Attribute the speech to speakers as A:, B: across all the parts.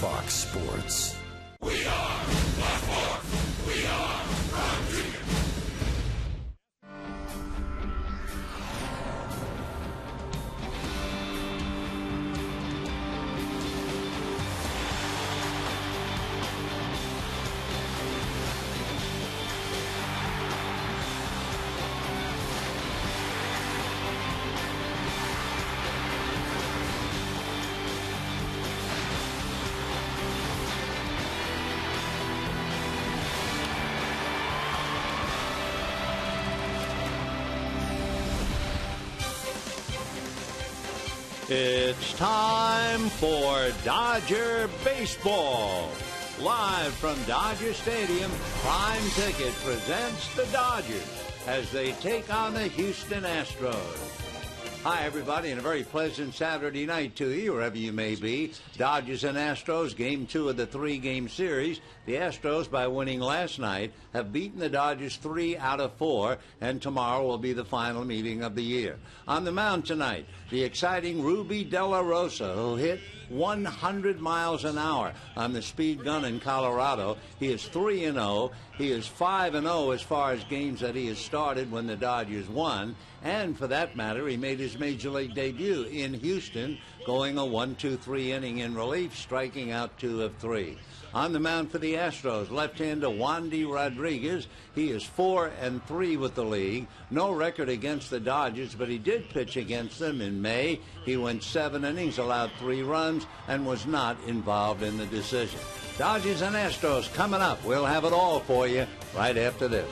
A: Fox Sports.
B: We are Blackmore. We are Rodriguez.
C: It's time for Dodger Baseball. Live from Dodger Stadium, Prime Ticket presents the Dodgers as they take on the Houston Astros. Hi, everybody, and a very pleasant Saturday night to you, wherever you may be. Dodgers and Astros, Game 2 of the 3-game series. The Astros, by winning last night, have beaten the Dodgers 3 out of 4, and tomorrow will be the final meeting of the year. On the mound tonight, the exciting Ruby De La Rosa, who hit 100 miles an hour on the speed gun in Colorado. He is 3-0. He is 5-0 as far as games that he has started when the Dodgers won. And for that matter, he made his Major League debut in Houston, going a 1-2-3 inning in relief, striking out 2 of 3. On the mound for the Astros, left-hander Wandy Rodriguez. He is 4-3 with the league. No record against the Dodgers, but he did pitch against them in May. He went 7 innings, allowed 3 runs, and was not involved in the decision. Dodgers and Astros coming up. We'll have it all for you right after this.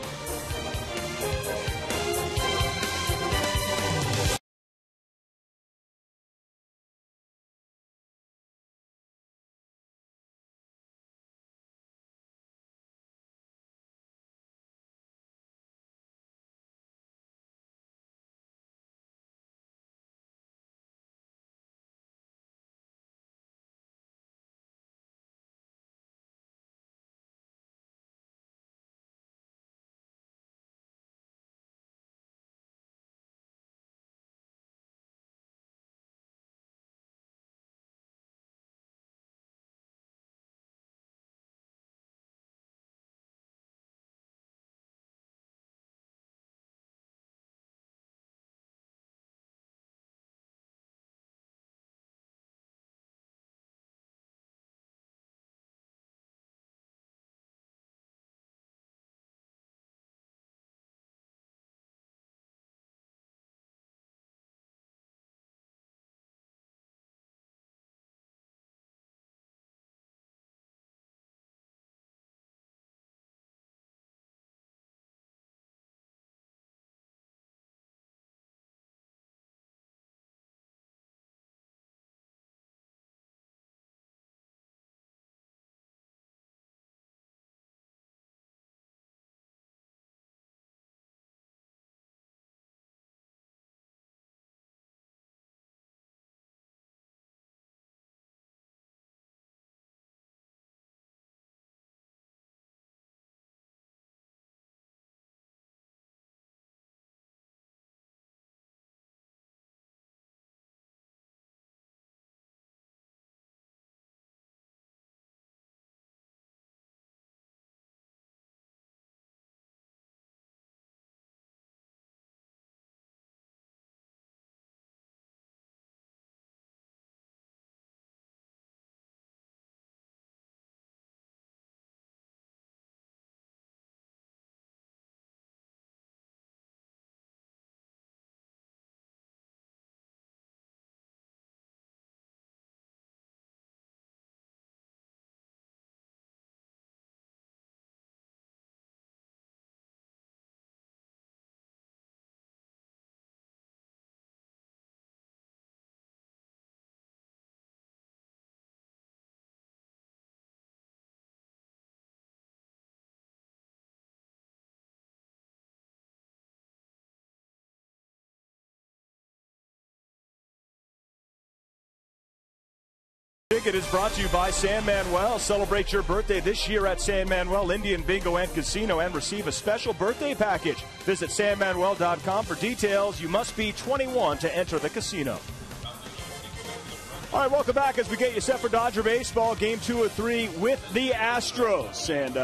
D: Ticket is brought to you by San Manuel. Celebrate your birthday this year at San Manuel Indian Bingo and Casino and receive a special birthday package. Visit sanmanuel.com for details. You must be 21 to enter the casino. All right, welcome back as we get you set for Dodger baseball, Game 2 of 3 with the Astros. And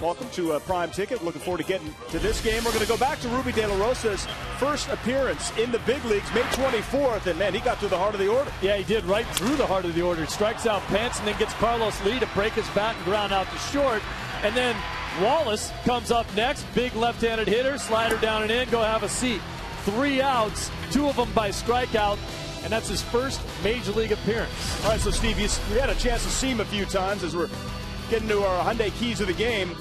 D: welcome to Prime Ticket. Looking forward to getting to this game. We're going to go back to Ruby De La Rosa's first appearance in the big leagues, May 24th. And, man, he got through the heart of the order.
A: Yeah, he did, right through the heart of the order. Strikes out Pence and then gets Carlos Lee to break his bat and ground out to short. And then Wallace comes up next. Big left-handed hitter. Slider down and in. Go have a seat. 3 outs, 2 of them by strikeout. And that's his first Major League appearance.
D: All right, so, Steve, we had a chance to see him a few times as we're getting to our Hyundai keys of the game.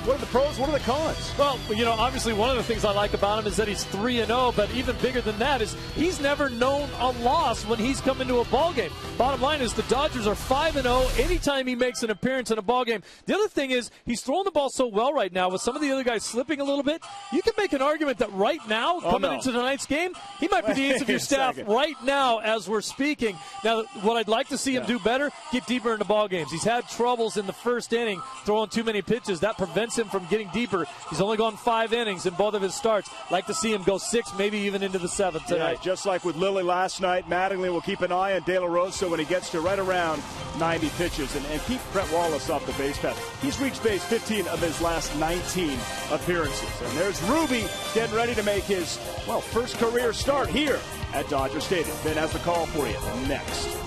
D: What are the pros? What are the cons?
A: Well, you know, obviously one of the things I like about him is that he's 3-0, but even bigger than that is he's never known a loss when he's come into a ball game. Bottom line is the Dodgers are 5-0 anytime he makes an appearance in a ball game. The other thing is he's throwing the ball so well right now with some of the other guys slipping a little bit. You can make an argument that right now, coming into tonight's game, he might be the ace of your staff right now as we're speaking. Now, what I'd like to see him do better, get deeper into ball games. He's had troubles in the first inning throwing too many pitches. That prevents him from getting deeper. He's only gone 5 innings in both of his starts. Like to see him go 6, maybe even into the 7th tonight.
D: Yeah, just like with Lilly last night, Mattingly will keep an eye on De La Rosa when he gets to right around 90 pitches and keep Brett Wallace off the base path. He's reached base 15 of his last 19 appearances. And there's Ruby getting ready to make his, well, first career start here at Dodger Stadium. Ben has the call for you next.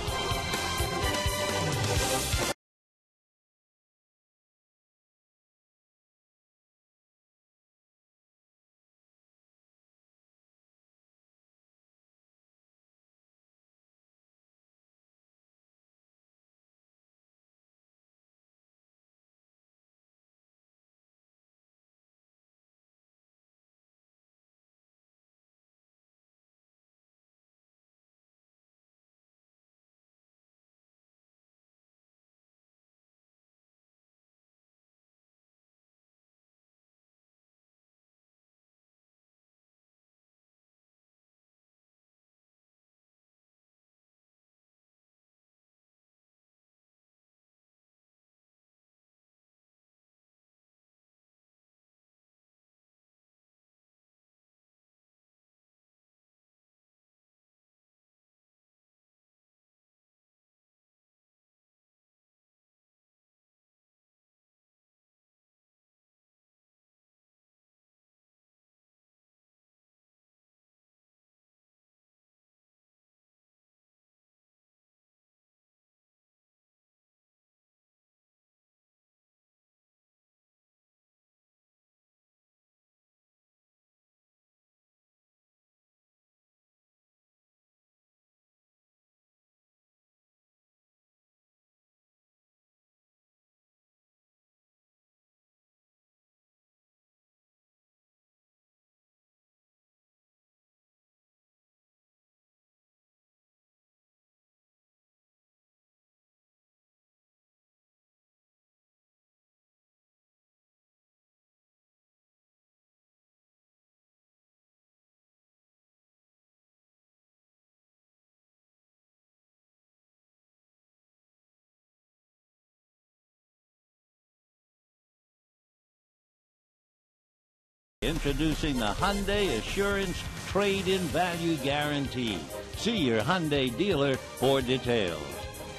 C: Introducing the Hyundai Assurance Trade-in Value Guarantee. See your Hyundai dealer for details.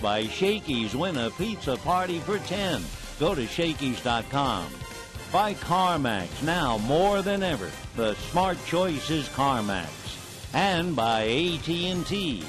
C: By Shakey's, win a pizza party for 10. Go to Shakey's.com. By CarMax, now more than ever, the smart choice is CarMax. And by AT&T.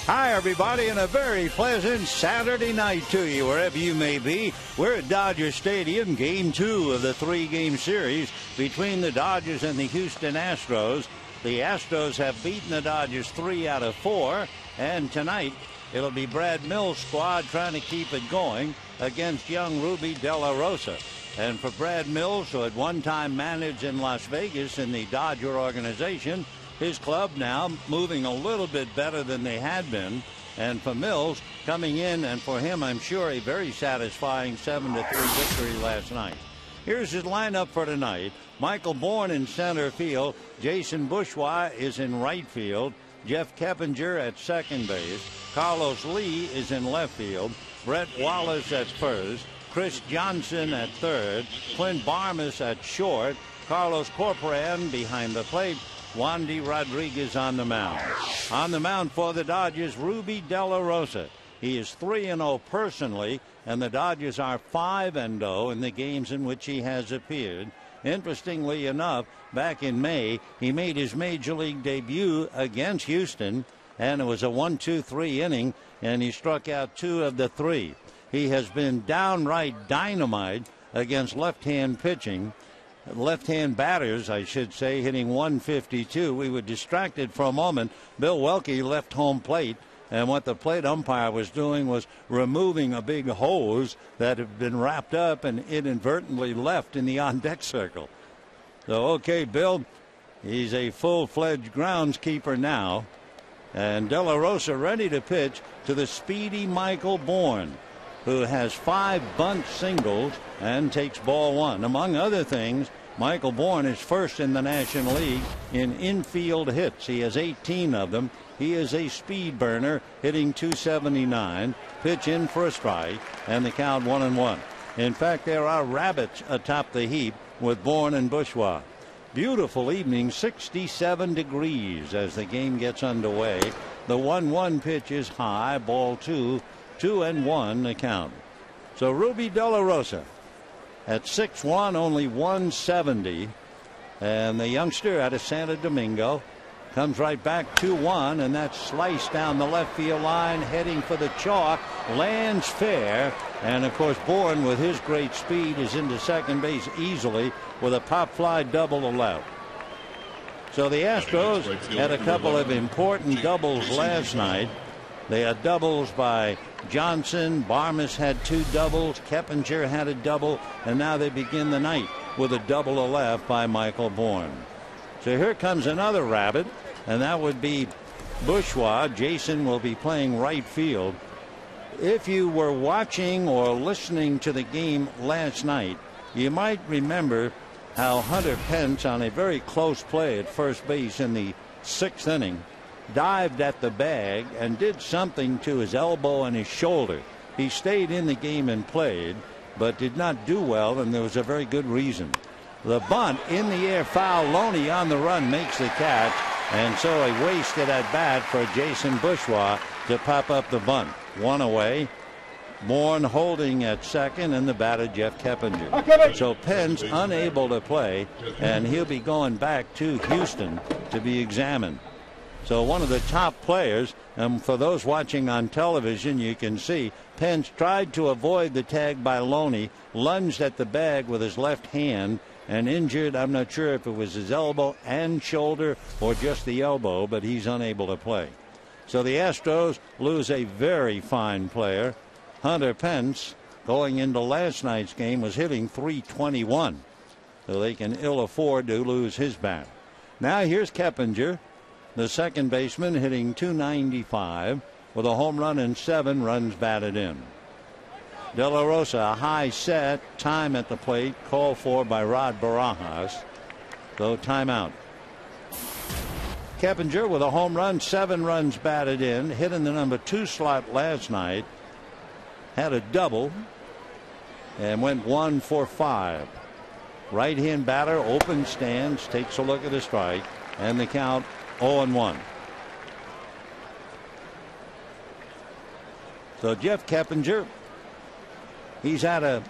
C: Hi, everybody, and a very pleasant Saturday night to you, wherever you may be. We're at Dodger Stadium, Game 2 of the 3-game series between the Dodgers and the Houston Astros. The Astros have beaten the Dodgers 3 out of 4, and tonight it'll be Brad Mills' squad trying to keep it going against young Ruby De La Rosa. And for Brad Mills, who at one time managed in Las Vegas in the Dodger organization, his club now moving a little bit better than they had been. And for Mills, coming in, and for him, I'm sure, a very satisfying 7-3 victory last night. Here's his lineup for tonight. Michael Bourne in center field. Jason Bourgeois is in right field. Jeff Keppinger at second base. Carlos Lee is in left field. Brett Wallace at first. Chris Johnson at third. Clint Barmas at short. Carlos Corporan behind the plate. Wandy Rodriguez on the mound. On the mound for the Dodgers, Ruby De La Rosa. He is 3-0 personally, and the Dodgers are 5-0 in the games in which he has appeared. Interestingly enough, back in May, he made his major league debut against Houston, and it was a 1-2-3 inning, and he struck out 2 of the 3. He has been downright dynamite against left-hand pitching. Left-hand batters, I should say, hitting 152. We were distracted for a moment. Bill Welke left home plate, and what the plate umpire was doing was removing a big hose that had been wrapped up and inadvertently left in the on-deck circle. So, okay, Bill, he's a full-fledged groundskeeper now. And De La Rosa ready to pitch to the speedy Michael Bourne, who has 5 bunt singles and takes ball 1. Among other things, Michael Bourne is first in the National League in infield hits. He has 18 of them. He is a speed burner, hitting 279. Pitch in for a strike, and the count 1-1. In fact, there are rabbits atop the heap with Bourne and Bourgeois. Beautiful evening, 67 degrees as the game gets underway. The 1-1 pitch is high, ball 2, 2-1 the count. So Ruby De La Rosa at 6'1", only 170. And the youngster out of Santo Domingo comes right back 2-1, and that slice down the left field line, heading for the chalk, lands fair. And of course, Bourne, with his great speed, is into second base easily with a pop fly double to left. So the Astros had a couple of important doubles last night. They had doubles by Johnson. Barmes had 2 doubles. Keppinger had a double. And now they begin the night with a double to left by Michael Bourne. So here comes another rabbit, and that would be Bourgeois. Jason will be playing right field. If you were watching or listening to the game last night, you might remember how Hunter Pence, on a very close play at first base in the 6th inning, dived at the bag and did something to his elbow and his shoulder. He stayed in the game and played, but did not do well, and there was a very good reason. The bunt in the air, foul. Loney on the run makes the catch, and so a wasted at bat for Jason Bourgeois to pop up the bunt. 1 away. Bourne holding at second, and the batter Jeff Keppinger. So Pence unable to play, and he'll be going back to Houston to be examined. So one of the top players, and for those watching on television, you can see Pence tried to avoid the tag by Loney, lunged at the bag with his left hand, and injured. I'm not sure if it was his elbow and shoulder or just the elbow, but he's unable to play. So the Astros lose a very fine player. Hunter Pence, going into last night's game, was hitting .321. So they can ill afford to lose his bat. Now here's Keppinger, the second baseman, hitting .295 with a home run and 7 runs batted in. De La Rosa, a high set, time at the plate, called for by Rod Barajas. So timeout. Keppinger with a home run, 7 runs batted in, hit in the number 2 slot last night, had a double, and went 1 for 5. Right hand batter, open stance, takes a look at the strike, and the count 0-1. So Jeff Keppinger, he's out of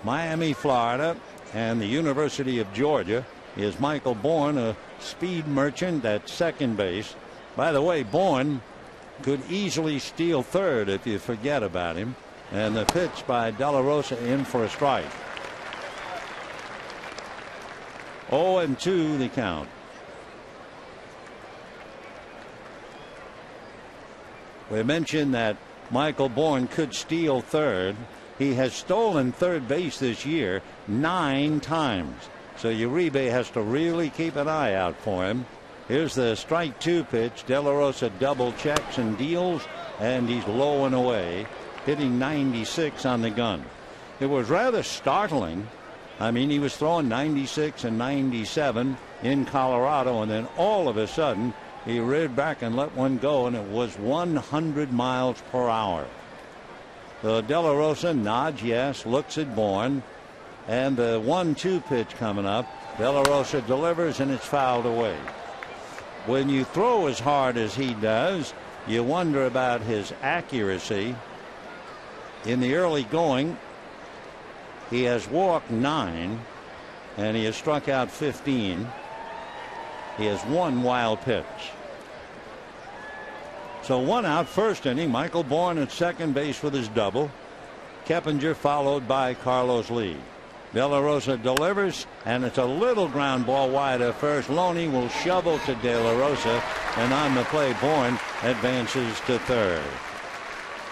C: Miami, Florida, and the University of Georgia. Is Michael Bourne, a speed merchant at second base. By the way, Bourne could easily steal third if you forget about him. And the pitch by De La Rosa in for a strike. 0-2 the count. We mentioned that Michael Bourne could steal third. He has stolen third base this year 9 times. So Uribe has to really keep an eye out for him. Here's the strike 2 pitch. De La Rosa double checks and deals, and he's low and away, hitting 96 on the gun. It was rather startling. I mean, he was throwing 96 and 97 in Colorado, and then all of a sudden he reared back and let one go, and it was 100 miles per hour. So De La Rosa nods yes, looks at Bourne, and the 1-2 pitch coming up. De La Rosa delivers, and it's fouled away. when you throw as hard as he does, you wonder about his accuracy. In the early going, he has walked 9 and he has struck out 15. He has 1 wild pitch. So 1 out, first inning. Michael Bourn at second base with his double. Keppinger followed by Carlos Lee. De La Rosa delivers, and it's a little ground ball wide at first. Loney will shovel to De La Rosa, and on the play, Bourn advances to third.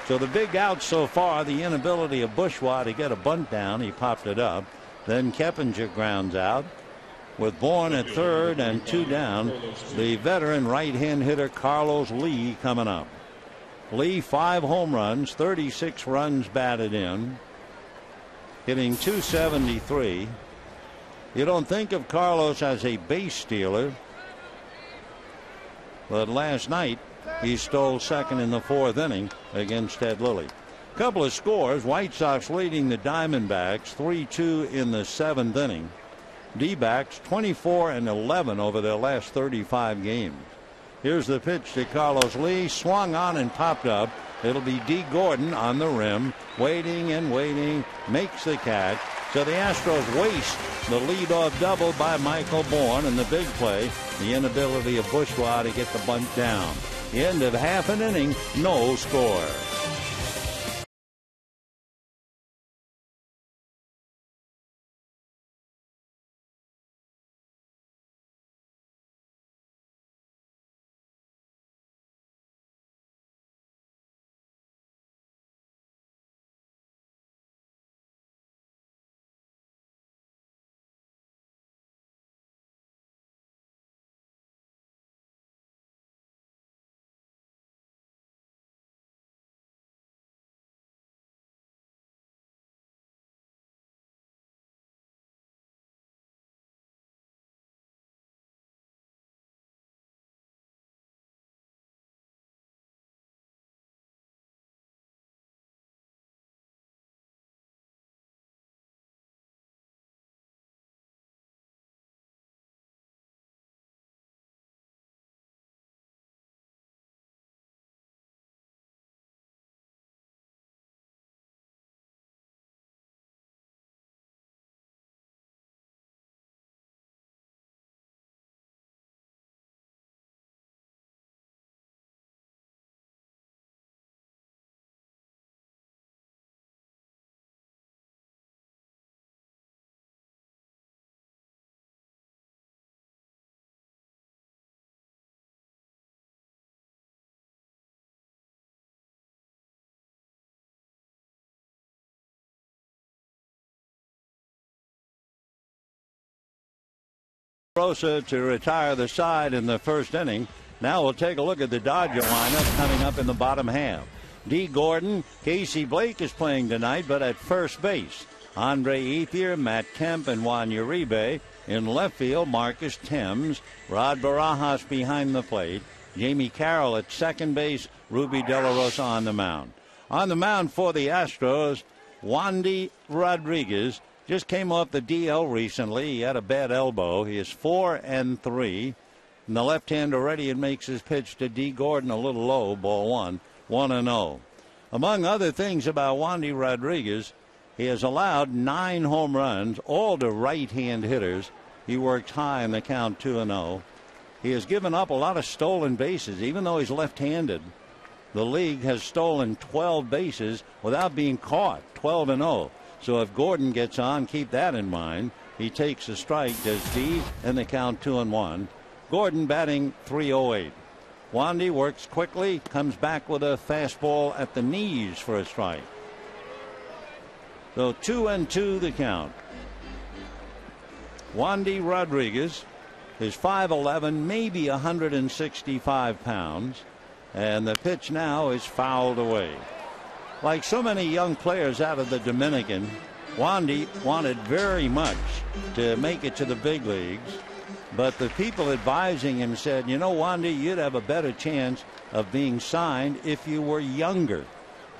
C: So the big out so far, the inability of Bourgeois to get a bunt down. He popped it up. Then Keppinger grounds out. With Bourn at third and 2 down, the veteran right-hand hitter Carlos Lee coming up. Lee 5 home runs, 36 runs batted in, hitting .273. You don't think of Carlos as a base stealer, but last night he stole second in the 4th inning against Ted Lilly. Couple of scores. White Sox leading the Diamondbacks 3-2 in the 7th inning. D-backs 24-11 over their last 35 games. Here's the pitch to Carlos Lee, swung on and popped up. It'll be D. Gordon on the rim, waiting and waiting, makes the catch. So the Astros waste the leadoff double by Michael Bourn, and the big play, the inability of Bourgeois to get the bunt down. The end of half an inning, no score. Rosa to retire the side in the 1st inning. Now we'll take a look at the Dodger lineup coming up in the bottom half. D. Gordon, Casey Blake is playing tonight, but at first base. Andre Ethier, Matt Kemp, and Juan Uribe. In left field, Marcus Thames. Rod Barajas behind the plate. Jamie Carroll at second base. Ruby De La Rosa on the mound. On the mound for the Astros, Wandy Rodriguez. Just came off the DL recently. He had a bad elbow. He is 4-3. And the left-hander ready and makes his pitch to D. Gordon a little low. Ball 1. 1-0. Among other things about Wandy Rodriguez, he has allowed 9 home runs, all to right-hand hitters. He works high in the count 2-0. He has given up a lot of stolen bases, even though he's left-handed. The league has stolen 12 bases without being caught. 12-0. So if Gordon gets on, keep that in mind. He takes a strike, does D, and the count 2-1. Gordon batting .308. Wandy works quickly, comes back with a fastball at the knees for a strike. So 2-2 the count. Wandy Rodriguez is 5'11", maybe 165 pounds, and the pitch now is fouled away. Like so many young players out of the Dominican, Wandy wanted very much to make it to the big leagues, but the people advising him said, you know, Wandy, you'd have a better chance of being signed if you were younger.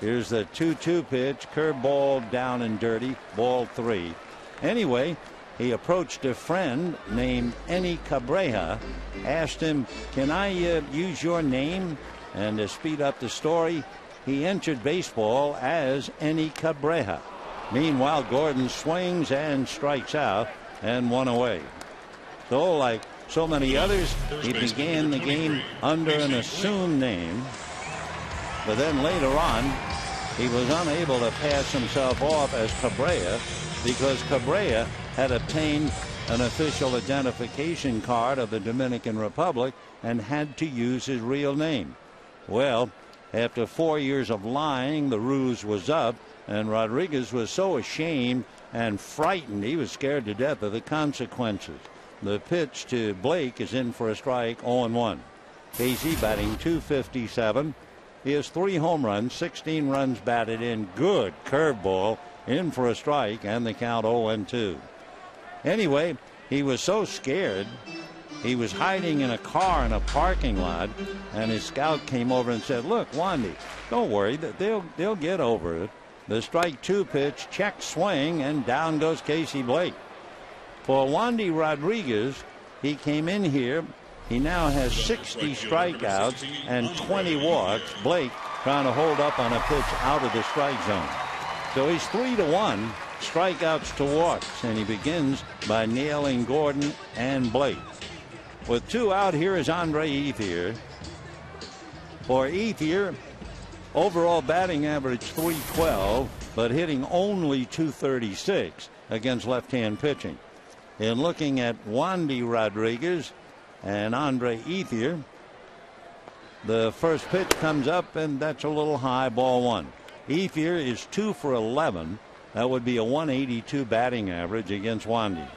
C: Here's the 2-2 pitch, curveball down and dirty, ball 3. Anyway, he approached a friend named Enny Cabrera, asked him, "Can I use your name?" And to speed up the story, he entered baseball as Enny Cabrera. Meanwhile, Gordon swings and strikes out and one away. So, like so many others, he began the game under an assumed name, but then later on, he was unable to pass himself off as Cabrera because Cabrera had obtained an official identification card of the Dominican Republic and had to use his real name. Well, after 4 years of lying, the ruse was up, and Rodriguez was so ashamed and frightened he was scared to death of the consequences. The pitch to Blake is in for a strike, 0-1. Casey batting .257. He has 3 home runs, 16 runs batted in. Good curveball in for a strike, and the count 0-2. Anyway, he was so scared he was hiding in a car in a parking lot, and his scout came over and said, "Look, Wandy, don't worry, they'll get over it." The strike 2 pitch, check swing, and down goes Casey Blake. For Wandy Rodriguez, he came in here. He now has 60 strikeouts and 20 walks. Blake trying to hold up on a pitch out of the strike zone. So he's 3-1 strikeouts to walks, and he begins by nailing Gordon and Blake. With 2 out, here is Andre Ethier. For Ethier, overall batting average .312, but hitting only .236 against left-hand pitching. In looking at Wandy Rodriguez and Andre Ethier, the first pitch comes up, and that's a little high, ball 1. Ethier is 2 for 11. That would be a .182 batting average against Wandy.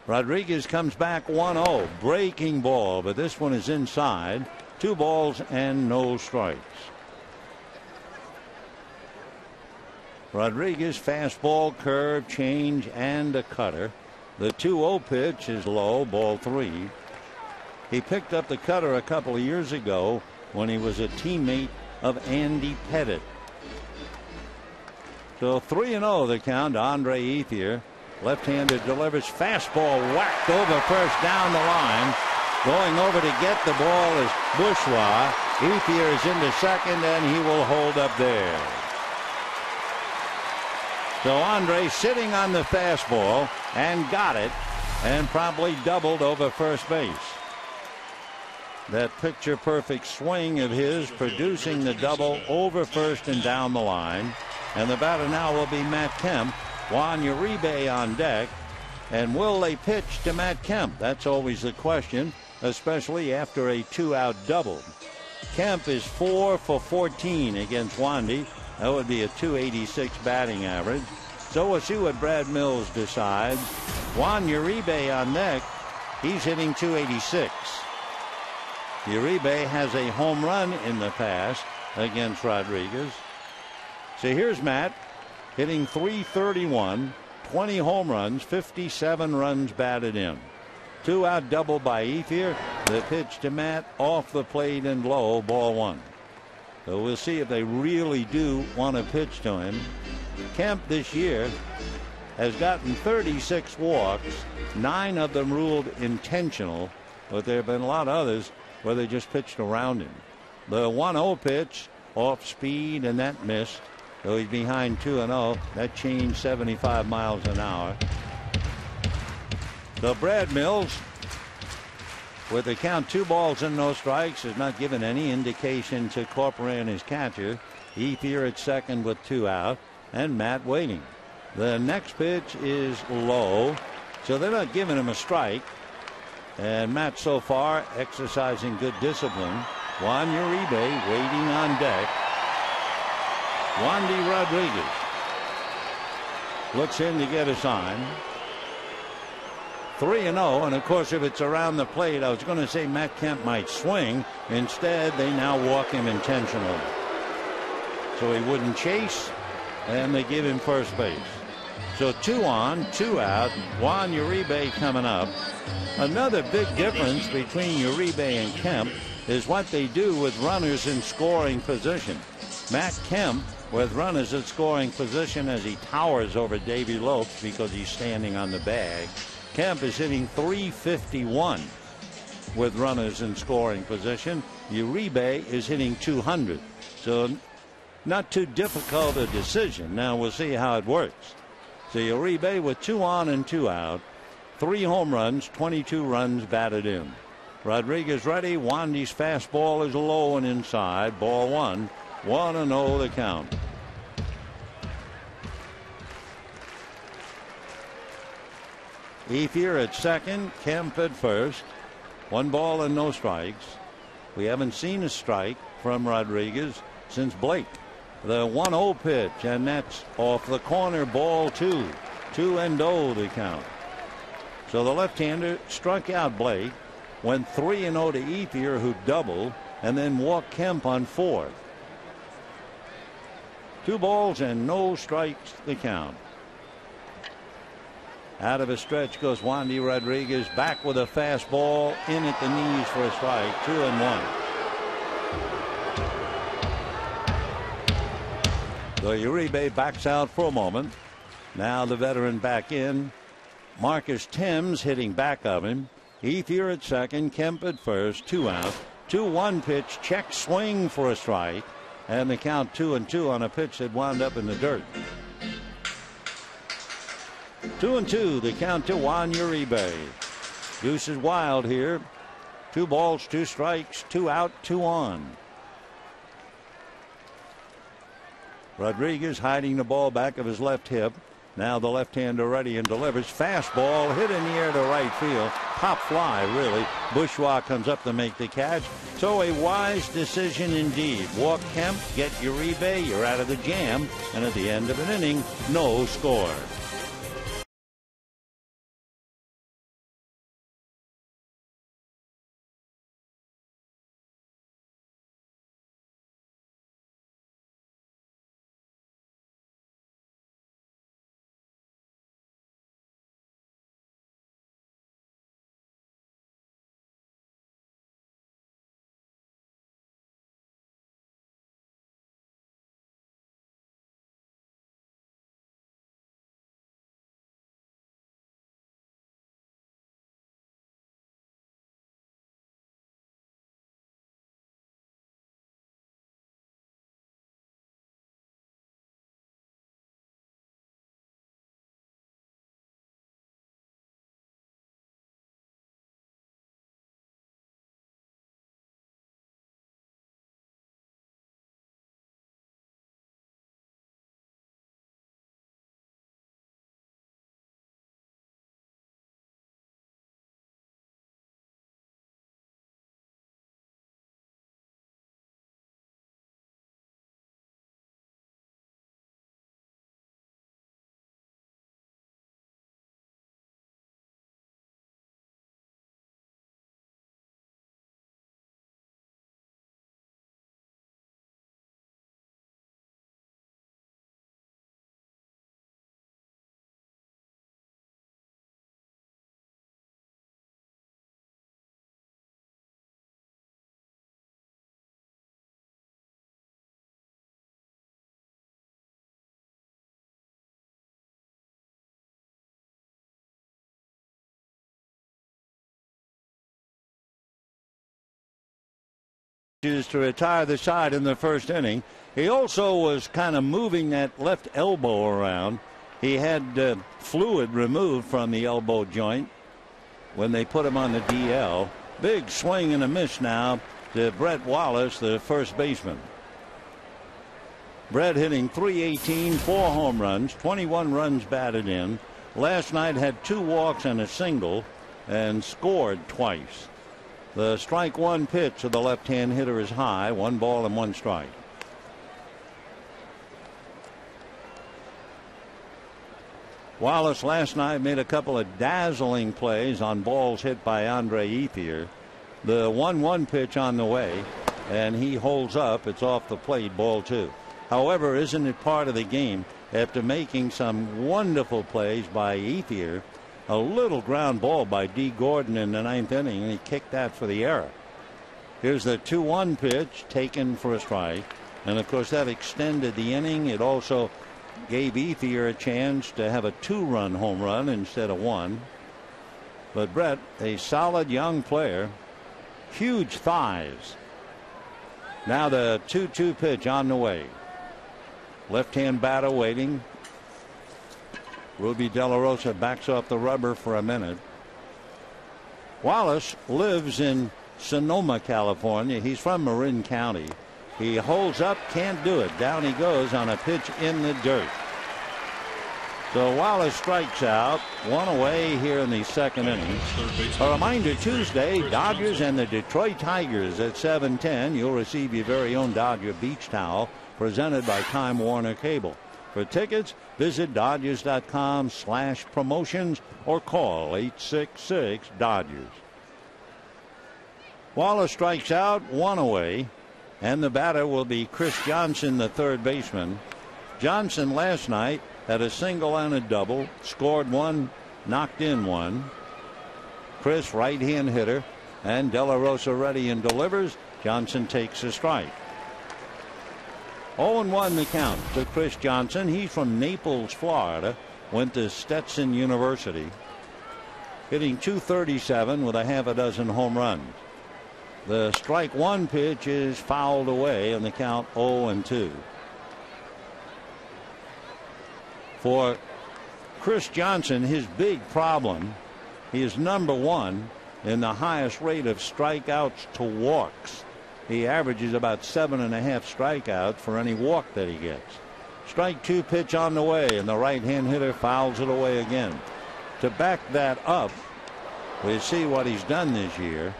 C: Rodriguez comes back 1-0. Breaking ball, but this one is inside. 2 balls and no strikes. Rodriguez fastball, curve, change, and a cutter. The 2-0 pitch is low, ball 3. He picked up the cutter a couple of years ago when he was a teammate of Andy Pettit. So 3-0 the count to Andre Ethier. Left-hander delivers fastball, whacked over first down the line. Going over to get the ball is Bourgeois. Ethier is into second, and he will hold up there. So Andre sitting on the fastball and got it, and probably doubled over first base. That picture-perfect swing of his producing the double over first and down the line. And the batter now will be Matt Kemp. Juan Uribe on deck. And will they pitch to Matt Kemp? That's always the question, especially after a 2-out double. Kemp is 4 for 14 against Wandy. That would be a .286 batting average. So we'll see what Brad Mills decides. Juan Uribe on deck. He's hitting .286. Uribe has a home run in the past against Rodriguez. So here's Matt hitting .331, 20 home runs, 57 runs batted in. 2-out double by Ethier. The pitch to Matt off the plate and low, ball 1. So we'll see if they really do want to pitch to him. Kemp this year has gotten 36 walks, 9 of them ruled intentional, but there have been a lot of others where they just pitched around him. The 1-0 pitch off speed, and that missed. So he's behind 2-0. That changed 75 miles an hour. So Brad Mills, with the count 2 balls and no strikes, has not given any indication to Corcoran, his catcher. Ethier at second with 2 out, and Matt waiting. The next pitch is low, so they're not giving him a strike. And Matt so far exercising good discipline. Juan Uribe waiting on deck. Wandy Rodriguez looks in to get a sign. 3-0, and of course if it's around the plate, I was going to say Matt Kemp might swing. Instead they now walk him intentionally, so he wouldn't chase, and they give him first base. So 2 on, 2 out. Juan Uribe coming up. Another big difference between Uribe and Kemp is what they do with runners in scoring position. Matt Kemp with runners at scoring position as he towers over Davey Lopes because he's standing on the bag. Kemp is hitting .351 with runners in scoring position. Uribe is hitting .200. So not too difficult a decision. Now we'll see how it works. So Uribe with 2 on and 2 out. 3 home runs, 22 runs batted in. Rodriguez ready. Wandy's fastball is low and inside. Ball 1. 1-0 the count. Ethier at second. Kemp at first. 1 ball and no strikes. We haven't seen a strike from Rodriguez since Blake. The 1-0 pitch, and that's off the corner. Ball 2. 2-0 the count. So the left-hander struck out Blake, went 3-0 to Ethier, who doubled, and then walked Kemp on 4th. 2 balls and no strikes the count. Out of a stretch goes Wandy Rodriguez, back with a fastball in at the knees for a strike. 2-1. So Uribe backs out for a moment. Now the veteran back in. Marcus Thames hitting back of him. Ethier at second. Kemp at first. 2 out. 2-1 pitch. Check swing for a strike. And the count 2-2 on a pitch that wound up in the dirt. 2-2 the count to Juan Uribe. Deuce is wild here. 2 balls, 2 strikes, 2 out, 2 on. Rodriguez hiding the ball back of his left hip. Now the left-hander ready and delivers. Fastball hit in the air to right field. Pop fly, really. Bourgeois comes up to make the catch. So a wise decision indeed. Walk Kemp, get Uribe, you're out of the jam. And at the end of an inning, no score. To retire the side in the first inning. He also was kind of moving that left elbow around. He had fluid removed from the elbow joint when they put him on the DL. Big swing and a miss now to Brett Wallace, the first baseman. Brett hitting .318, 4 home runs, 21 runs batted in. Last night had 2 walks and a single and scored twice. The strike 1 pitch of the left-hand hitter is high. 1 ball and 1 strike. Wallace last night made a couple of dazzling plays on balls hit by Andre Ethier. The 1-1 pitch on the way, and he holds up. It's off the plate, ball 2. However, isn't it part of the game? After making some wonderful plays by Ethier, a little ground ball by D. Gordon in the 9th inning, and he kicked that for the error. Here's the 2-1 pitch taken for a strike. And of course that extended the inning. It also gave Ethier a chance to have a 2-run home run instead of 1. But Brett, a solid young player, huge thighs. Now the 2-2 pitch on the way. Left-hand batter waiting. Ruby De La Rosa backs off the rubber for a minute. Wallace lives in Sonoma, California. He's from Marin County. He holds up, can't do it. Down he goes on a pitch in the dirt. So Wallace strikes out, 1 away here in the second inning. A reminder, Tuesday, Dodgers and the Detroit Tigers at 7:10. You'll receive your very own Dodger beach towel presented by Time Warner Cable. For tickets, visit Dodgers.com/promotions or call 866-DODGERS. Wallace strikes out, 1 away, and the batter will be Chris Johnson, the third baseman. Johnson last night had a single and a double, scored 1, knocked in 1. Chris, right-hand hitter, and De La Rosa ready and delivers. Johnson takes a strike. 0-1 the count to Chris Johnson. He's from Naples, Florida, went to Stetson University, hitting .237 with a half a dozen home runs. The strike 1 pitch is fouled away, and the count 0-2. For Chris Johnson, his big problem, he is number 1 in the highest rate of strikeouts to walks. He averages about 7.5 strikeouts for any walk that he gets. Strike 2 pitch on the way, and the right-hand hitter fouls it away again. To back that up, we see what he's done this year.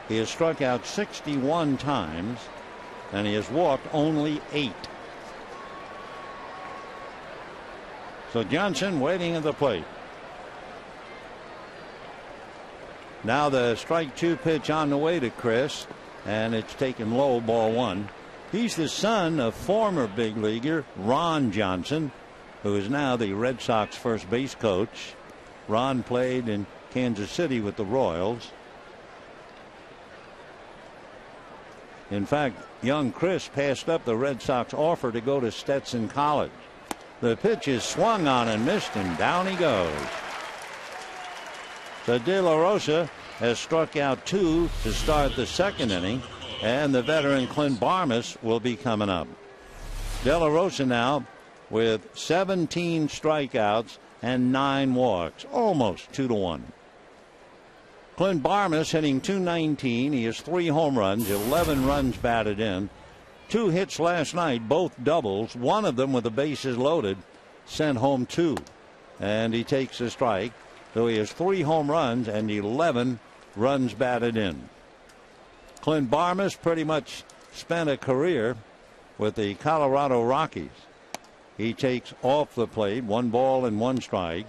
C: He has struck out 61 times, and he has walked only 8. So Johnson waiting at the plate. Now the strike 2 pitch on the way to Chris, and it's taken low, ball 1. He's the son of former big leaguer Ron Johnson, who is now the Red Sox first base coach. Ron played in Kansas City with the Royals. In fact, young Chris passed up the Red Sox offer to go to Stetson College. The pitch is swung on and missed, and down he goes. So De La Rosa has struck out 2 to start the second inning, and the veteran Clint Barmas will be coming up. De La Rosa now with 17 strikeouts and 9 walks, almost 2-1. Clint Barmas hitting .219. He has 3 home runs, 11 runs batted in. 2 hits last night, both doubles, one of them with the bases loaded, sent home 2. And he takes a strike. So he has 3 home runs and 11 runs batted in. Clint Barmas pretty much spent a career with the Colorado Rockies. He takes off the plate, 1 ball and 1 strike.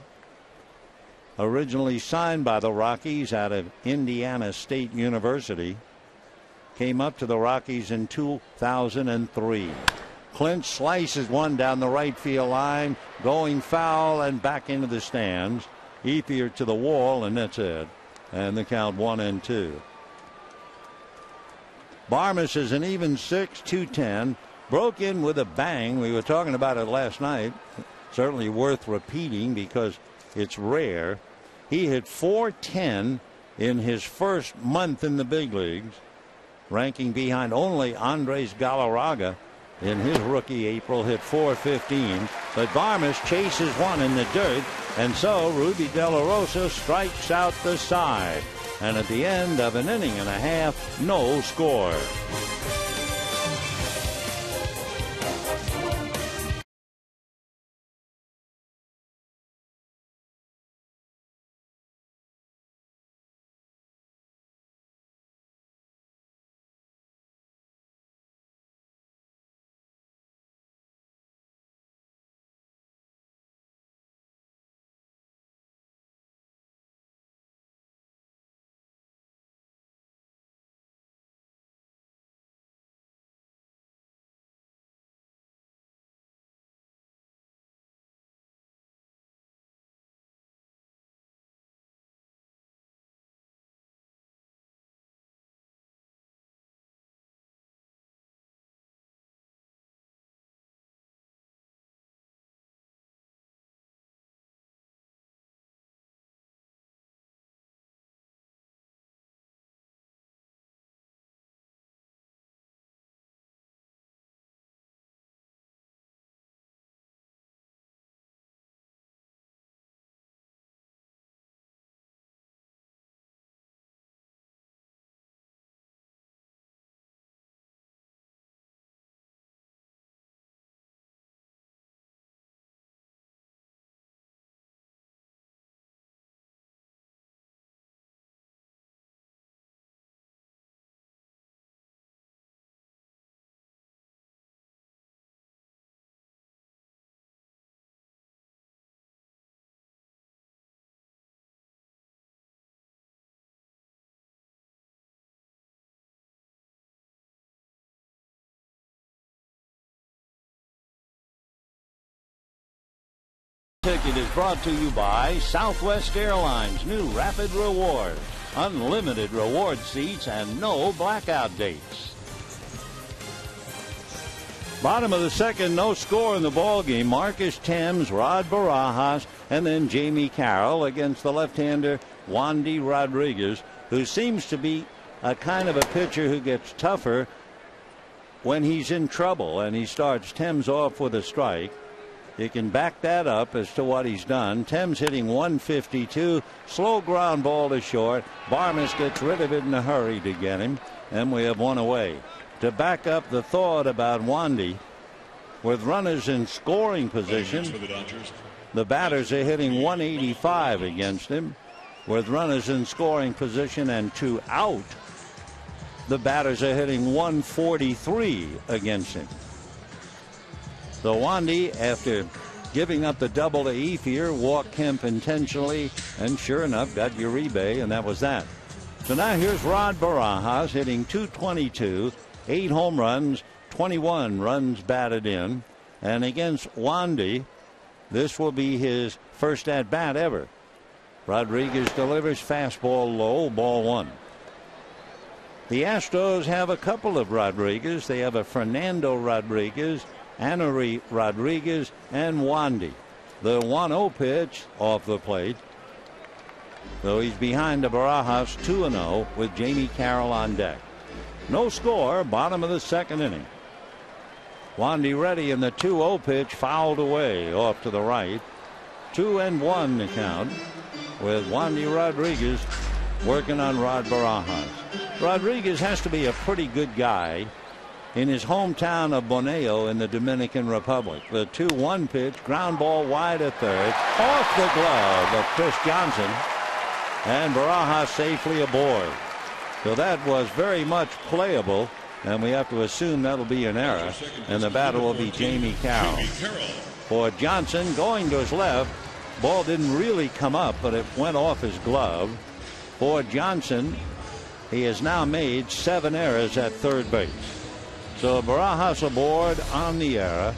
C: Originally signed by the Rockies out of Indiana State University. Came up to the Rockies in 2003. Clint slices one down the right field line, going foul and back into the stands. Ethier to the wall, and that's it. And the count 1-2. Barmas is an even 6, 210. Broke in with a bang. We were talking about it last night. Certainly worth repeating because it's rare. He hit .410 in his first month in the big leagues, ranking behind only Andres Galarraga in his rookie April, hit .415. But Barmas chases one in the dirt, and so Ruby De La Rosa strikes out the side. And at the end of an inning and a half, no score. Ticket is brought to you by Southwest Airlines' new Rapid Reward. Unlimited reward seats and no blackout dates. Bottom of the second, no score in the ball game. Marcus Thames, Rod Barajas, and then Jamie Carroll against the left-hander Wandy Rodriguez, who seems to be a kind of a pitcher who gets tougher when he's in trouble, and he starts Thames off with a strike. You can back that up as to what he's done. Thames hitting 152. Slow ground ball to short. Barmes gets rid of it in a hurry to get him. And we have one away. To back up the thought about Wandy, with runners in scoring position, the batters are hitting 185 against him. With runners in scoring position and 2 out, the batters are hitting 143 against him. So Wandy, after giving up the double to Ethier, walked Kemp intentionally, and sure enough got Uribe, and that was that. So now here's Rod Barajas hitting .222, 8 home runs, 21 runs batted in, and against Wandy, this will be his first at bat ever. Rodriguez delivers fastball low, ball 1. The Astros have a couple of Rodriguez. They have a Fernando Rodriguez, Anery Rodriguez, and Wandy. The 1-0 pitch off the plate. So he's behind the Barajas 2-0 with Jamie Carroll on deck. No score, bottom of the second inning. Wandy ready, and the 2-0 pitch fouled away off to the right. 2-1 the count with Wandy Rodriguez working on Rod Barajas. Rodriguez has to be a pretty good guy in his hometown of Bonao in the Dominican Republic. The 2-1 pitch, ground ball wide at third, off the glove of Chris Johnson, and Barajas safely aboard. So that was very much playable, and we have to assume that'll be an error, and the batter will be Jamie Carroll. For Johnson, going to his left, ball didn't really come up, but it went off his glove. For Johnson, he has now made 7 errors at third base. So Barajas aboard on the error.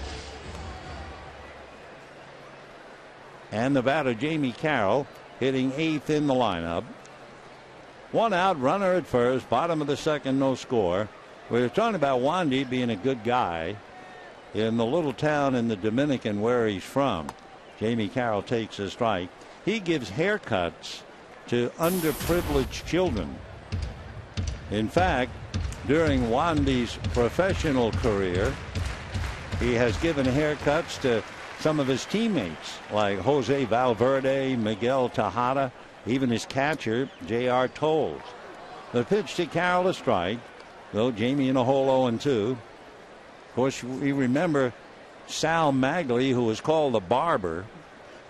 C: And the batter Jamie Carroll hitting 8th in the lineup. 1 out, runner at first, bottom of the second, no score. We were talking about Wandy being a good guy in the little town in the Dominican where he's from. Jamie Carroll takes a strike. He gives haircuts to underprivileged children. In fact, during Wandy's professional career, he has given haircuts to some of his teammates like Jose Valverde, Miguel Tejada, even his catcher, J.R. Tolles. The pitch to Carroll, a strike, though Jamie in a hole 0-2. Of course, we remember Sal Magley, who was called the barber,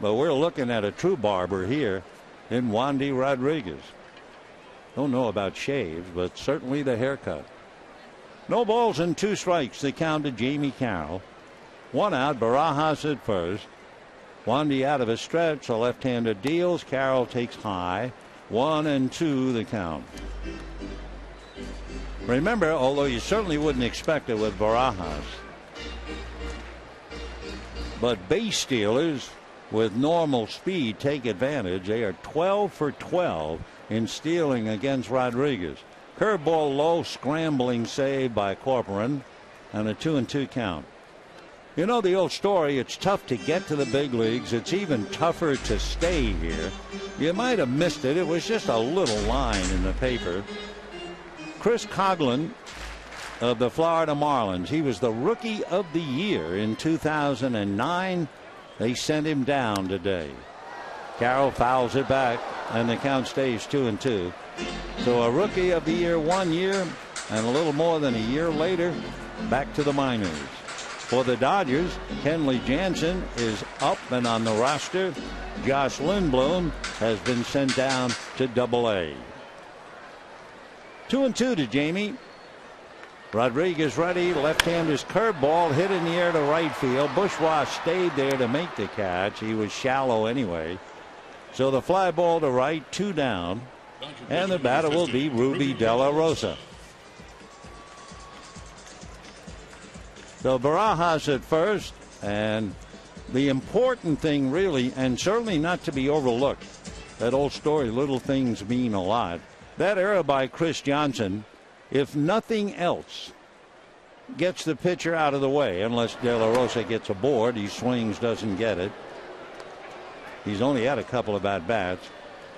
C: but we're looking at a true barber here in Wandy Rodriguez. Don't know about shaves, but certainly the haircut. No balls and 2 strikes. The count to Jamie Carroll. 1 out, Barajas at first. Wandy out of a stretch. A left-hander deals. Carroll takes high. 1-2 the count. Remember, although you certainly wouldn't expect it with Barajas, but base stealers with normal speed take advantage. They are 12 for 12 in stealing against Rodriguez. Curveball low, scrambling save by Corcoran, and a 2-2 count. You know the old story, it's tough to get to the big leagues. It's even tougher to stay here. You might have missed it. It was just a little line in the paper. Chris Coughlin of the Florida Marlins, he was the Rookie of the Year in 2009. They sent him down today. Carroll fouls it back, and the count stays 2-2. So a Rookie of the Year 1 year, and a little more than a year later, back to the minors. For the Dodgers, Kenley Jansen is up and on the roster. Josh Lindblom has been sent down to Double-A. 2-2 to Jamie. Rodriguez ready. Left-hander's curveball hit in the air to right field. Bourgeois stayed there to make the catch. He was shallow anyway. So the fly ball to right, 2 down. And the batter will be Ruby De La Rosa. So Barajas at first, and the important thing really, and certainly not to be overlooked, that old story, little things mean a lot. That error by Chris Johnson, if nothing else, gets the pitcher out of the way, unless De La Rosa gets aboard. He swings, doesn't get it. He's only had a couple of at-bats.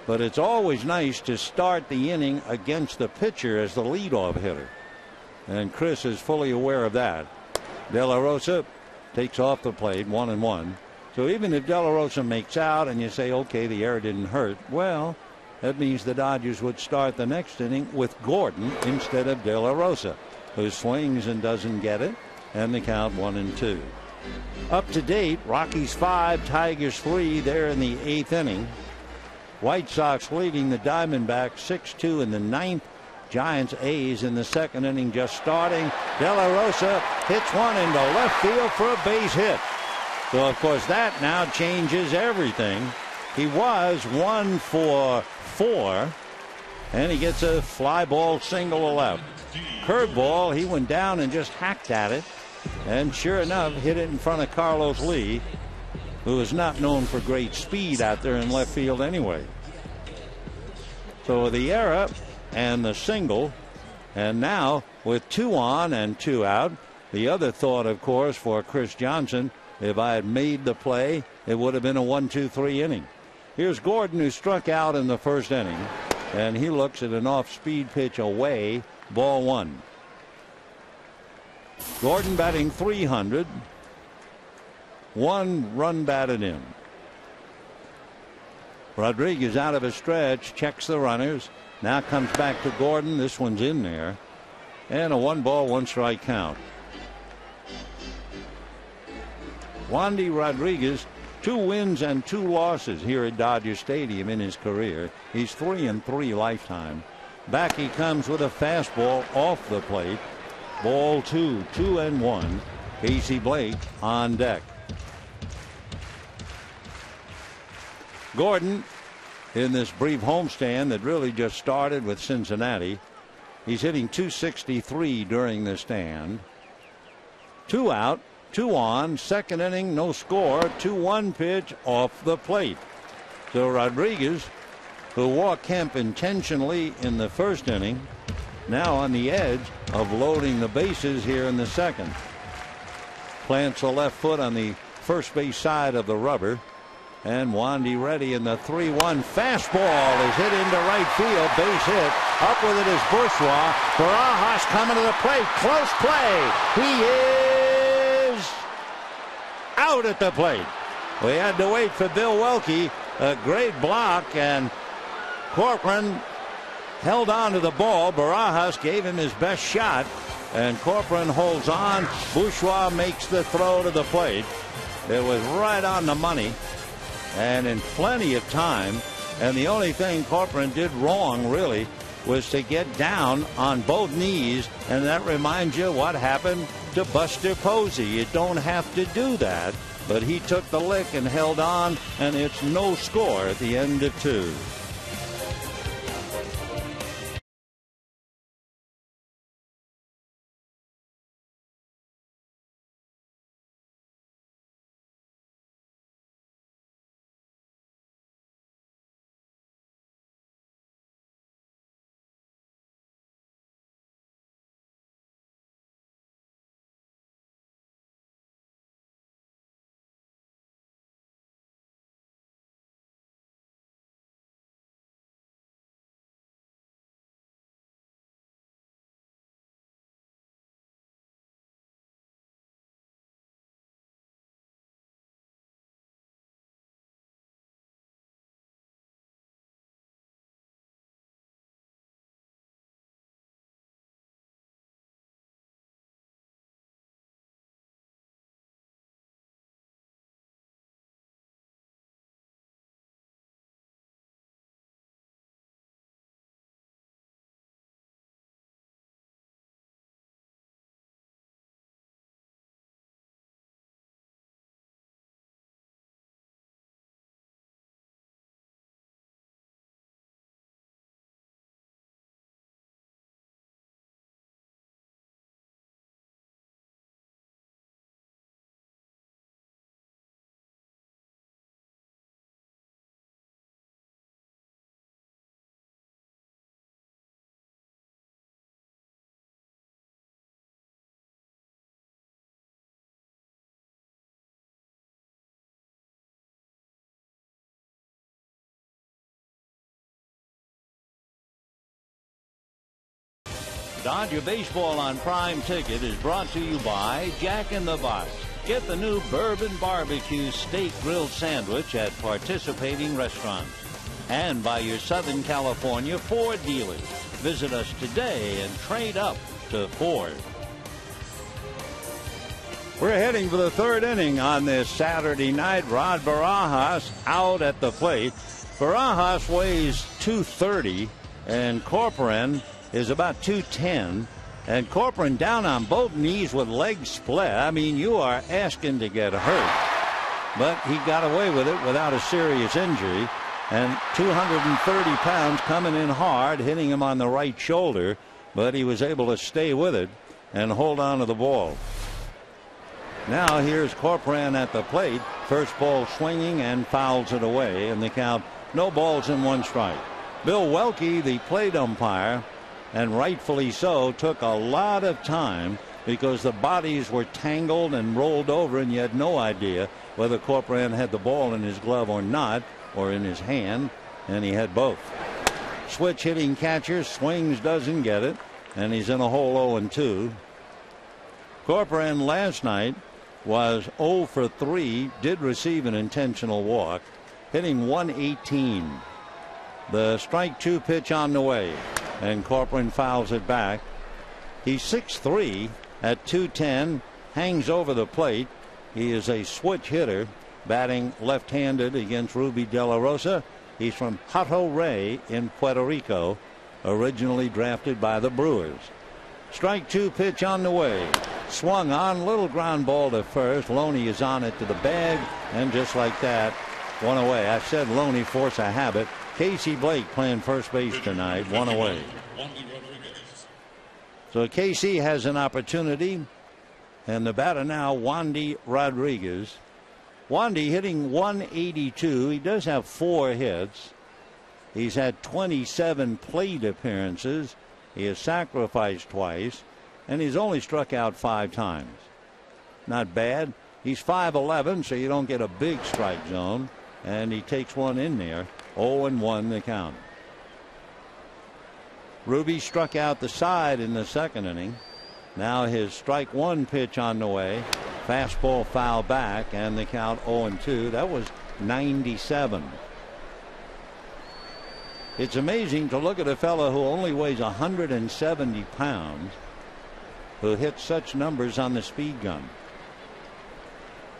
C: But it's always nice to start the inning against the pitcher as the leadoff hitter. And Chris is fully aware of that. De La Rosa takes off the plate, 1-1. So even if De La Rosa makes out and you say, okay, the error didn't hurt, well, that means the Dodgers would start the next inning with Gordon instead of De La Rosa, who swings and doesn't get it, and the count 1-2. Up to date, Rockies 5, Tigers 3. There in the 8th inning. White Sox leading the Diamondbacks 6-2 in the 9th. Giants A's in the 2nd inning just starting. De La Rosa hits one into left field for a base hit. So of course that now changes everything. He was 1 for 4, and he gets a fly ball single to left. Curveball, he went down and just hacked at it, and sure enough hit it in front of Carlos Lee, who is not known for great speed out there in left field anyway. So the error and the single, and now with 2 on and 2 out, the other thought, of course, for Chris Johnson, if I had made the play, it would have been a 1-2-3 inning. Here's Gordon, who struck out in the 1st inning, and he looks at an off-speed pitch away, ball 1. Gordon batting .300, 1 run batted in. Rodriguez out of a stretch, checks the runners, now comes back to Gordon. This one's in there, and a 1-ball, 1-strike count. Wandy Rodriguez, 2 wins and 2 losses here at Dodger Stadium in his career. He's 3-3 lifetime. Back he comes with a fastball off the plate. Ball 2, 2-1. Casey Blake on deck. Gordon, in this brief homestand that really just started with Cincinnati, he's hitting .263 during the stand. 2 out, 2 on, 2nd inning, no score, 2-1 pitch off the plate. So Rodriguez, who walked Kemp intentionally in the 1st inning, now on the edge of loading the bases here in the 2nd. Plants a left foot on the first base side of the rubber. And Wandy ready, in the 3-1 fastball is hit into right field, base hit. Up with it is Bourgeois. Barajas coming to the plate, close play. He is out at the plate. We had to wait for Bill Welke, a great block, and Corcoran held on to the ball. Barajas gave him his best shot, and Corcoran holds on. Bourgeois makes the throw to the plate. It was right on the money and in plenty of time, and the only thing Corcoran did wrong really was to get down on both knees, and that reminds you what happened to Buster Posey. You don't have to do that, but he took the lick and held on, and it's no score at the end of 2. Dodger Baseball on Prime Ticket is brought to you by Jack in the Box. Get the new Bourbon Barbecue Steak Grilled Sandwich at participating restaurants. And by your Southern California Ford dealers. Visit us today and trade up to Ford. We're heading for the third inning on this Saturday night. Rod Barajas out at the plate. Barajas weighs 230, and Corcoran is about 210. And Corcoran down on both knees with legs split. I mean, you are asking to get hurt. But he got away with it without a serious injury. And 230 pounds coming in hard, hitting him on the right shoulder. But he was able to stay with it and hold on to the ball. Now here's Corcoran at the plate. First ball swinging and fouls it away. And the count, no balls and 1 strike. Bill Welke, the plate umpire, and rightfully so, took a lot of time because the bodies were tangled and rolled over, and you had no idea whether Corcoran had the ball in his glove or not, or in his hand, and he had both. Switch hitting catcher, swings, doesn't get it, and he's in a hole 0-2. Corcoran last night was 0 for 3, did receive an intentional walk, hitting 118. The strike 2 pitch on the way, and Corcoran fouls it back. He's 6'3" at 210, hangs over the plate. He is a switch hitter, batting left-handed against Ruby De La Rosa. He's from Hato Rey in Puerto Rico, originally drafted by the Brewers. Strike 2 pitch on the way. Swung on, little ground ball to first. Loney is on it to the bag, and just like that, one away. I said Loney force a habit. Casey Blake playing first base tonight, 1 away. So Casey has an opportunity, and the batter now, Wandy Rodriguez. Wandy hitting 182. He does have 4 hits. He's had 27 plate appearances. He has sacrificed twice, and he's only struck out 5 times. Not bad. He's 5'11", so you don't get a big strike zone, and he takes one in there. 0-1 the count. Ruby struck out the side in the second inning. Now his strike 1 pitch on the way. Fastball foul back, and the count 0-2. That was 97. It's amazing to look at a fellow who only weighs 170 pounds who hits such numbers on the speed gun.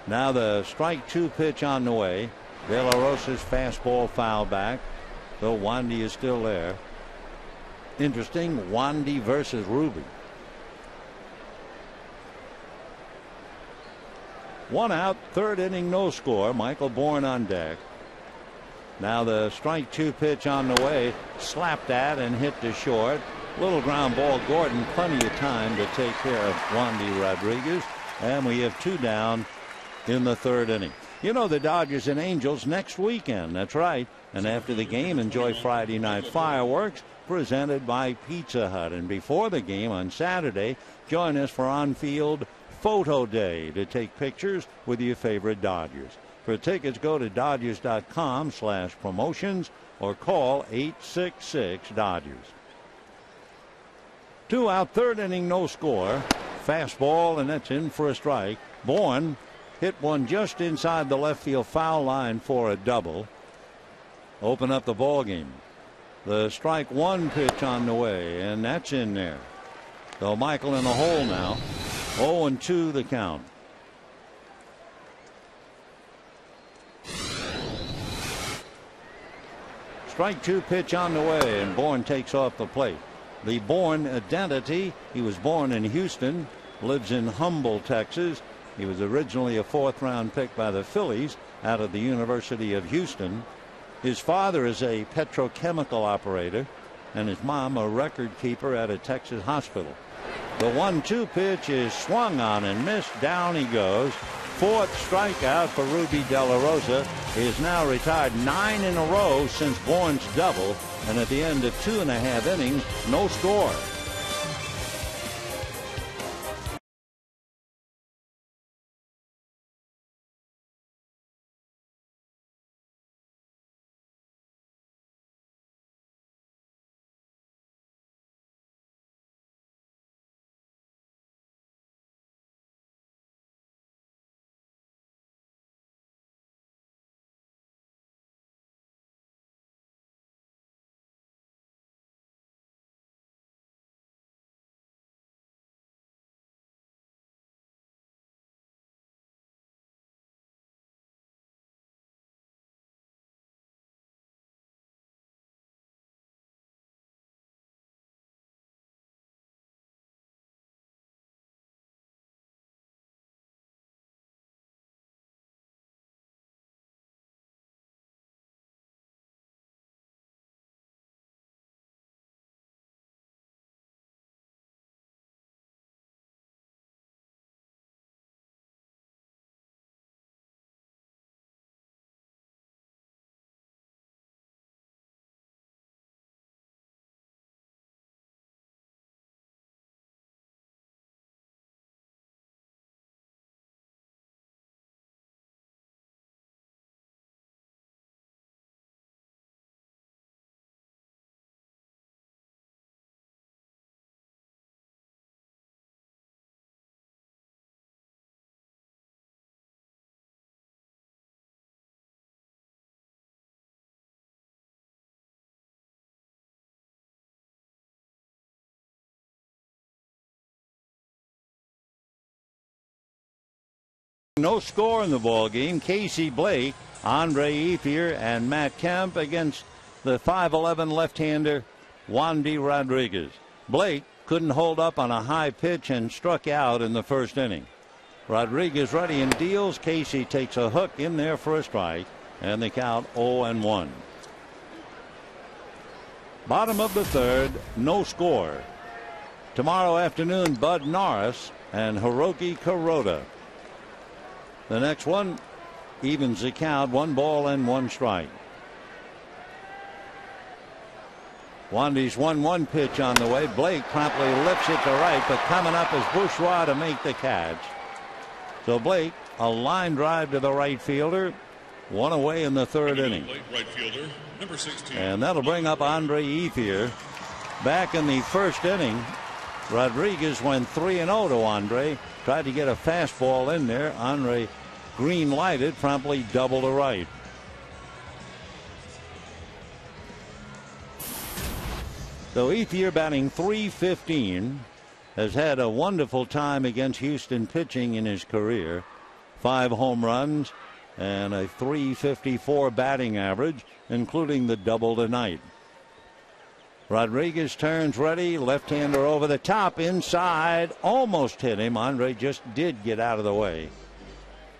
C: Now the strike 2 pitch on the way. De La Rosa's fastball foul back. So Wandy is still there. Interesting, Wandy versus Ruby. 1 out, third inning, no score. Michael Bourne on deck. Now the strike 2 pitch on the way. Slapped at and hit to short. Little ground ball. Gordon plenty of time to take care of Wandy Rodriguez. And we have 2 down in the third inning. You know, the Dodgers and Angels next weekend. That's right. And after the game, enjoy Friday night fireworks presented by Pizza Hut. And before the game on Saturday, join us for on-field photo day to take pictures with your favorite Dodgers. For tickets, go to Dodgers.com/promotions or call 866-DODGERS. 2 out, third inning, no score. Fastball, and that's in for a strike. Bourne hit one just inside the left field foul line for a double. Open up the ball game. The strike 1 pitch on the way, and that's in there. So Michael in the hole now. 0-2 the count. Strike 2 pitch on the way, and Bourne takes off the plate. The Bourne identity: he was born in Houston, lives in Humble, Texas. He was originally a 4th-round pick by the Phillies out of the University of Houston. His father is a petrochemical operator, and his mom a record keeper at a Texas hospital. The 1-2 pitch is swung on and missed. Down he goes. 4th strikeout for Ruby De La Rosa. He is now retired 9 in a row since Bourne's double, and at the end of 2.5 innings, no score. No score in the ball game. Casey Blake, Andre Ethier, and Matt Kemp against the 5'11" left-hander Wandy Rodriguez. Blake couldn't hold up on a high pitch and struck out in the first inning. Rodriguez ready and deals. Casey takes a hook in there for a strike, and the count 0-1. Bottom of the third, no score. Tomorrow afternoon, Bud Norris and Hiroki Kuroda. The next one evens the count, 1 ball and 1 strike. Wandy's 1-1 pitch on the way. Blake promptly lifts it to right, but coming up is Bourgeois to make the catch. So Blake, a line drive to the right fielder, 1 away in the third inning.
B: Right fielder, number 16.
C: And that'll bring up Andre Ethier. Back in the first inning, Rodriguez went 3-0 to Andre. Tried to get a fastball in there. Andre green lighted, promptly double to right. So Ethier, batting .315, has had a wonderful time against Houston pitching in his career. 5 home runs and a .354 batting average, including the double tonight. Rodriguez turns ready, left-hander over the top, inside, almost hit him. Andre just did get out of the way.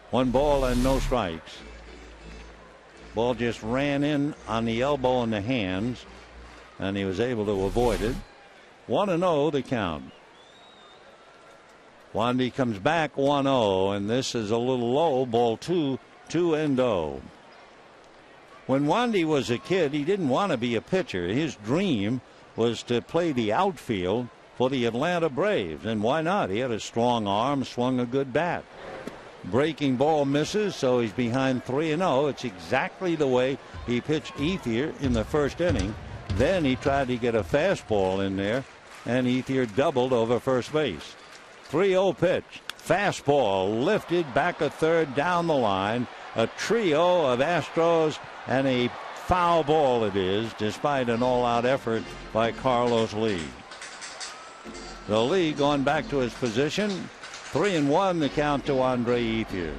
C: 1 ball and no strikes. Ball just ran in on the elbow and the hands, and he was able to avoid it. 1-0 the count. Wandy comes back 1-0, and this is a little low. Ball 2, 2-0. When Wandy was a kid, he didn't want to be a pitcher. His dream was to play the outfield for the Atlanta Braves, and why not? He had a strong arm, swung a good bat. Breaking ball misses, so he's behind 3-0. It's exactly the way he pitched Ethier in the first inning. Then he tried to get a fastball in there, and Ethier doubled over first base. 3-0 pitch. Fastball lifted back a third down the line. A trio of Astros, and a foul ball it is, despite an all-out effort by Carlos Lee. The Lee going back to his position. 3-1 the count to Andre Ethier.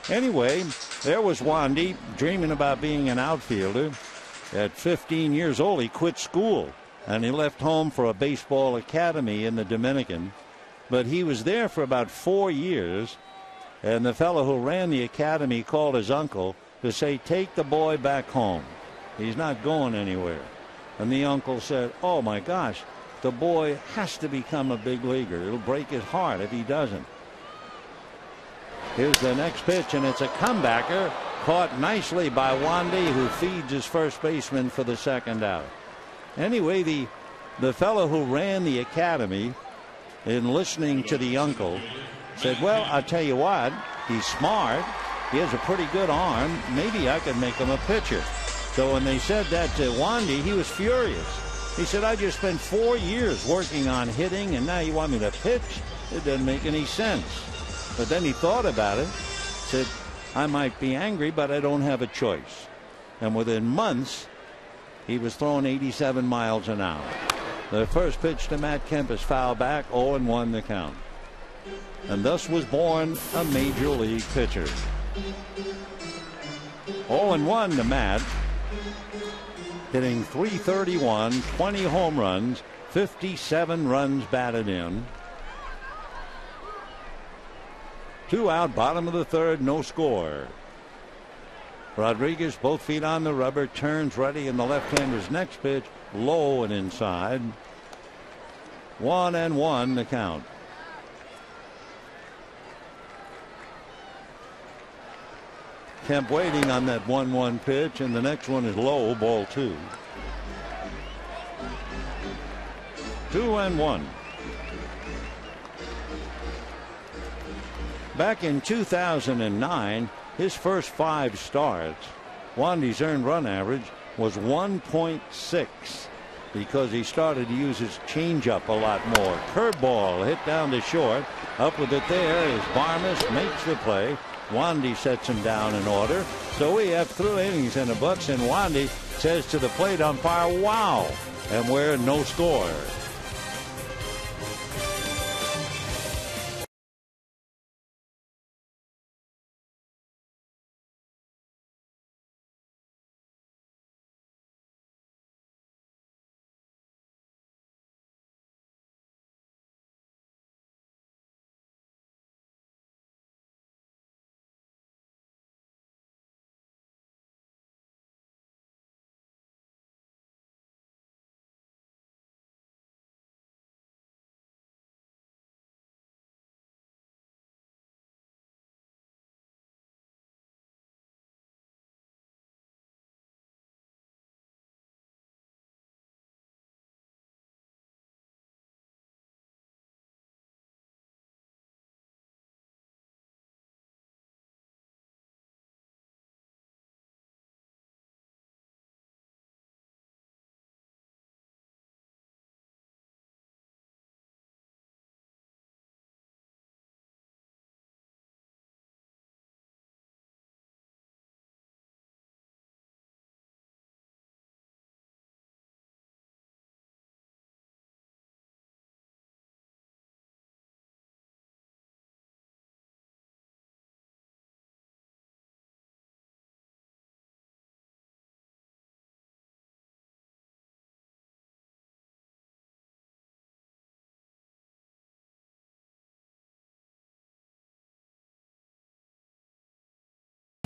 C: Anyway, there was Wandy dreaming about being an outfielder. At 15 years old, he quit school, and he left home for a baseball academy in the Dominican. But he was there for about 4 years, and the fellow who ran the academy called his uncle to say, take the boy back home. He's not going anywhere. And the uncle said, oh my gosh, the boy has to become a big leaguer. It'll break his heart if he doesn't. Here's the next pitch, and it's a comebacker, caught nicely by Wandy, who feeds his first baseman for the second out. Anyway, the fellow who ran the academy, in listening to the uncle, said, well, I'll tell you what, he's smart, he has a pretty good arm, maybe I could make him a pitcher. So when they said that to Wandy, he was furious. He said, I just spent 4 years working on hitting, and now you want me to pitch? It doesn't make any sense. But then he thought about it, said, I might be angry, but I don't have a choice. And within months, he was throwing 87 miles an hour. The first pitch to Matt Kemp is foul back, 0-1 the count. And thus was born a major league pitcher. 0-1 to Matt, hitting .331, 20 home runs, 57 runs batted in. 2 out, bottom of the third, no score. Rodriguez, both feet on the rubber, turns ready, and the left-hander's next pitch, low and inside. 1-1 the count. Kemp waiting on that 1-1 pitch, and the next one is low, ball 2. 2-1. Back in 2009, his first 5 starts, Wandy's earned run average was 1.6 because he started to use his changeup a lot more. Curveball hit down to short. Up with it there is Barmes, makes the play. Wandy sets him down in order. So we have 3 innings in the books, and Wandy says to the plate umpire, wow, and we're no score.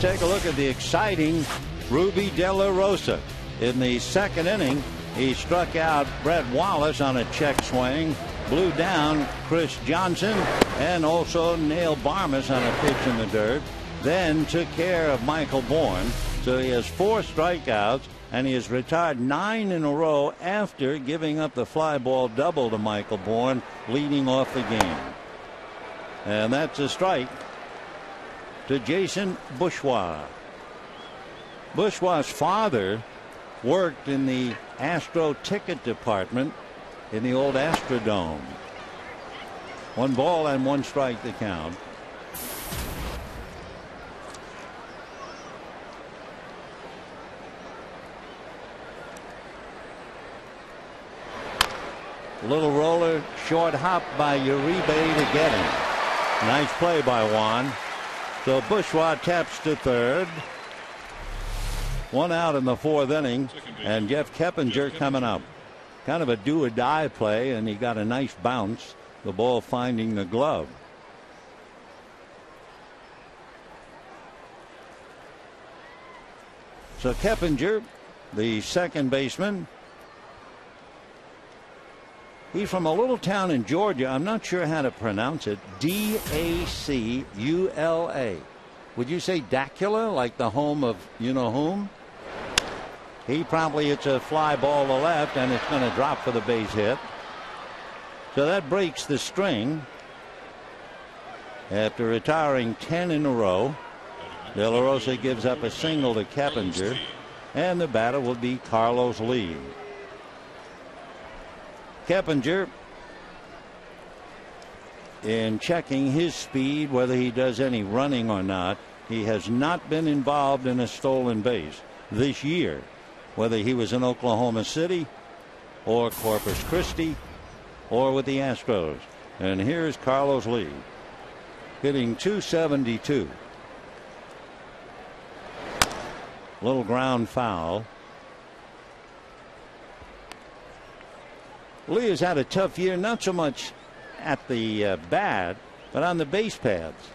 C: Take a look at the exciting Ruby De La Rosa. In the second inning, he struck out Brett Wallace on a check swing, blew down Chris Johnson, and also nailed Barmas on a pitch in the dirt, then took care of Michael Bourne. So he has 4 strikeouts, and he has retired 9 in a row after giving up the fly ball double to Michael Bourne, leading off the game. And that's a strike to Jason Bourgeois. Bourgeois' father worked in the Astro ticket department in the old Astrodome. 1 ball and 1 strike to count. Little roller, short hop by Uribe to get him. Nice play by Juan. So Bourgeois taps to third. 1 out in the 4th inning, and Jeff Keppinger coming up. Kind of a do or die play, and he got a nice bounce. The ball finding the glove. So Keppinger, the second baseman. He's from a little town in Georgia. I'm not sure how to pronounce it. D-A-C-U-L-A. Would you say Dacula, like the home of you-know-whom? He probably hits a fly ball to left, and it's going to drop for the base hit. So that breaks the string. After retiring 10 in a row, De La Rosa gives up a single to Keppinger, and the batter will be Carlos Lee. Keppinger, in checking his speed, whether he does any running or not, he has not been involved in a stolen base this year, whether he was in Oklahoma City or Corpus Christi or with the Astros. And here's Carlos Lee hitting .272. Little ground foul. Lee has had a tough year, not so much at the bat, but on the base paths.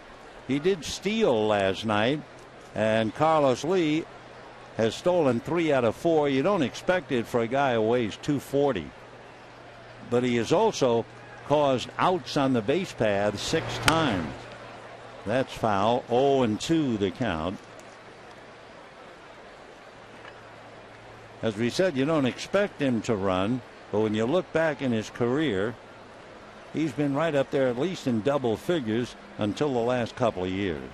C: He did steal last night, and Carlos Lee has stolen 3 out of 4. You don't expect it for a guy who weighs 240. But he has also caused outs on the base path 6 times. That's foul. 0-2 the count. As we said, you don't expect him to run. But when you look back in his career, he's been right up there at least in double figures until the last couple of years.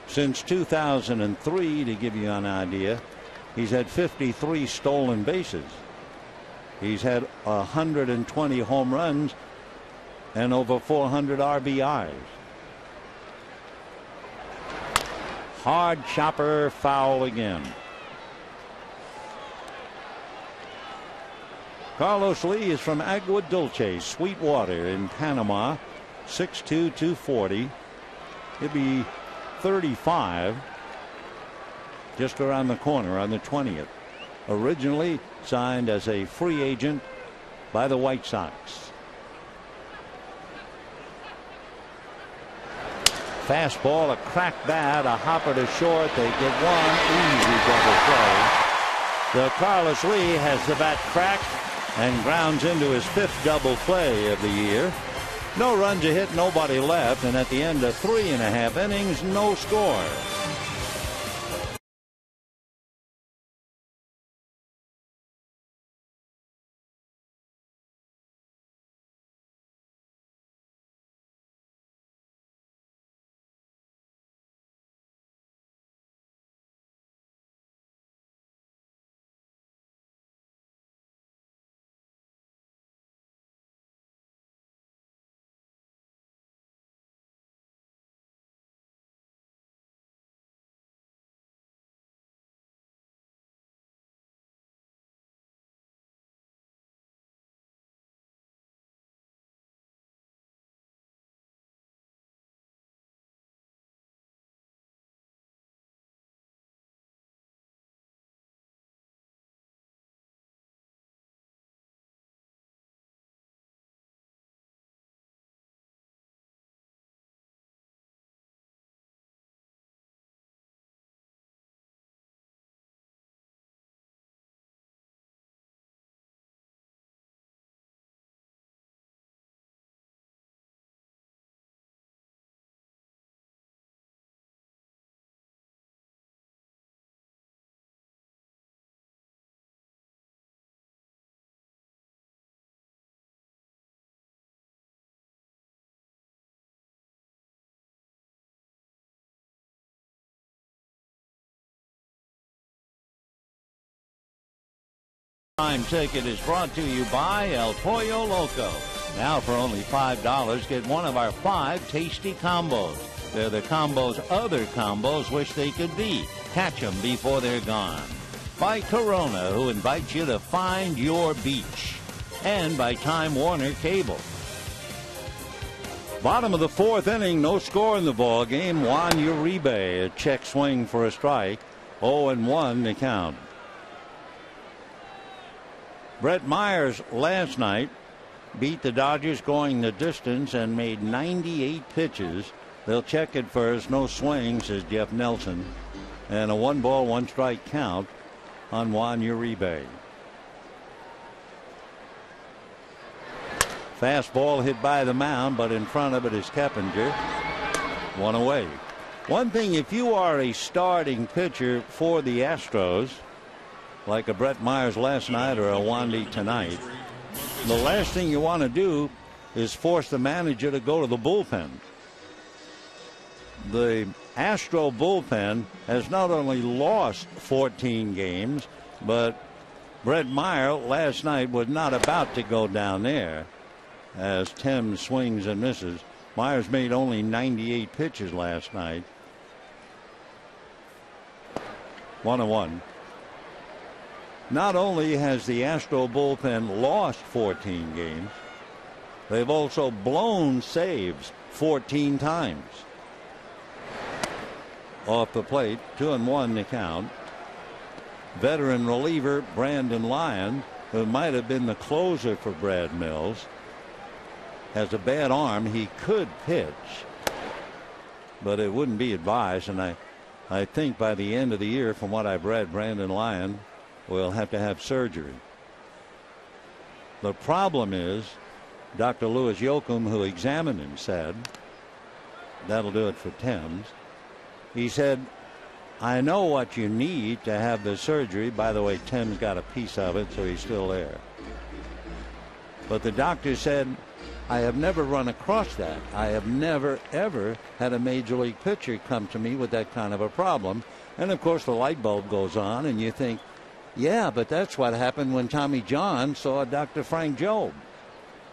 C: Since 2003, to give you an idea, he's had 53 stolen bases. He's had 120 home runs and over 400 RBIs. Hard chopper, foul again. Carlos Lee is from Agua Dulce, Sweetwater in Panama. 6'2", 240. He'll be 35 just around the corner on the 20th. Originally signed as a free agent by the White Sox. Fastball, a cracked bat, a hopper to short. They get one easy double play. So Carlos Lee has the bat cracked and grounds into his 5th double play of the year. No runs a hit, nobody left, and at the end of 3.5 innings, no score. Prime Ticket is brought to you by El Pollo Loco. Now for only $5, get one of our 5 tasty combos. They're the combos other combos wish they could be. Catch them before they're gone. By Corona, who invites you to find your beach. And by Time Warner Cable. Bottom of the 4th inning, no score in the ball game. Juan Uribe, a check swing for a strike. 0-1 the count. Brett Myers last night beat the Dodgers going the distance and made 98 pitches. They'll check it first. No swing, says Jeff Nelson. And a 1-ball, 1-strike count on Juan Uribe. Fastball hit by the mound, but in front of it is Keppinger. 1 away. One thing, if you are a starting pitcher for the Astros, like a Brett Myers last night or a Wandy tonight, the last thing you want to do is force the manager to go to the bullpen. The Astro bullpen has not only lost 14 games, but Brett Myers last night was not about to go down there as Tim swings and misses. Myers made only 98 pitches last night. 1-1. Not only has the Astro bullpen lost 14 games, they've also blown saves 14 times. Off the plate, 2-1 the count. Veteran reliever Brandon Lyon, who might have been the closer for Brad Mills, has a bad arm. He could pitch, but it wouldn't be advised. And I think by the end of the year, from what I've read, Brandon Lyon will have to have surgery. The problem is, Dr. Louis Yoakum, who examined him, said, that'll do it for Thames. He said, I know what you need to have the surgery. By the way, Tim's got a piece of it, so he's still there. But the doctor said, I have never run across that. I have never, ever had a major league pitcher come to me with that kind of a problem. And, of course, the light bulb goes on, and you think, yeah, but that's what happened when Tommy John saw Dr. Frank Jobe.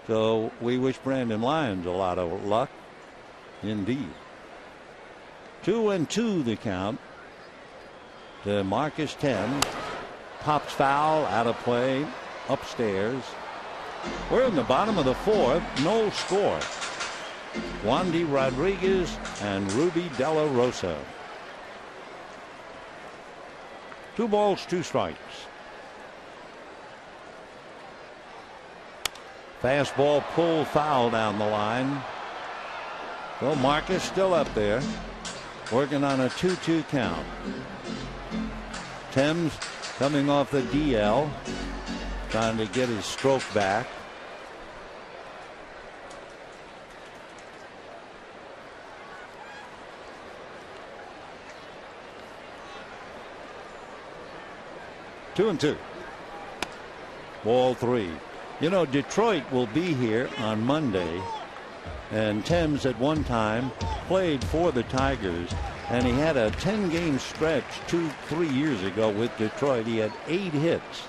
C: So we wish Brandon Lyons a lot of luck. Indeed. 2-2 the count to Marcus Thames. Pops foul, out of play, upstairs. We're in the bottom of the 4th, no score. Wandy Rodriguez and Ruby De La Rosa. 2 balls, 2 strikes. Fastball pulled foul down the line. So Marcus still up there, working on a 2-2 count. Thames coming off the DL, trying to get his stroke back. Two and 2. Ball 3. You know, Detroit will be here on Monday, and Thames at one time played for the Tigers, and he had a 10-game stretch 2-3 years ago with Detroit. He had 8 hits.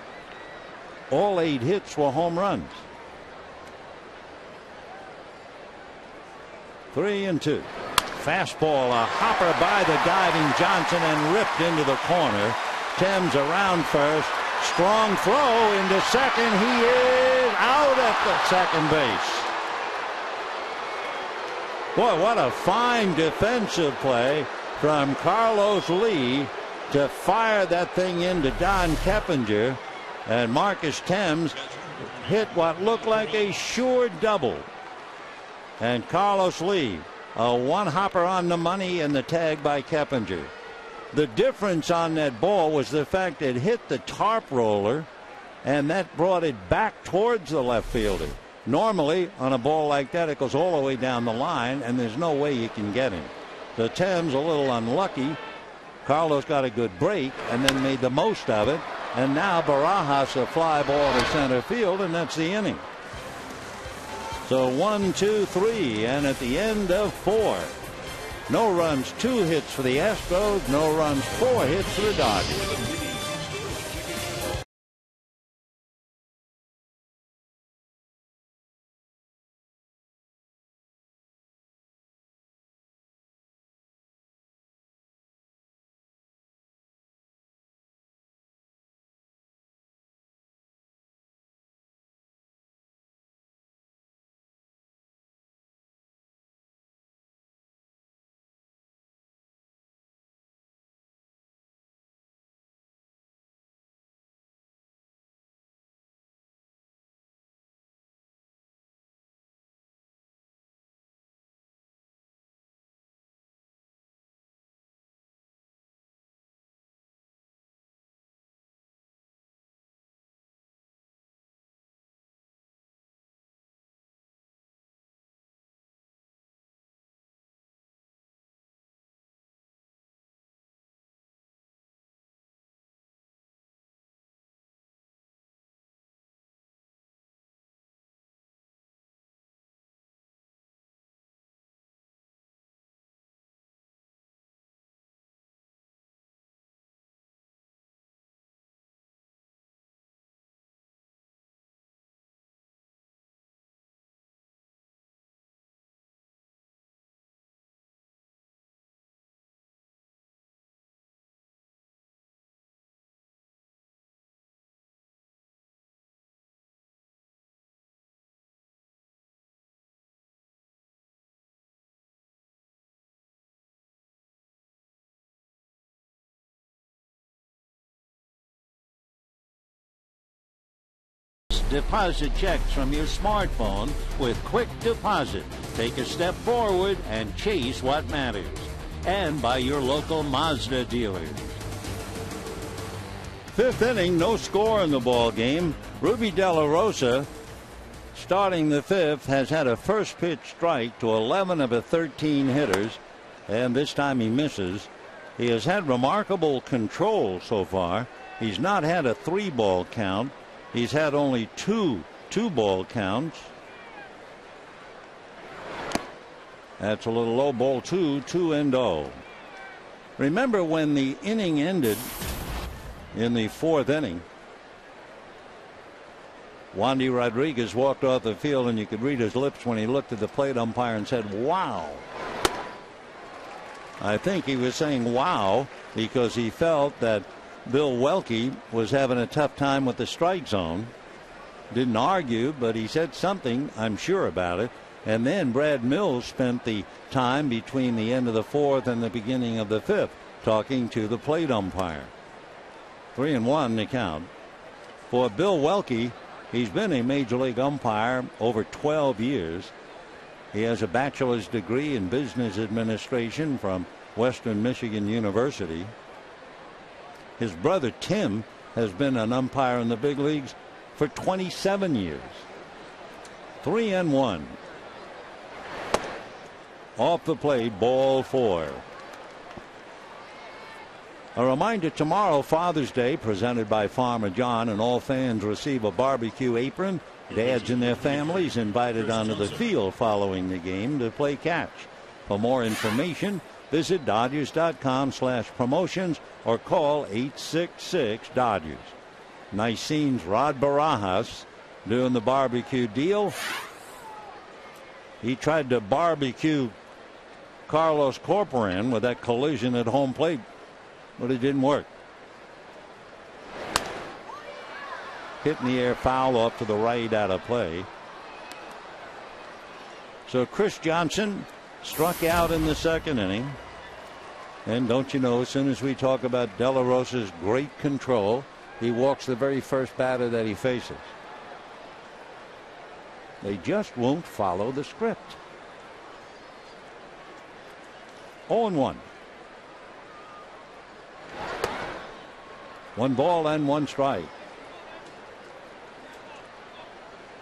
C: All 8 hits were home runs. 3-2. Fastball, a hopper by the diving Johnson and ripped into the corner. Thames around first. Strong throw into second. He is out at the second base. Boy, what a fine defensive play from Carlos Lee to fire that thing into Don Keppinger. And Marcus Thames hit what looked like a sure double. And Carlos Lee, a one-hopper on the money, and the tag by Keppinger. The difference on that ball was the fact it hit the tarp roller, and that brought it back towards the left fielder. Normally, on a ball like that, it goes all the way down the line, and there's no way you can get him. So Thames a little unlucky. Carlos got a good break and then made the most of it. And now Barajas a fly ball to center field, and that's the inning. So 1, 2, 3, and at the end of 4. No runs, 2 hits for the Astros. No runs, 4 hits for the Dodgers. deposit checks from your smartphone with Quick Deposit. Take a step forward and chase what matters. And by your local Mazda dealers. Fifth inning, no score in the ball game. Ruby De La Rosa, starting the fifth, has had a first pitch strike to 11 of the 13 hitters, and this time he misses. He has had remarkable control so far. He's not had a 3-ball count. He's had only two 2-ball counts. That's a little low. Ball 2, 2-0. Remember when the inning ended in the fourth inning, Wandy Rodriguez walked off the field, and you could read his lips when he looked at the plate umpire and said, "Wow." I think he was saying wow because he felt that Bill Welke was having a tough time with the strike zone. Didn't argue, but he said something, I'm sure, about it. And then Brad Mills spent the time between the end of the fourth and the beginning of the fifth talking to the plate umpire. 3-1 the count. For Bill Welke, he's been a major league umpire over 12 years. He has a bachelor's degree in business administration from Western Michigan University. His brother Tim has been an umpire in the big leagues for 27 years. 3-1. Off the plate, ball 4. A reminder, tomorrow, Father's Day, presented by Farmer John, and all fans receive a barbecue apron. Dads and their families invited onto the field following the game to play catch. For more information, visit Dodgers.com/promotions or call 866-DODGERS. Nice scenes. Rod Barajas doing the barbecue deal. He tried to barbecue Carlos Corporan with that collision at home plate, but it didn't work. Hit in the air, foul off to the right, out of play. So Chris Johnson struck out in the second inning. And don't you know, as soon as we talk about De La Rosa's great control, he walks the very first batter that he faces. They just won't follow the script. 0-1. 1 ball and 1 strike.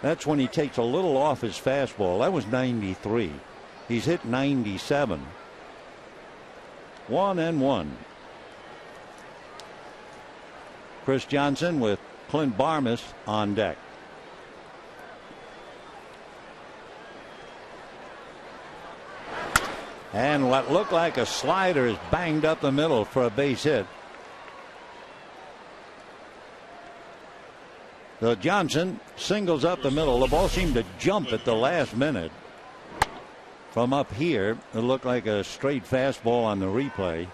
C: That's when he takes a little off his fastball. That was 93. He's hit 97. 1-1. Chris Johnson with Clint Barmas on deck. And what looked like a slider is banged up the middle for a base hit. So Johnson singles up the middle. The ball seemed to jump at the last minute. From up here, it looked like a straight fastball on the replay.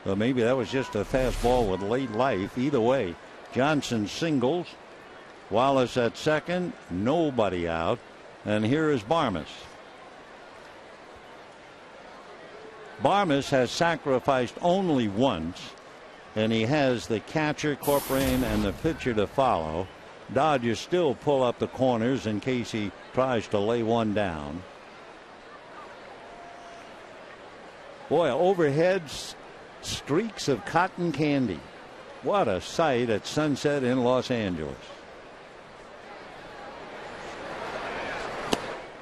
C: So maybe that was just a fastball with late life. Either way, Johnson singles. Wallace at second. Nobody out. And here is Barmas. Barmas has sacrificed only once, and he has the catcher, Corporan, and the pitcher to follow. Dodgers still pull up the corners in case he tries to lay one down. Boy, overhead streaks of cotton candy. What a sight at sunset in Los Angeles.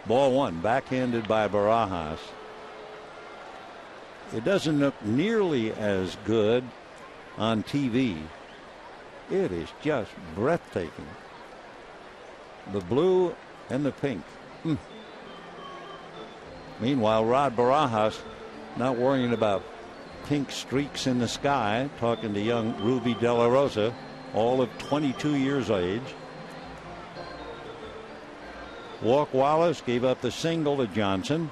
C: Ball 1, backhanded by Barajas. It doesn't look nearly as good on TV. It is just breathtaking. The blue and the pink. Meanwhile, Rod Barajas not worrying about pink streaks in the sky, talking to young Ruby De La Rosa, all of 22 years of age. Walk Wallace gave up the single to Johnson.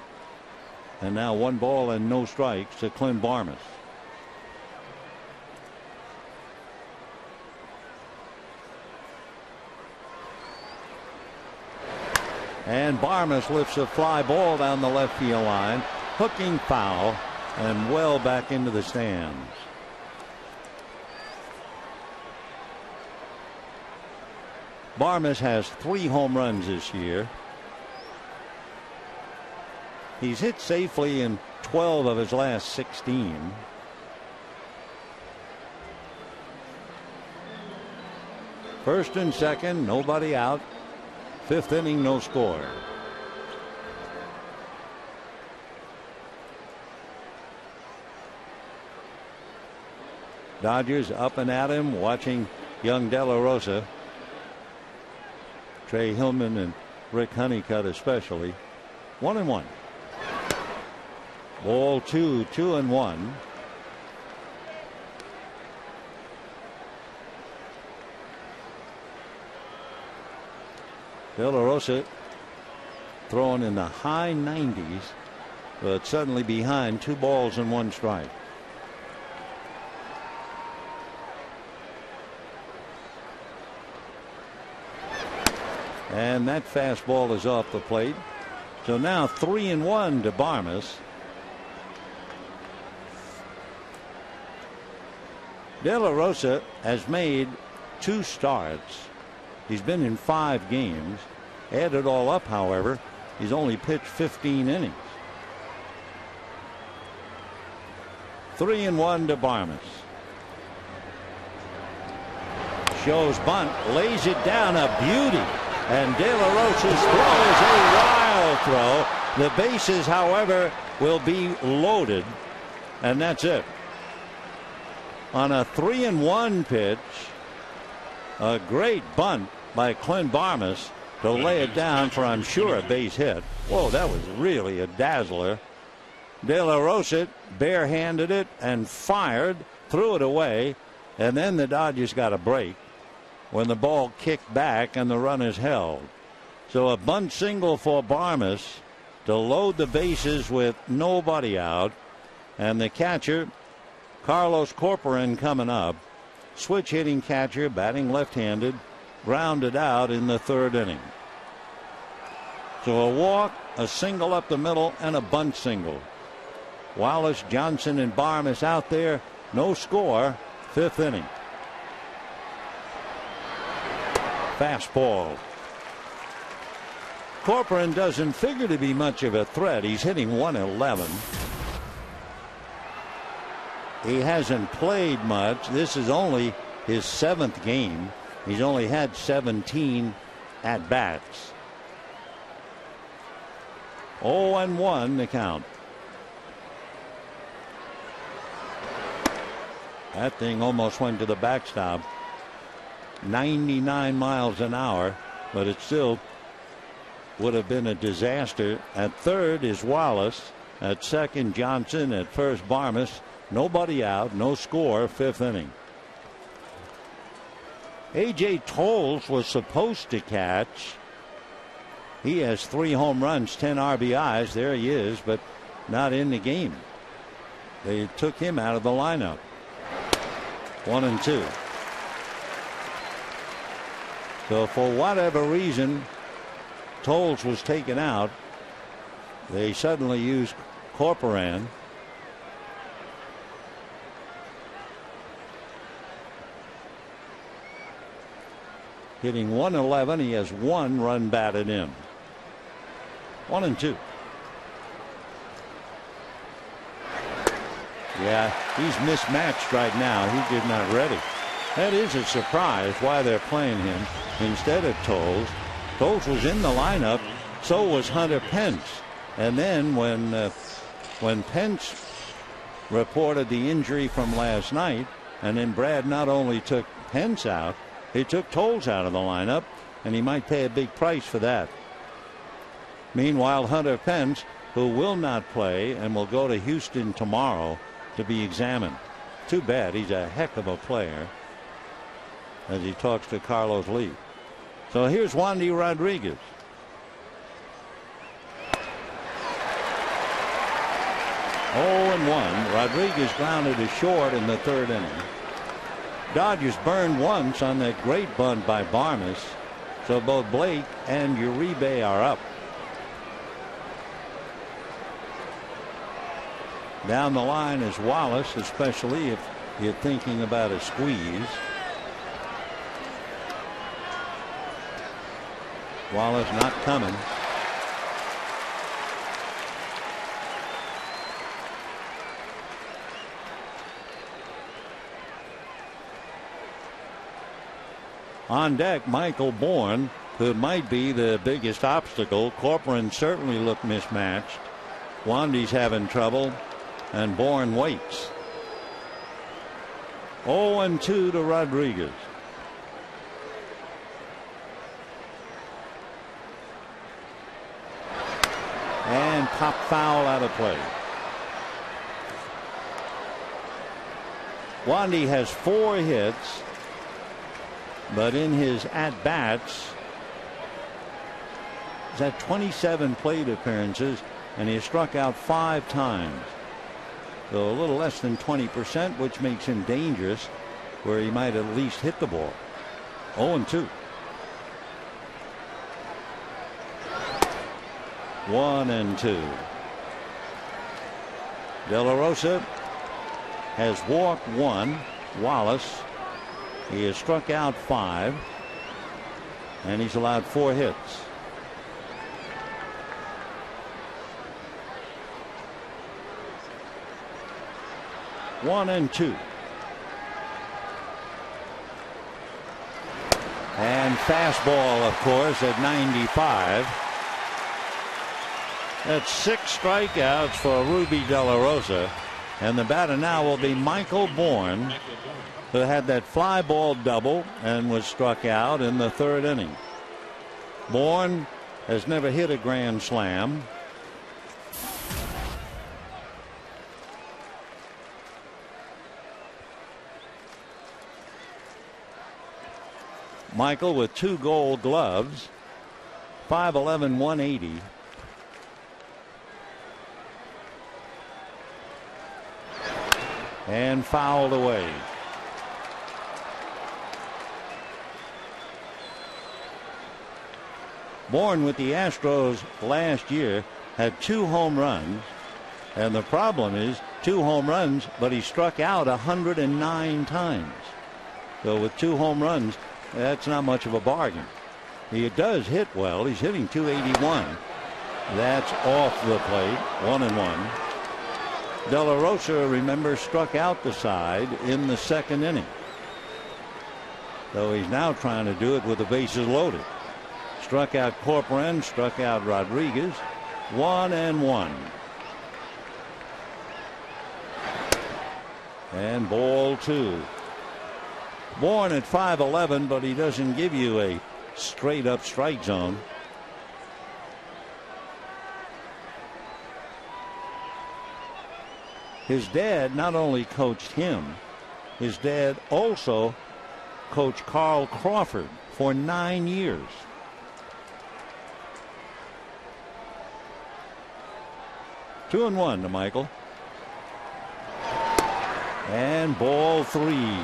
C: And now 1 ball and no strikes to Clint Barmas. And Barmas lifts a fly ball down the left field line, hooking foul and well back into the stands. Barmes has 3 home runs this year. He's hit safely in 12 of his last 16. First and second, nobody out. 5th inning, no score. Dodgers up and at him, watching young De La Rosa. Trey Hillman and Rick Honeycutt especially. 1-1. Ball 2, 2-1. De La Rosa throwing in the high 90s, but suddenly behind 2 balls and 1 strike. And that fastball is off the plate. So now 3-1 to Barmes. De La Rosa has made 2 starts. He's been in 5 games. Add it all up, however, he's only pitched 15 innings. 3-1 to Barmes. Shows bunt, lays it down, a beauty. And De La Rosa's throw is a wild throw. The bases, however, will be loaded. And that's it. On a 3-1 pitch, a great bunt by Clint Barmes to lay it down for, I'm sure, a base hit. Whoa, that was really a dazzler. De La Rosa barehanded it and fired, threw it away, and then the Dodgers got a break when the ball kicked back and the runners held. So a bunt single for Barmes to load the bases with nobody out, and the catcher, Carlos Corporan, coming up. Switch hitting catcher, batting left-handed, grounded out in the 3rd inning. So a walk, a single up the middle, and a bunt single. Wallace, Johnson, and Barmes out there. No score. 5th inning. Fastball. Corporan doesn't figure to be much of a threat. He's hitting 111. He hasn't played much. This is only his 7th game. He's only had 17 at bats. 0-1 the count. That thing almost went to the backstop. 99 miles an hour, but it still would have been a disaster. At 3rd is Wallace. At 2nd, Johnson. At 1st, Barmes. Nobody out, no score. 5th inning. A.J. Tolles was supposed to catch. He has 3 home runs, 10 RBIs. There he is, but not in the game. They took him out of the lineup. 1-2. So for whatever reason, Tolles was taken out. They suddenly used Corporan. Hitting 111. He has 1 run batted in. 1-2. Yeah, he's mismatched right now. He did not ready. That is a surprise why they're playing him instead of Tolles. Tolles was in the lineup. So was Hunter Pence. And then when Pence reported the injury from last night, and then Brad not only took Pence out, he took Tolles out of the lineup, and he might pay a big price for that. Meanwhile, Hunter Pence, who will not play and will go to Houston tomorrow to be examined. Too bad. He's a heck of a player, as he talks to Carlos Lee. So here's Wandy Rodriguez. Oh-1. Rodriguez grounded to short in the 3rd inning. Dodgers burned once on that great bunt by Barmes. So both Blake and Uribe are up. Down the line is Wallace, especially if you're thinking about a squeeze. Wallace not coming. On deck, Michael Bourne, who might be the biggest obstacle. Corcoran certainly looked mismatched. Wandy's having trouble, and Bourne waits. 0-2 to Rodriguez. And pop foul out of play. Wandy has 4 hits, but in his at-bats, he's had 27 plate appearances, and he has struck out 5 times. So a little less than 20%, which makes him dangerous, where he might at least hit the ball. 0-2. 1-2. De La Rosa has walked 1. Wallace, he has struck out 5, and he's allowed 4 hits. One and 2. And fastball, of course, at 95. That's 6 strikeouts for Ruby De La Rosa. And the batter now will be Michael Bourne, who had that fly ball double and was struck out in the 3rd inning. Bourne has never hit a grand slam. Michael with 2 gold gloves, 5'11", 180. And fouled away. Bourne with the Astros last year had 2 home runs, and the problem is 2 home runs, but he struck out 109 times. So with 2 home runs, that's not much of a bargain. He does hit well. He's hitting .281. That's off the plate. 1-1. De La Rosa, remember, struck out the side in the 2nd inning. So he's now trying to do it with the bases loaded. Struck out Corcoran, struck out Rodriguez. 1-1. And ball 2. Bourne at 5'11", but he doesn't give you a straight up strike zone. His dad not only coached him, his dad also coached Carl Crawford for 9 years. Two and 1 to Michael. And ball 3.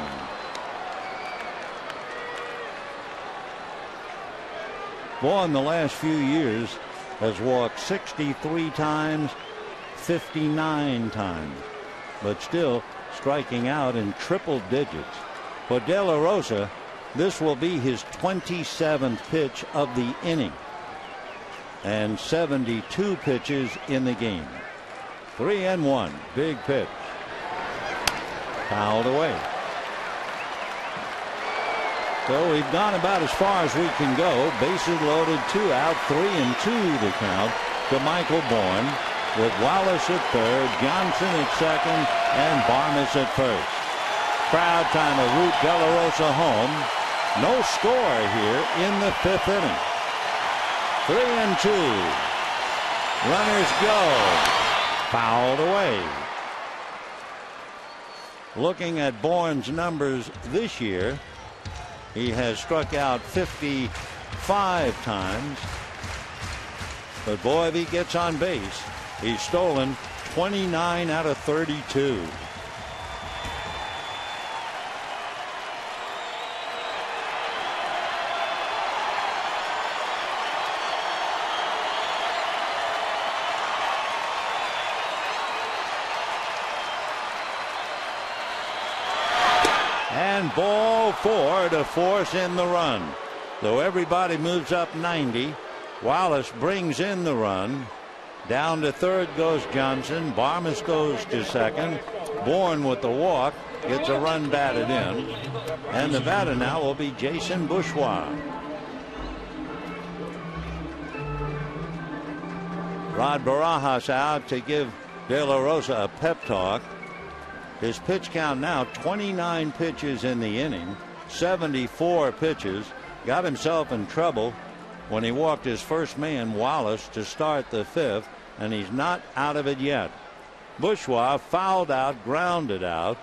C: Bourne the last few years has walked 63 times, 59 times, but still striking out in triple digits. For De La Rosa, this will be his 27th pitch of the inning and 72 pitches in the game. 3-1. Big pitch. Fouled away. So we've gone about as far as we can go. Bases loaded, 2 out, 3-2 the count to Michael Bourne, with Wallace at 3rd, Johnson at 2nd, and Barnes at 1st. Crowd trying to root De La Rosa home. No score here in the 5th inning. 3-2. Runners go. Fouled away. Looking at Bourne's numbers this year, he has struck out 55 times. But boy, if he gets on base, he's stolen 29 out of 32. And ball 4 to force in the run. So everybody moves up 90. Wallace brings in the run. Down to third goes Johnson. Barmes goes to second. Bourne with the walk gets a run batted in. And the batter now will be Jason Bourgeois. Rod Barajas out to give De La Rosa a pep talk. His pitch count now 29 pitches in the inning, 74 pitches. Got himself in trouble when he walked his first man, Wallace, to start the fifth, and he's not out of it yet. Bourgeois fouled out, grounded out.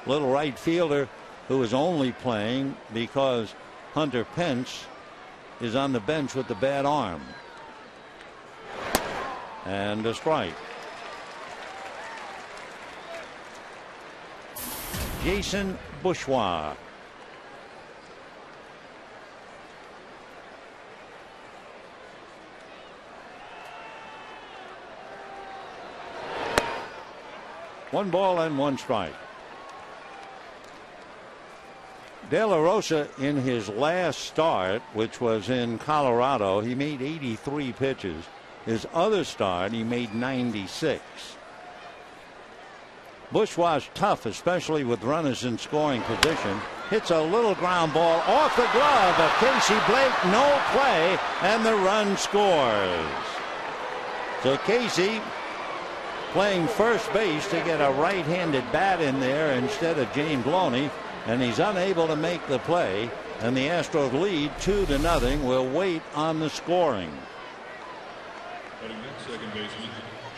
C: Little right fielder who is only playing because Hunter Pence is on the bench with the bad arm. And a strike. Jason Bourgeois. One ball and one strike. De La Rosa, in his last start, which was in Colorado, he made 83 pitches. His other start, he made 96. Bourgeois is tough, especially with runners in scoring position. Hits a little ground ball off the glove of Casey Blake. No play, and the run scores. So Casey playing first base to get a right-handed bat in there instead of James Loney, and he's unable to make the play, and the Astros lead 2-0. We'll wait on the scoring.
B: Second baseman,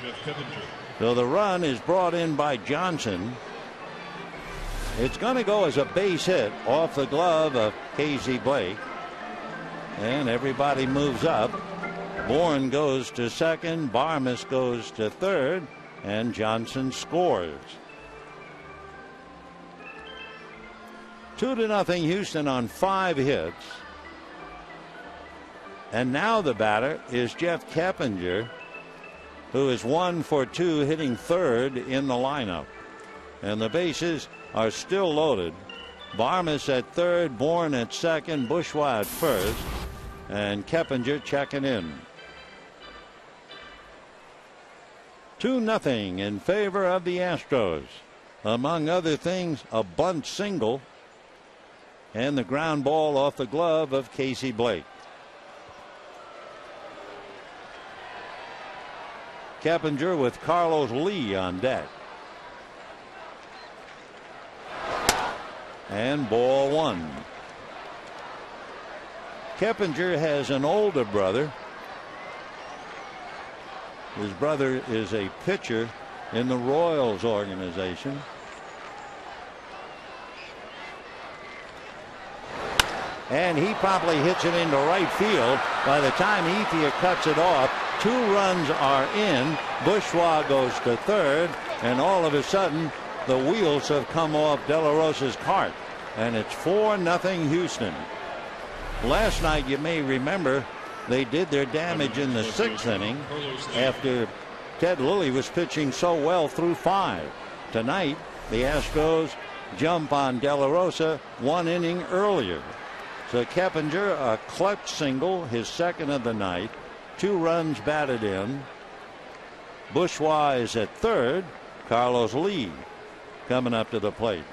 B: Jeff Keppinger.
C: So the run is brought in by Johnson. It's going to go as a base hit off the glove of Casey Blake, and everybody moves up. Bourne goes to second, Barmes goes to third, and Johnson scores. 2-0 Houston on 5 hits. And now the batter is Jeff Keppinger, who is 1 for 2, hitting third in the lineup. And the bases are still loaded. Barmes at third, Bourne at second, Bourgeois at first, and Keppinger checking in. 2-0 in favor of the Astros. Among other things, a bunt single and the ground ball off the glove of Casey Blake. Keppinger with Carlos Lee on deck. And ball one. Keppinger has an older brother. His brother is a pitcher in the Royals organization. And he probably hits it into right field. By the time Ethier cuts it off, 2 runs are in. Bourgeois goes to third, and all of a sudden the wheels have come off De La Rosa's cart, and it's 4-0 Houston. Last night, you may remember, they did their damage in the 6th inning after Ted Lilly was pitching so well through 5. Tonight, the Astros jump on De La Rosa 1 inning earlier. So Keppinger, a clutch single, his second of the night. 2 runs batted in. Bourgeois is at third. Carlos Lee coming up to the plate.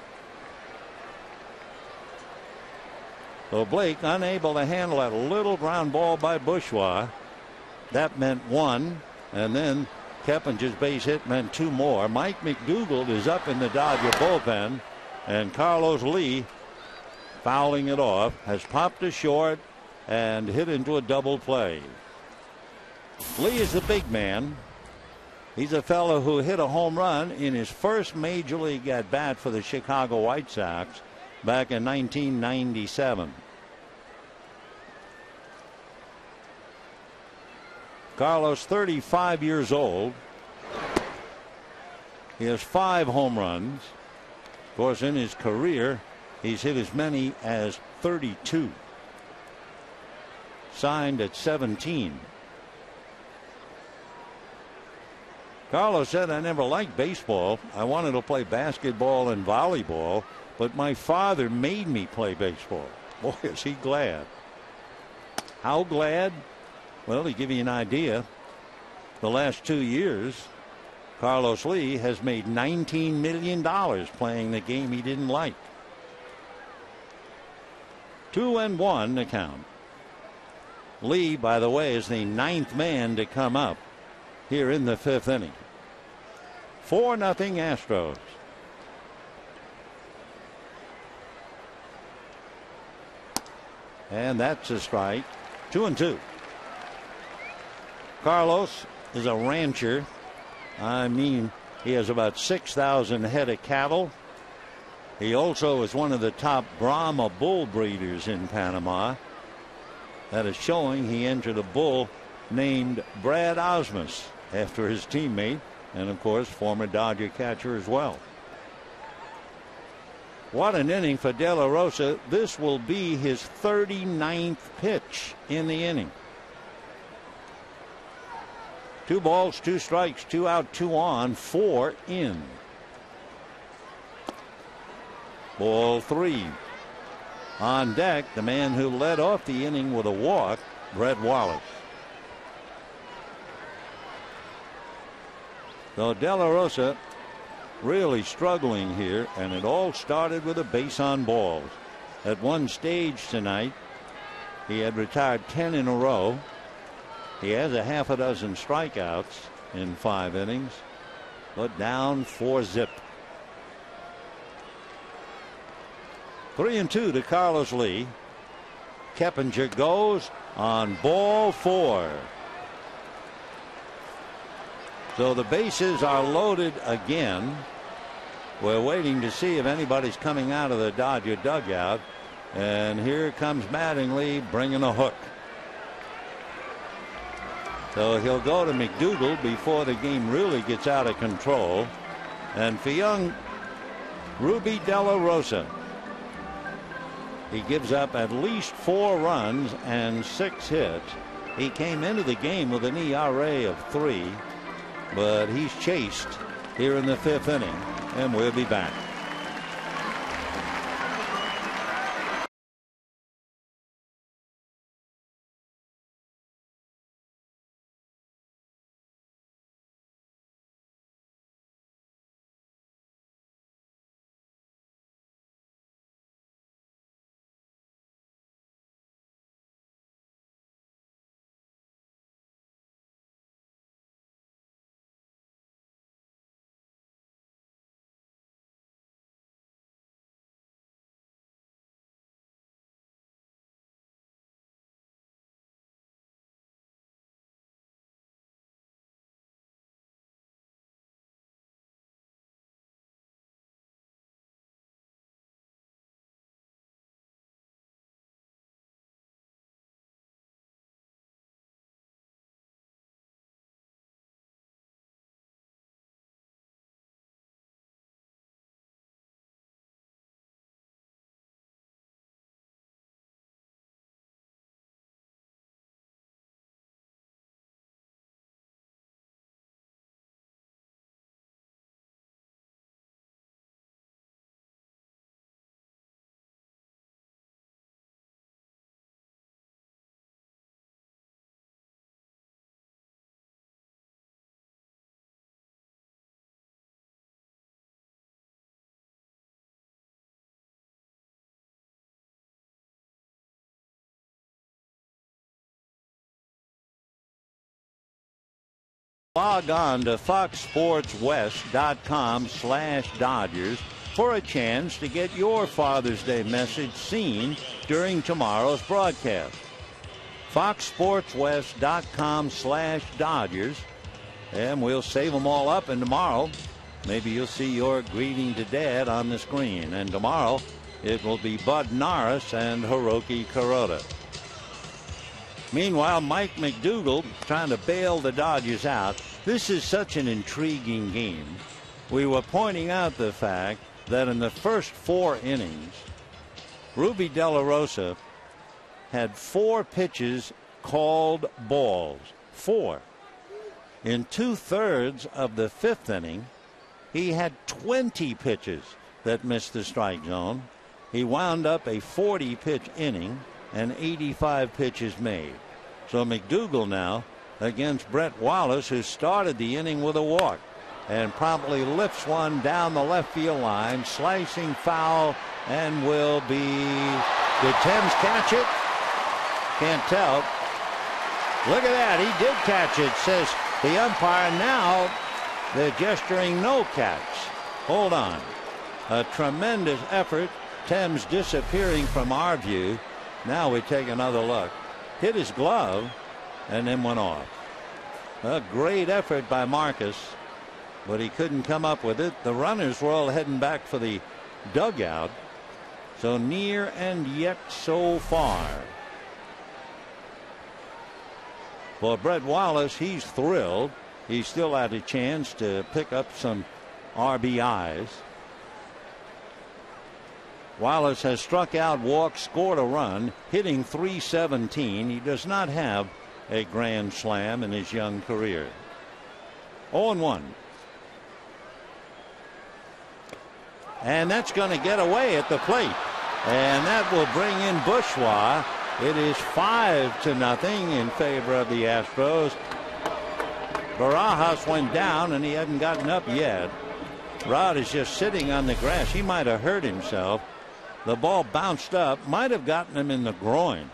C: So Blake unable to handle that little ground ball by Bourgeois. That meant 1, and then Keppinger's base hit meant 2 more. Mike McDougald is up in the Dodger bullpen, and Carlos Lee, fouling it off, has popped to short and hit into a double play. Lee is the big man. He's a fellow who hit a home run in his first major league at bat for the Chicago White Sox back in 1997. Carlos, 35 years old. He has 5 home runs. Of course, in his career, he's hit as many as 32. Signed at 17. Carlos said, "I never liked baseball. I wanted to play basketball and volleyball, but my father made me play baseball." Boy, is he glad. How glad? Well, to give you an idea, the last 2 years, Carlos Lee has made $19 million playing the game he didn't like. 2-1 the count. Lee, by the way, is the 9th man to come up here in the 5th inning. 4-0 Astros. And that's a strike. 2-2. Carlos is a rancher. I mean, he has about 6,000 head of cattle. He also is one of the top Brahma bull breeders in Panama. That is showing he entered a bull named Brad Osmus after his teammate, and of course former Dodger catcher as well. What an inning for De La Rosa. This will be his 39th pitch in the inning. 2 balls, 2 strikes, 2 out, 2 on, 4 in. Ball 3. On deck, the man who led off the inning with a walk, Brett Wallace. So De La Rosa really struggling here, and it all started with a base on balls. At one stage tonight, he had retired 10 in a row. He has a half a dozen strikeouts in 5 innings, but down 4-0. 3-2 to Carlos Lee. Keppinger goes on ball 4. So the bases are loaded again. We're waiting to see if anybody's coming out of the Dodger dugout. And here comes Mattingly bringing a hook. So he'll go to McDougal before the game really gets out of control. And for young Ruby De La Rosa, he gives up at least 4 runs and 6 hits. He came into the game with an ERA of 3, but he's chased here in the 5th inning, and we'll be back. Log on to foxsportswest.com/Dodgers for a chance to get your Father's Day message seen during tomorrow's broadcast. foxsportswest.com/Dodgers, and we'll save them all up, and tomorrow maybe you'll see your greeting to Dad on the screen, and tomorrow it will be Bud Norris and Hiroki Kuroda. Meanwhile, Mike McDougal trying to bail the Dodgers out. This is such an intriguing game. We were pointing out the fact that in the first 4 innings, Ruby De La Rosa had 4 pitches called balls. 4. In 2/3 of the 5th inning, he had 20 pitches that missed the strike zone. He wound up a 40-pitch inning. and 85 pitches made. So McDougal now against Brett Wallace, who started the inning with a walk and promptly lifts one down the left field line, slicing foul, and will be. Did Thames catch it? Can't tell. Look at that. He did catch it, says the umpire. Now they're gesturing no catch. Hold on. A tremendous effort. Thames disappearing from our view. Now we take another look. Hit his glove and then went off. A great effort by Marcus, but he couldn't come up with it. The runners were all heading back for the dugout. So near and yet so far. For Brett Wallace, he's thrilled. He still had a chance to pick up some RBIs. Wallace has struck out, walked, scored a run, hitting .317. He does not have a grand slam in his young career. 0-1. And that's going to get away at the plate. And that will bring in Bourgeois. It is 5-0 in favor of the Astros. Barajas went down and he hadn't gotten up yet. Rod is just sitting on the grass. He might have hurt himself. The ball bounced up, might have gotten him in the groin.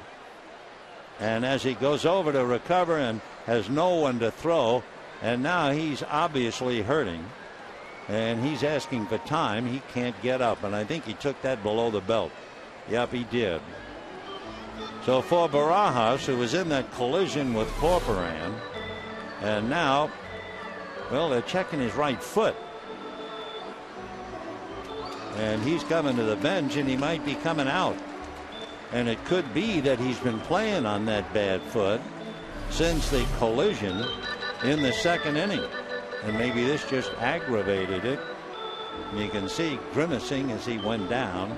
C: And as he goes over to recover and has no one to throw, and now he's obviously hurting. And he's asking for time. He can't get up. And I think he took that below the belt. Yep, he did. So for Barajas, who was in that collision with Corporan, and now, well, they're checking his right foot. And he's coming to the bench, and he might be coming out. And it could be that he's been playing on that bad foot since the collision in the second inning. And maybe this just aggravated it. And you can see grimacing as he went down.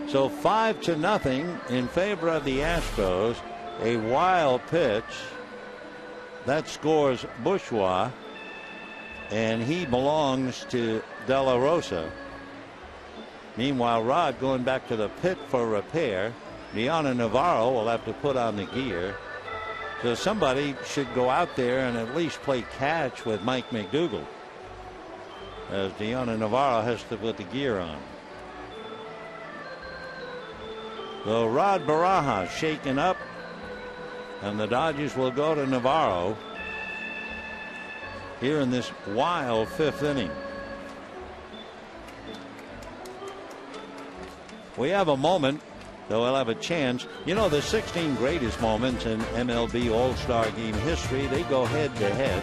C: So 5-0 in favor of the Astros. A wild pitch. That scores Bourgeois. And he belongs to De La Rosa. Meanwhile, Rod going back to the pit for repair. Diana Navarro will have to put on the gear. So somebody should go out there and at least play catch with Mike McDougal, as Diana Navarro has to put the gear on. So Rod Barajas shaken up, and the Dodgers will go to Navarro here in this wild fifth inning. We have a moment, so we'll have a chance. You know, the 16 greatest moments in MLB All-Star Game history, they go head to head,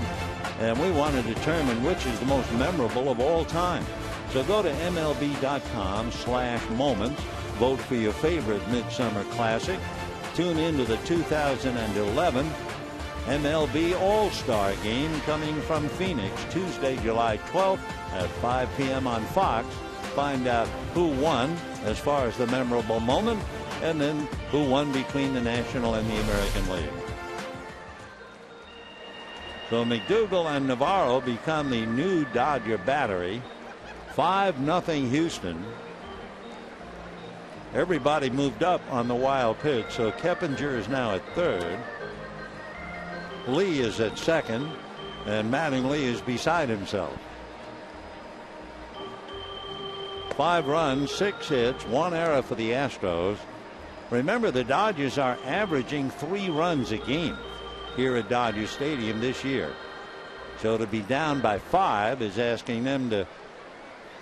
C: and we want to determine which is the most memorable of all time. So go to MLB.com/moments, vote for your favorite Midsummer Classic, tune into the 2011 MLB All-Star Game coming from Phoenix, Tuesday, July 12th at 5 p.m. on Fox. Find out who won as far as the memorable moment, and then who won between the National and the American League. So McDougal and Navarro become the new Dodger battery. 5-0 Houston. Everybody moved up on the wild pitch, so Keppinger is now at third. Lee is at second, and Mattingly is beside himself. 5 runs, 6 hits, 1 error for the Astros. Remember, the Dodgers are averaging 3 runs a game here at Dodger Stadium this year. So to be down by 5 is asking them to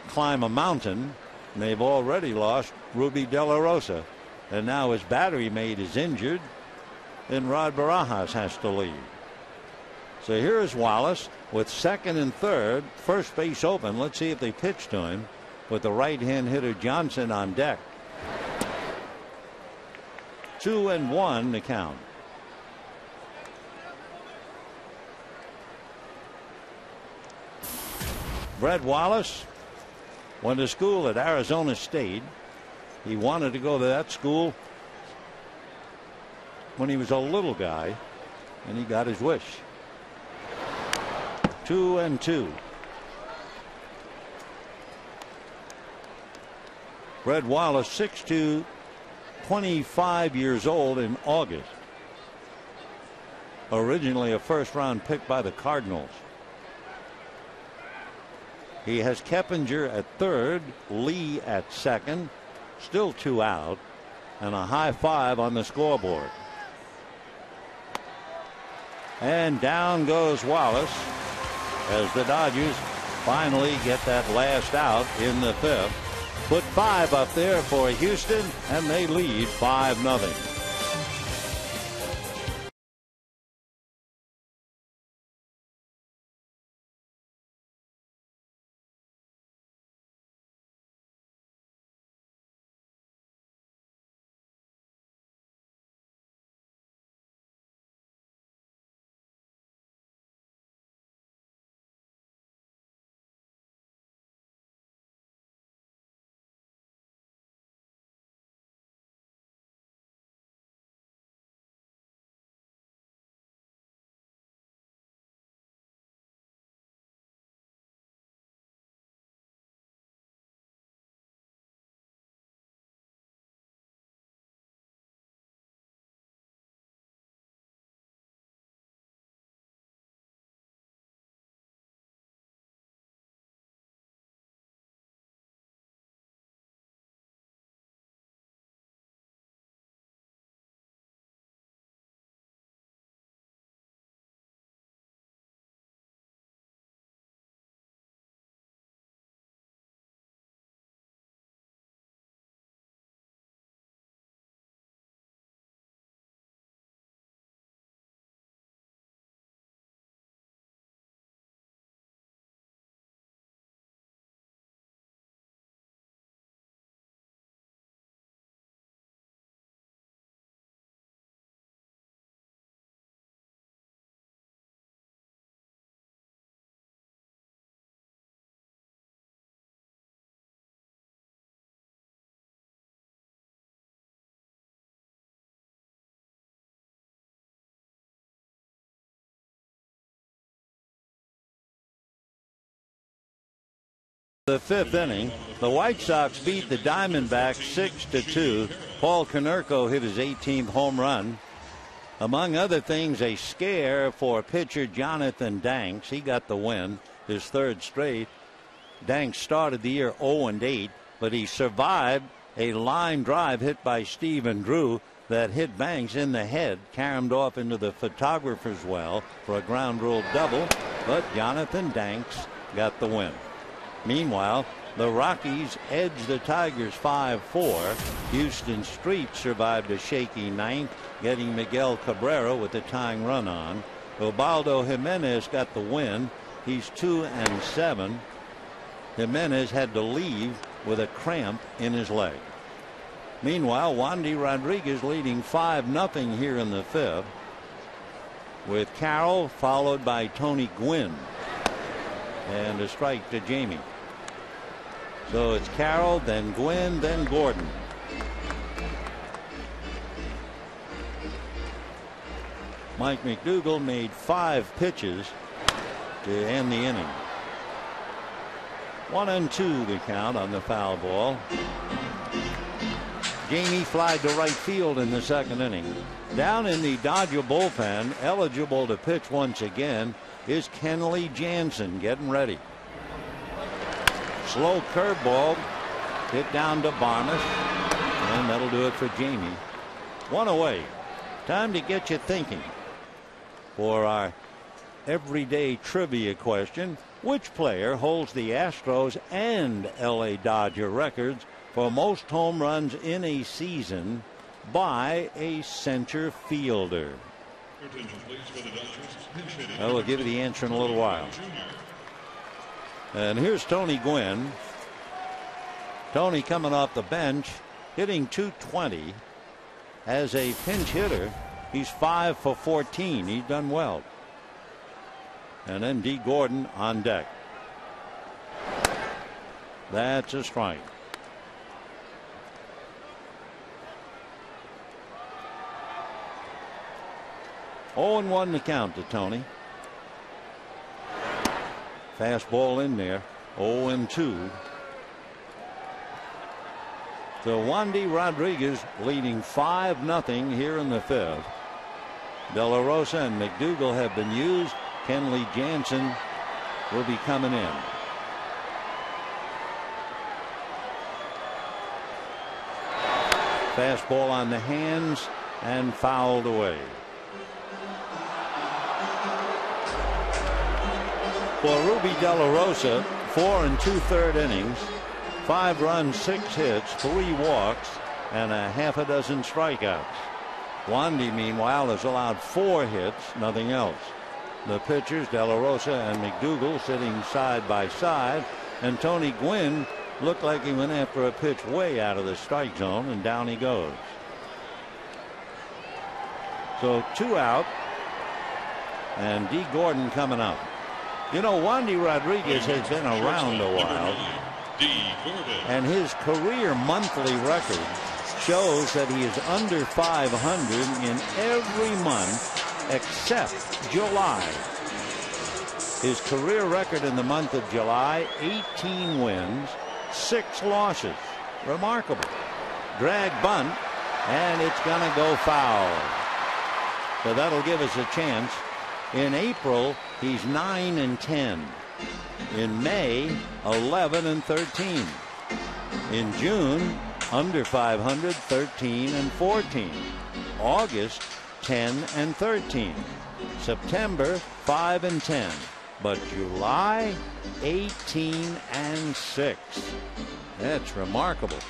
C: climb a mountain. And they've already lost Ruby De La Rosa. And now his battery mate is injured, and Rod Barajas has to leave. So here's Wallace with second and third, first base open. Let's see if they pitch to him with the right-hand hitter Johnson on deck. 2-1 the count. Brett Wallace went to school at Arizona State. He wanted to go to that school when he was a little guy, and he got his wish. 2-2. Brett Wallace, 6'2", 25 years old in August. Originally a first-round pick by the Cardinals. He has Keppinger at third, Lee at second, still 2 out, and a high 5 on the scoreboard. And down goes Wallace as the Dodgers finally get that last out in the 5th. Put 5 up there for Houston, and they lead 5-0. The 5th inning, the White Sox beat the Diamondbacks 6-2. Paul Konerko hit his 18th home run. Among other things, a scare for pitcher Jonathan Danks. He got the win, his 3rd straight. Danks started the year 0-8, but he survived a line drive hit by Stephen Drew that hit Banks in the head, caromed off into the photographer's well for a ground rule double, but Jonathan Danks got the win. Meanwhile, the Rockies edged the Tigers 5-4. Houston Street survived a shaky 9th, getting Miguel Cabrera with the tying run on. Ubaldo Jimenez got the win. He's 2-7. Jimenez had to leave with a cramp in his leg. Meanwhile, Wandy Rodriguez leading 5-0 here in the 5th, with Carroll followed by Tony Gwynn, and a strike to Jamie. So it's Carroll, then Gwynn, then Gordon. Mike McDougall made 5 pitches to end the inning. 1-2 the count on the foul ball. Jamie flied to right field in the 2nd inning. Down in the Dodger bullpen, eligible to pitch once again, is Kenley Jansen getting ready. Slow curveball hit down to Barnes, and that'll do it for Jamie. 1 away. Time to get you thinking. For our everyday trivia question, which player holds the Astros and LA Dodger records for most home runs in a season by a center fielder? I will give you the answer in a little while. And here's Tony Gwynn. Tony coming off the bench, hitting .220. As a pinch hitter, he's 5 for 14. He's done well. And then D. Gordon on deck. That's a strike. Oh, and 1 to count to Tony. Fastball in there. 0-2. So Wandy Rodriguez leading 5-0 here in the 5th. De La Rosa and McDougal have been used. Kenley Jansen will be coming in. Fastball on the hands and fouled away. For Ruby De La Rosa, 4 2/3 innings, 5 runs, 6 hits, 3 walks, and a half a dozen strikeouts. Wandy, meanwhile, has allowed 4 hits, nothing else. The pitchers, De La Rosa and McDougal, sitting side by side, and Tony Gwynn looked like he went after a pitch way out of the strike zone, and down he goes. So 2 out, and D. Gordon coming up. You know, Wandy Rodriguez has been around a while, and his career monthly record shows that he is under 500 in every month except July. His career record in the month of July, 18 wins, 6 losses. Remarkable. Drag bunt, and it's going to go foul. So that'll give us a chance. In April, he's 9-10. In May, 11-13. In June, under 500, 13-14. August, 10-13. September, 5-10. But July, 18-6. That's remarkable.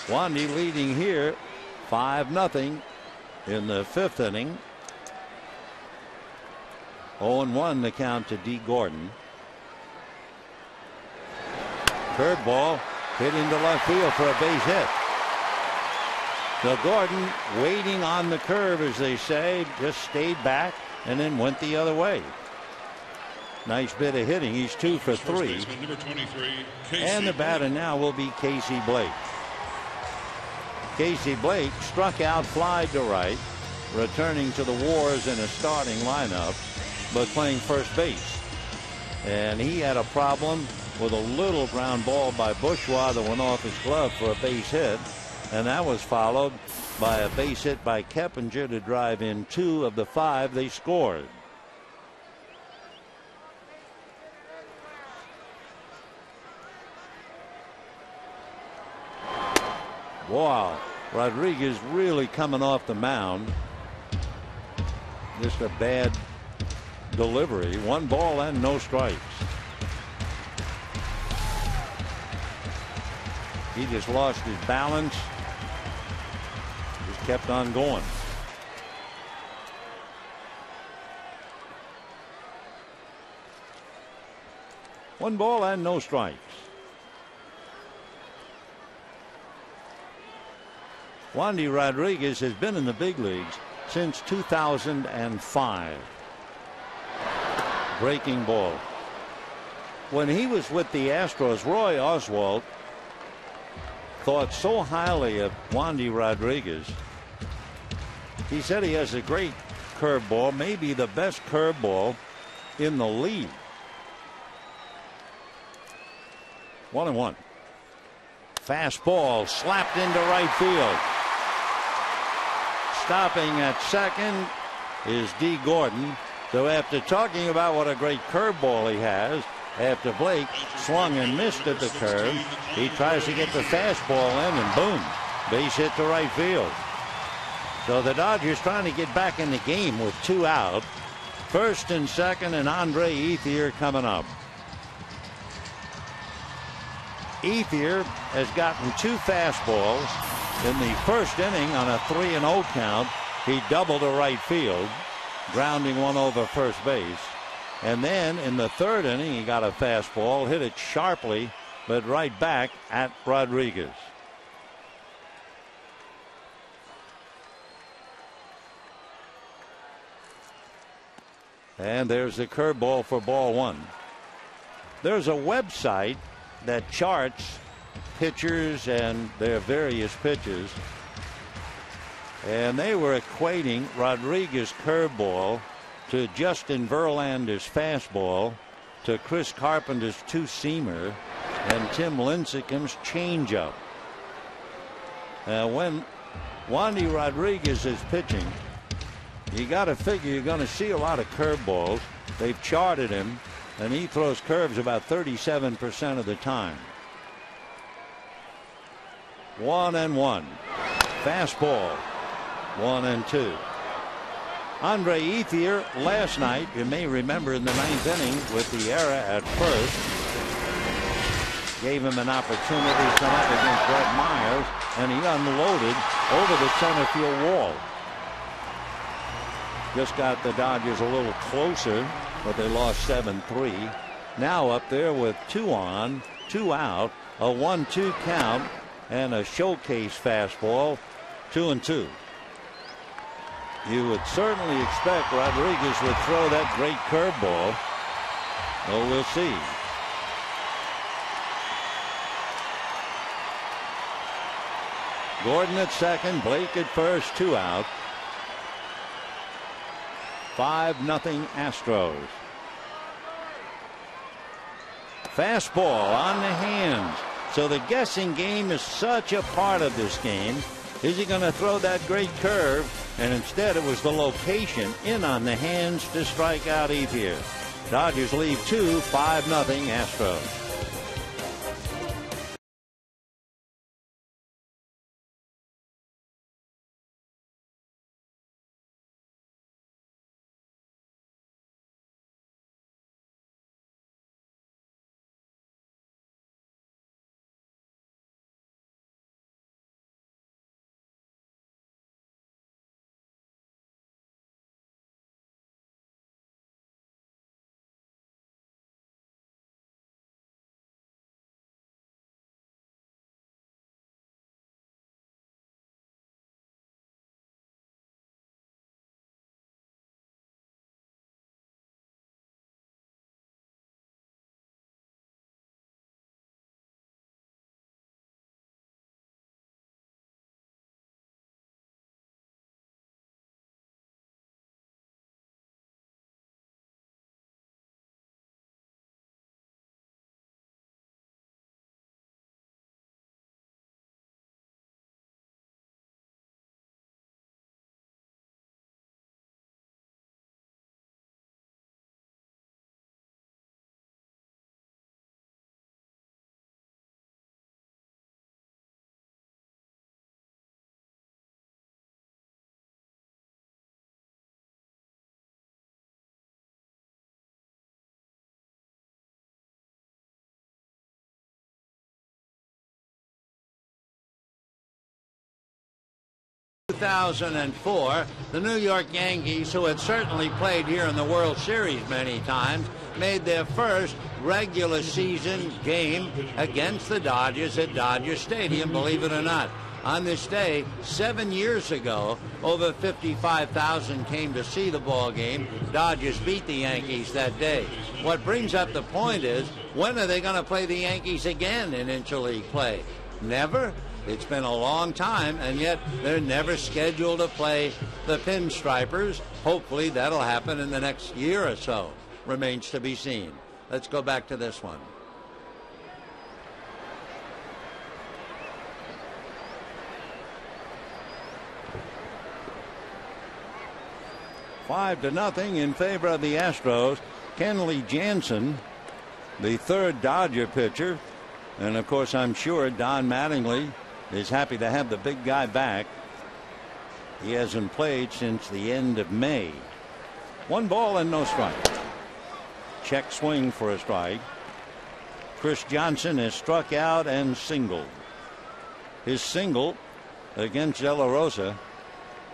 C: Wandy leading here 5-0 in the 5th inning. 0-1 the count to D. Gordon. Curveball hit into left field for a base hit. So Gordon, waiting on the curve, as they say, just stayed back and then went the other way. Nice bit of hitting. He's 2 for 3. And the batter now will be Casey Blake. Casey Blake struck out, fly to right, returning to the Wars in a starting lineup, but playing first base. And he had a problem with a little ground ball by Bourgeois that went off his glove for a base hit, and that was followed by a base hit by Keppinger to drive in 2 of the 5 they scored. Wow, Rodriguez really coming off the mound. Just a bad delivery. 1 ball and no strikes. He just lost his balance. Just kept on going. One ball and no strikes. Wandy Rodriguez has been in the big leagues since 2005. Breaking ball. When he was with the Astros, Roy Oswalt thought so highly of Wandy Rodriguez. He said he has a great curveball, maybe the best curveball in the league. 1-1. Fastball slapped into right field. Stopping at second is D. Gordon. So after talking about what a great curveball he has, after Blake swung and missed at the curve, he tries to get the fastball in, and boom, base hit to right field. So the Dodgers trying to get back in the game with 2 out. First and second, and Andre Ethier coming up. Ethier has gotten 2 fastballs. In the first inning on a 3-0 count, he doubled to right field, grounding one over first base. And then in the 3rd inning, he got a fastball, hit it sharply, but right back at Rodriguez. And there's the curveball for ball 1. There's a website that charts pitchers and their various pitches, and they were equating Rodriguez curveball to Justin Verlander's fastball, to Chris Carpenter's two-seamer, and Tim Lincecum's changeup. When Wandy Rodriguez is pitching, you got to figure you're going to see a lot of curveballs. They've charted him, and he throws curves about 37% of the time. 1-1. Fastball. 1-2. Andre Ethier last night, you may remember, in the ninth inning with the error at first, gave him an opportunity to come up against Brett Myers, and he unloaded over the center field wall. Just got the Dodgers a little closer, but they lost 7-3. Now up there with 2 on, 2 out, a 1-2 count, and a showcase fastball, 2-2. You would certainly expect Rodriguez would throw that great curveball. Well, we'll see. Gordon at second, Blake at first, 2 out. 5-0 Astros. Fastball on the hands. So the guessing game is such a part of this game. Is he going to throw that great curve? And instead it was the location in on the hands to strike out Ethier. Dodgers lead 2, 5-0 Astros. In 2004, the New York Yankees, who had certainly played here in the World Series many times, made their first regular season game against the Dodgers at Dodger Stadium, believe it or not. On this day, 7 years ago, over 55,000 came to see the ball game. Dodgers beat the Yankees that day. What brings up the point is, when are they going to play the Yankees again in interleague play? Never? It's been a long time, and yet they're never scheduled to play the Pinstripers. Hopefully that'll happen in the next year or so. Remains to be seen. Let's go back to this one. Five to nothing in favor of the Astros. Kenley Jansen, the third Dodger pitcher, and of course I'm sure Don Mattingly is happy to have the big guy back. He hasn't played since the end of May. 1 ball and no strike. Check swing for a strike. Chris Johnson has struck out and singled. His single against De La Rosa,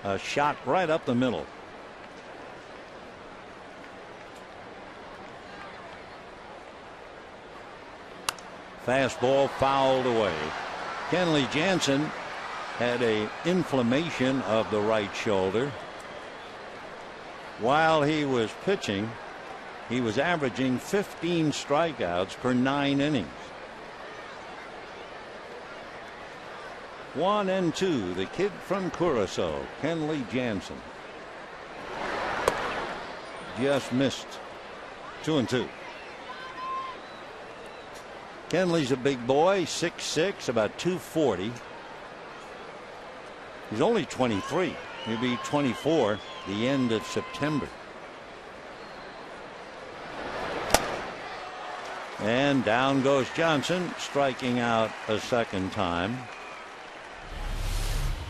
C: a shot right up the middle. Fastball fouled away. Kenley Jansen had an inflammation of the right shoulder. While he was pitching, he was averaging 15 strikeouts per 9 innings. 1-2, the kid from Curacao, Kenley Jansen. just missed. 2-2. Kenley's a big boy, 6'6", about 240. He's only 23. He'll be 24 the end of September. And down goes Johnson, striking out a second time.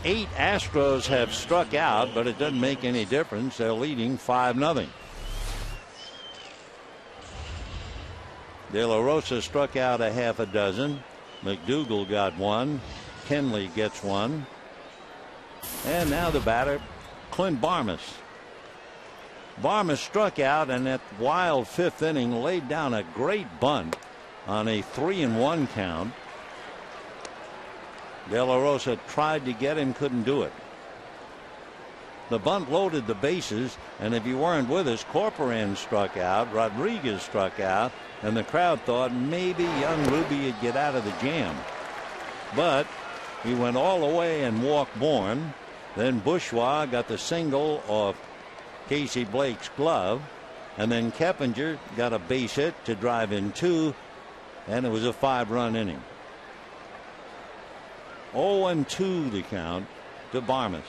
C: 8 Astros have struck out, but it doesn't make any difference. They're leading 5-0. De La Rosa struck out a half a dozen. McDougal got one. Kenley gets one. And now the batter, Clint Barmes. Barmes struck out, and that wild 5th inning laid down a great bunt on a 3-1 count. De La Rosa tried to get him, couldn't do it. The bunt loaded the bases, and if you weren't with us, Corcoran struck out, Rodriguez struck out, and the crowd thought maybe young Ruby would get out of the jam. But he went all the way and walked Bourne. Then Bourgeois got the single off Casey Blake's glove, and then Keppinger got a base hit to drive in 2, and it was a 5-run inning. 0-2 the count to Barmes.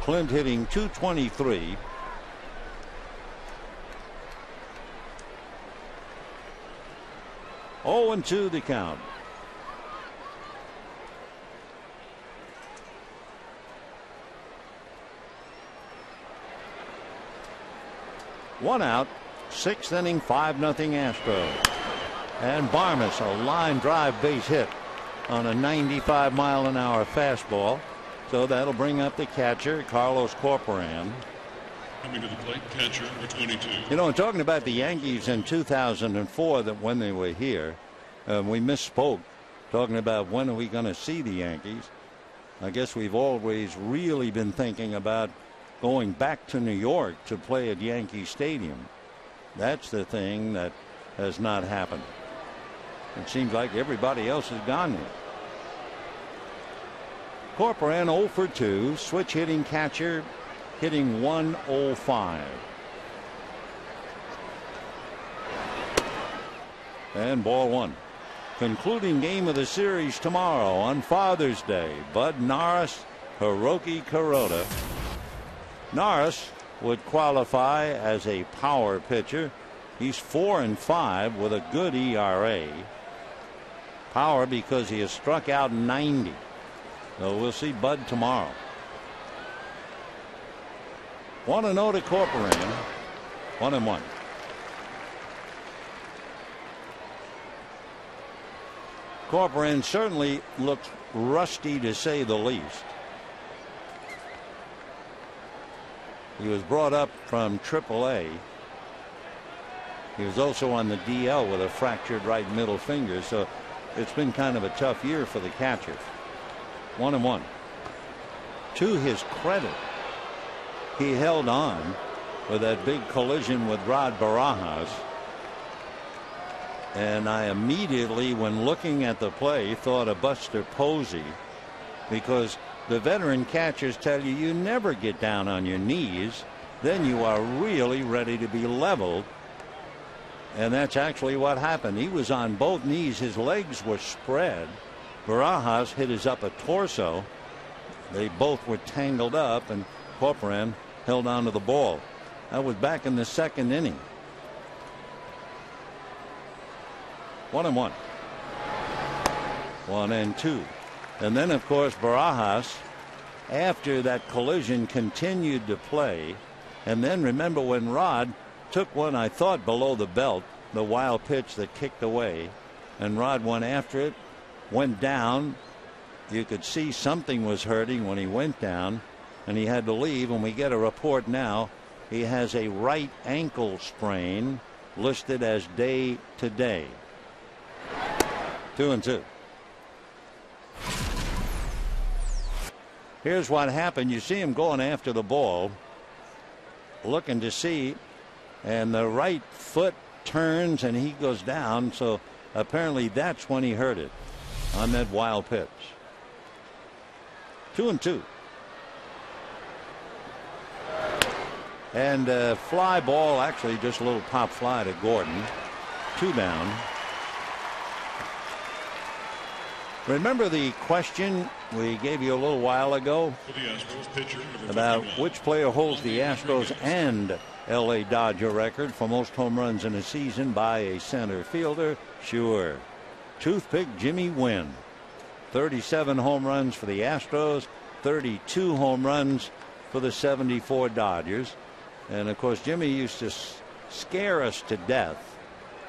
C: Clint hitting .223. Oh, and 2 the count. One out, 6th inning, 5-0 Astros. And Barmes, a line drive base hit on a 95-mile-an-hour fastball. So that'll bring up the catcher, Carlos Corcoran.
B: Coming to the plate, catcher number 22.
C: You know, talking about the Yankees in 2004, that when they were here, we misspoke talking about when are we going to see the Yankees. I guess we've always really been thinking about going back to New York to play at Yankee Stadium. That's the thing that has not happened. It seems like everybody else has gone there. Corcoran 0 for 2, switch hitting catcher, hitting .105. And ball 1. Concluding game of the series tomorrow on Father's Day. Bud Norris, Hiroki Kuroda. Norris would qualify as a power pitcher. He's 4-5 with a good ERA. Power because he has struck out 90. So we'll see Bud tomorrow. 1-0 to Corcoran. 1-1. Corcoran certainly looks rusty, to say the least. He was brought up from AAA. He was also on the DL with a fractured right middle finger, so it's been kind of a tough year for the catcher. 1-1. To his credit, he held on with that big collision with Rod Barajas. And I immediately, when looking at the play, thought of Buster Posey, because the veteran catchers tell you you never get down on your knees. Then you are really ready to be leveled. And that's actually what happened. He was on both knees. His legs were spread. Barajas hit his upper torso. They both were tangled up, and Corcoran held on to the ball. That was back in the 2nd inning. 1-1. 1-2. And then, of course, Barajas, after that collision, continued to play. And then remember when Rod took one, I thought, below the belt, the wild pitch that kicked away, and Rod went after it, went down. You could see something was hurting when he went down, and he had to leave. And we get a report now he has a right ankle sprain, listed as day to day. 2-2. Here's what happened. You see him going after the ball, looking to see, and the right foot turns and he goes down. So apparently that's when he hurt it, on that wild pitch. 2-2. And fly ball, actually just a little pop fly to Gordon. 2 down. Remember the question we gave you a little while ago about which player holds the Astros and LA Dodger record for most home runs in a season by a center fielder? Sure. Toothpick Jimmy Wynn. 37 home runs for the Astros, 32 home runs for the 74 Dodgers. And of course, Jimmy used to scare us to death,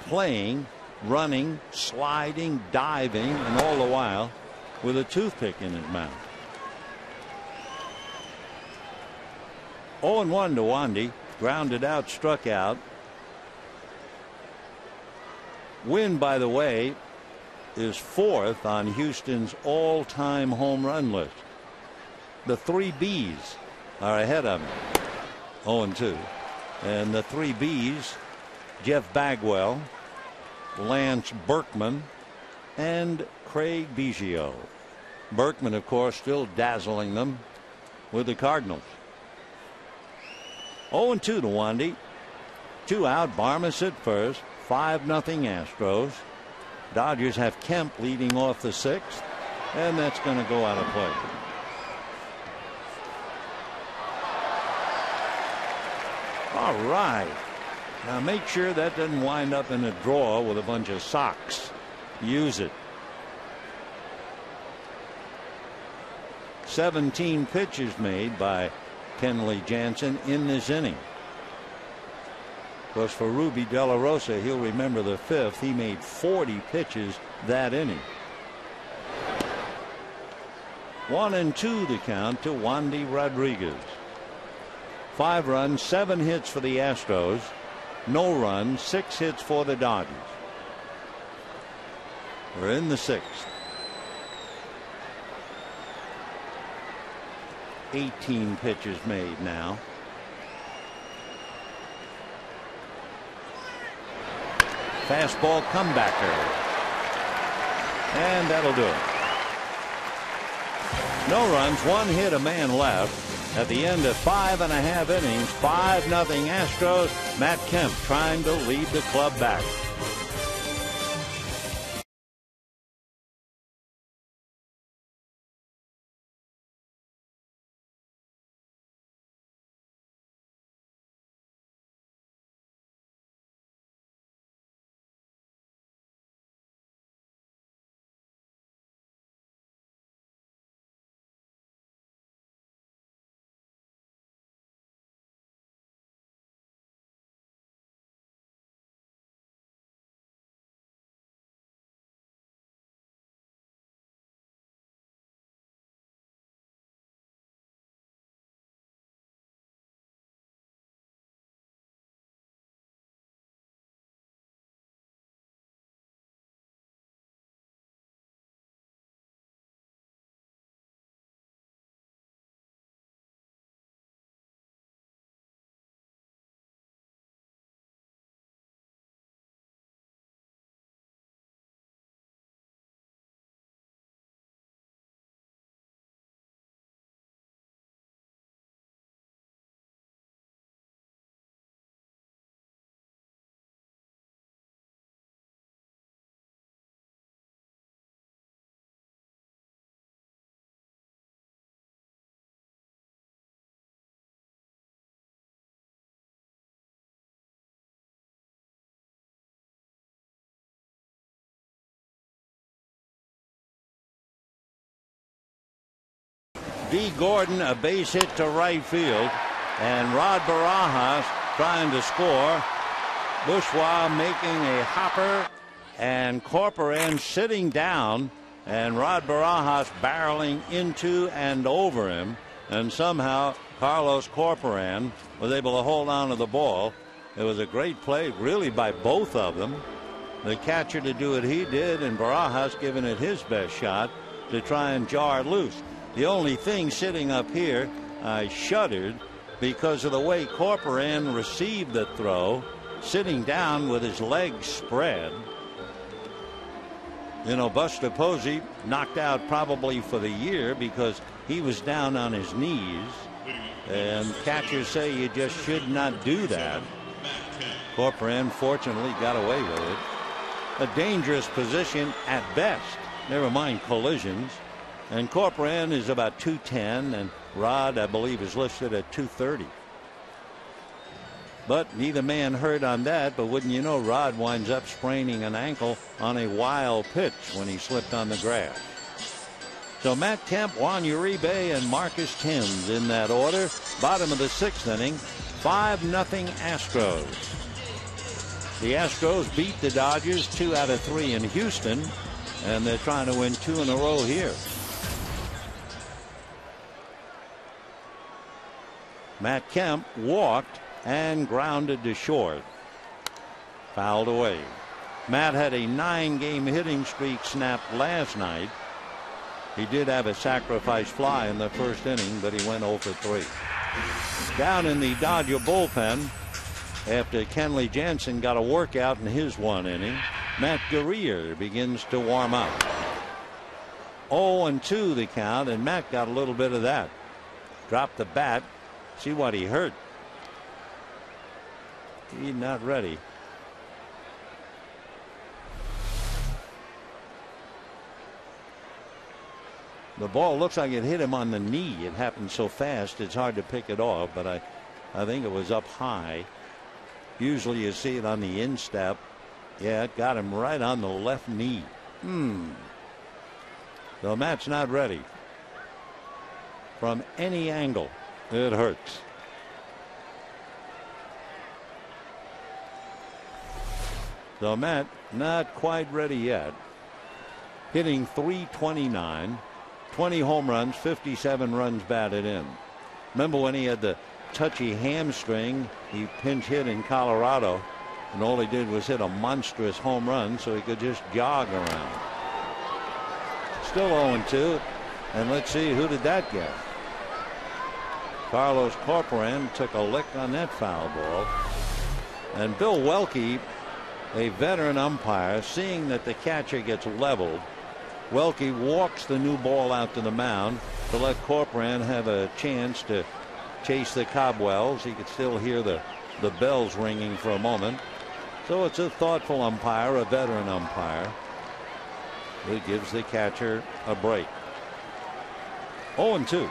C: playing, running, sliding, diving, and all the while with a toothpick in his mouth. 0-1 to Wandy. Grounded out, struck out. Wynn, by the way, is 4th on Houston's all-time home run list. The 3 Bs are ahead of him. 0-2. And the 3 Bs, Jeff Bagwell, Lance Berkman, and Craig Biggio. Berkman, of course, still dazzling them with the Cardinals. 0-2 to Wandy. 2 out. Barmas at first. 5-0 Astros. Dodgers have Kemp leading off the 6th, and that's going to go out of play. All right. Now make sure that doesn't wind up in a drawer with a bunch of socks. Use it. 17 pitches made by Kenley Jansen in this inning. Of course, for Ruby De La Rosa, he'll remember the 5th. He made 40 pitches that inning. 1-2 the count to Wandy Rodriguez. 5 runs, 7 hits for the Astros. No runs, 6 hits for the Dodgers. We're in the 6th. 18 pitches made now. Fastball comebacker. And that'll do it. No runs, 1 hit, a man left. At the end of 5.5 innings, 5-0 Astros. Matt Kemp trying to lead the club back. D. Gordon, a base hit to right field, and Rod Barajas trying to score. Bourgeois making a hopper, and Corporan sitting down, and Rod Barajas barreling into and over him, and somehow Carlos Corporan was able to hold on to the ball. It was a great play, really, by both of them. The catcher to do what he did, and Barajas giving it his best shot to try and jar it loose. The only thing sitting up here, I shuddered because of the way Corporan received the throw, sitting down with his legs spread. You know, Buster Posey knocked out probably for the year because he was down on his knees. And catchers say you just should not do that. Corcoran fortunately got away with it. A dangerous position at best, never mind collisions. And Corcoran is about 210, and Rod, I believe, is listed at 230. But neither man hurt on that, but wouldn't you know, Rod winds up spraining an ankle on a wild pitch when he slipped on the grass. So Matt Kemp, Juan Uribe, and Marcus Thames in that order. Bottom of the 6th inning, 5-0 Astros. The Astros beat the Dodgers 2 out of 3 in Houston, and they're trying to win 2 in a row here. Matt Kemp walked and grounded to short. Fouled away. Matt had a 9-game hitting streak snapped last night. He did have a sacrifice fly in the first inning, but he went 0 for 3. Down in the Dodger bullpen, after Kenley Jansen got a workout in his 1 inning, Matt Guerrier begins to warm up. 0-2 the count, and Matt got a little bit of that. Dropped the bat. See what he hurt. He's not ready. The ball looks like it hit him on the knee. It happened so fast it's hard to pick it off, but I think it was up high. Usually you see it on the instep. Yeah, it got him right on the left knee. So Matt's not ready. From any angle, it hurts. So Matt not quite ready yet. Hitting .329, 20 home runs, 57 runs batted in. Remember when he had the touchy hamstring? He pinch hit in Colorado, and all he did was hit a monstrous home run so he could just jog around. Still 0-2, and let's see, who did that get? Carlos Corcoran took a lick on that foul ball. And Bill Welke, a veteran umpire, seeing that the catcher gets leveled, Welke walks the new ball out to the mound to let Corcoran have a chance to chase the cobwebs. He could still hear the bells ringing for a moment. So it's a thoughtful umpire, a veteran umpire, who gives the catcher a break. 0-2.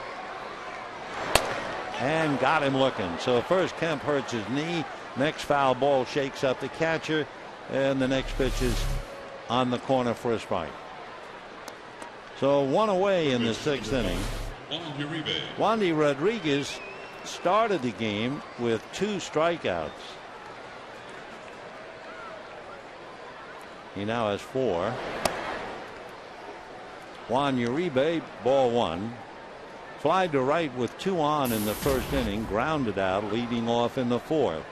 C: And got him looking. So first Kemp hurts his knee. Next foul ball shakes up the catcher. And the next pitch is on the corner for a strike. So 1 away in the 6th inning. Wandy Rodriguez started the game with 2 strikeouts. He now has 4. Juan Uribe, ball 1. Fly to right with 2 on in the first inning. Grounded out, leading off in the 4th.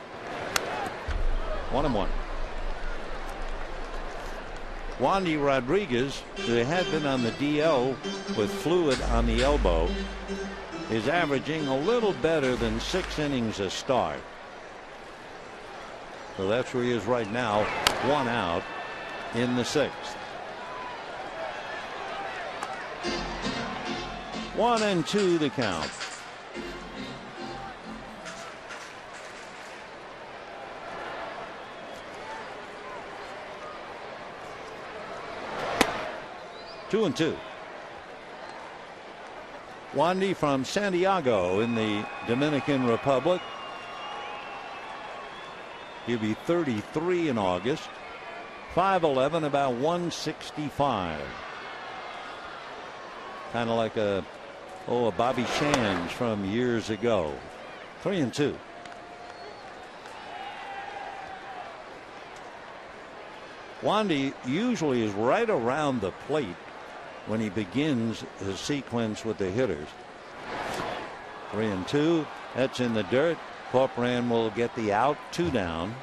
C: 1-1. Wandy Rodriguez, who had been on the DL with fluid on the elbow, is averaging a little better than 6 innings a start. So that's where he is right now, 1 out in the 6th. 1-2 the count. Two and 2. Wandy from Santiago in the Dominican Republic. He'll be 33 in August. 5'11", about 165. Kind of like a Bobby Sands from years ago. 3-2. Wandy usually is right around the plate when he begins his sequence with the hitters. 3-2. That's in the dirt. Corcoran will get the out, 2 down.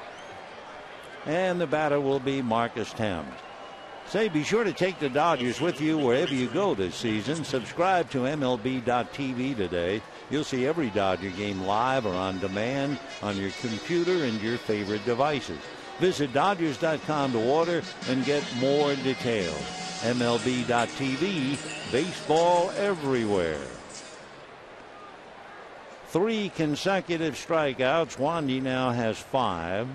C: And the batter will be Marcus Thames. Say, be sure to take the Dodgers with you wherever you go this season. Subscribe to MLB.tv today. You'll see every Dodger game live or on demand on your computer and your favorite devices. Visit Dodgers.com to order and get more details. MLB.tv, baseball everywhere. 3 consecutive strikeouts. Wandy now has 5.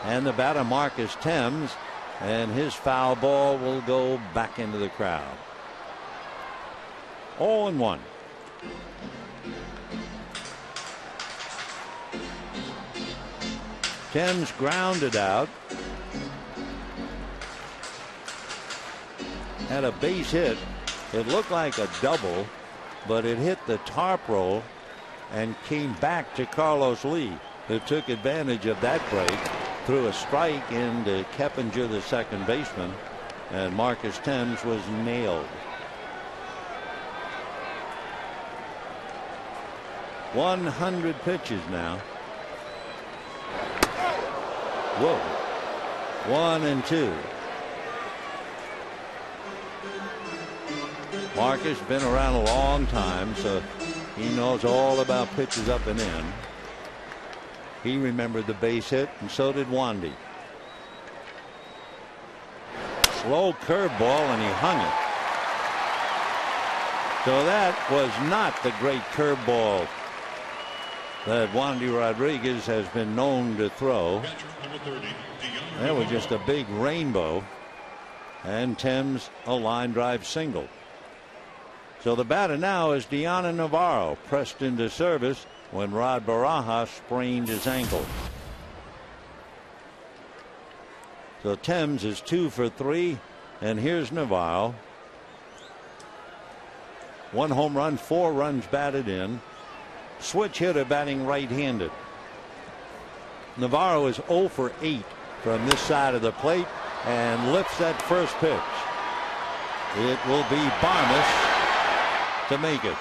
C: And the batter Marcus Thames, and his foul ball will go back into the crowd. 0-1. Thames grounded out. Had a base hit. It looked like a double, but it hit the tarp roll and came back to Carlos Lee, who took advantage of that break, threw a strike into Keppinger, the second baseman, and Marcus Thames was nailed. 100 pitches now. Whoa. 1-2. Marcus been around a long time, so he knows all about pitches up and in. He remembered the base hit, and so did Wandy. Slow curveball, and he hung it. So that was not the great curveball that Wandy Rodriguez has been known to throw. That was just a big rainbow, and Thames a line drive single. So the batter now is Diana Navarro, pressed into service when Rod Barajas sprained his ankle. So Thames is 2 for 3, and here's Navarro. 1 home run, 4 runs batted in. Switch hitter batting right-handed. Navarro is 0 for 8 from this side of the plate and lifts that first pitch. It will be Barmes to make it.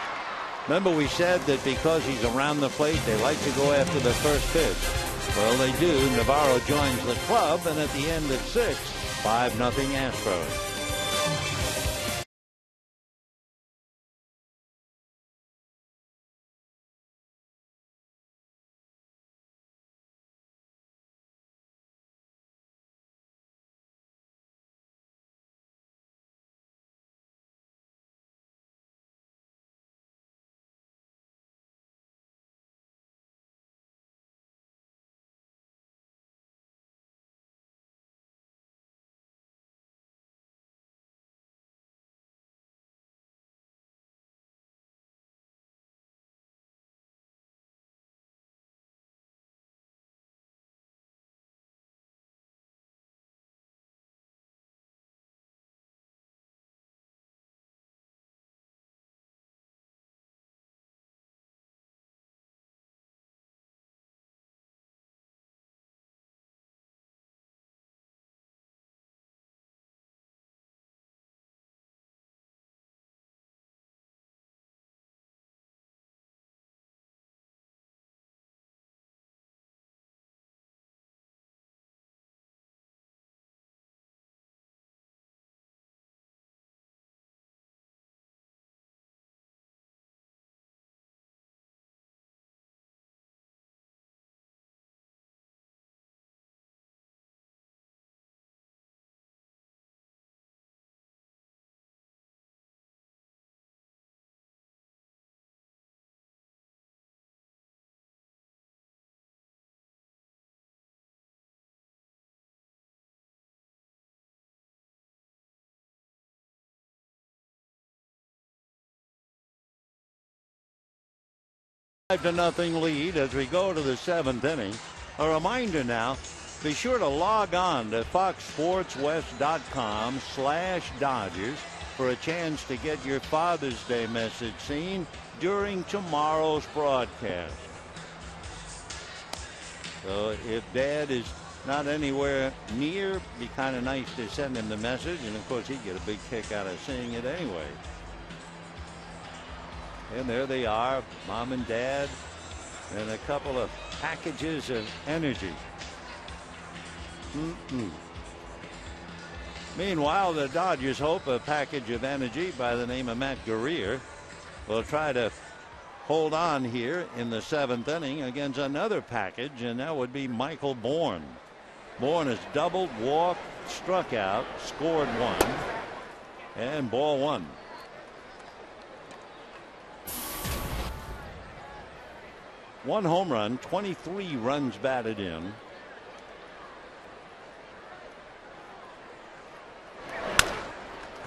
C: Remember, we said that because he's around the plate, they like to go after the first pitch. Well, they do. Navarro joins the club, and at the end of 6, 5-0 Astros. To nothing lead as we go to the 7th inning. A reminder now, be sure to log on to foxsportswest.com/Dodgers for a chance to get your Father's Day message seen during tomorrow's broadcast. So if Dad is not anywhere near, it'd be kind of nice to send him the message, and of course he'd get a big kick out of seeing it anyway. And there they are, Mom and Dad, and a couple of packages of energy. Meanwhile, the Dodgers hope a package of energy by the name of Matt Guerrier will try to hold on here in the 7th inning against another package, and that would be Michael Bourne. Bourne has doubled, walked, struck out, scored 1, and ball 1. 1 home run, 23 runs batted in.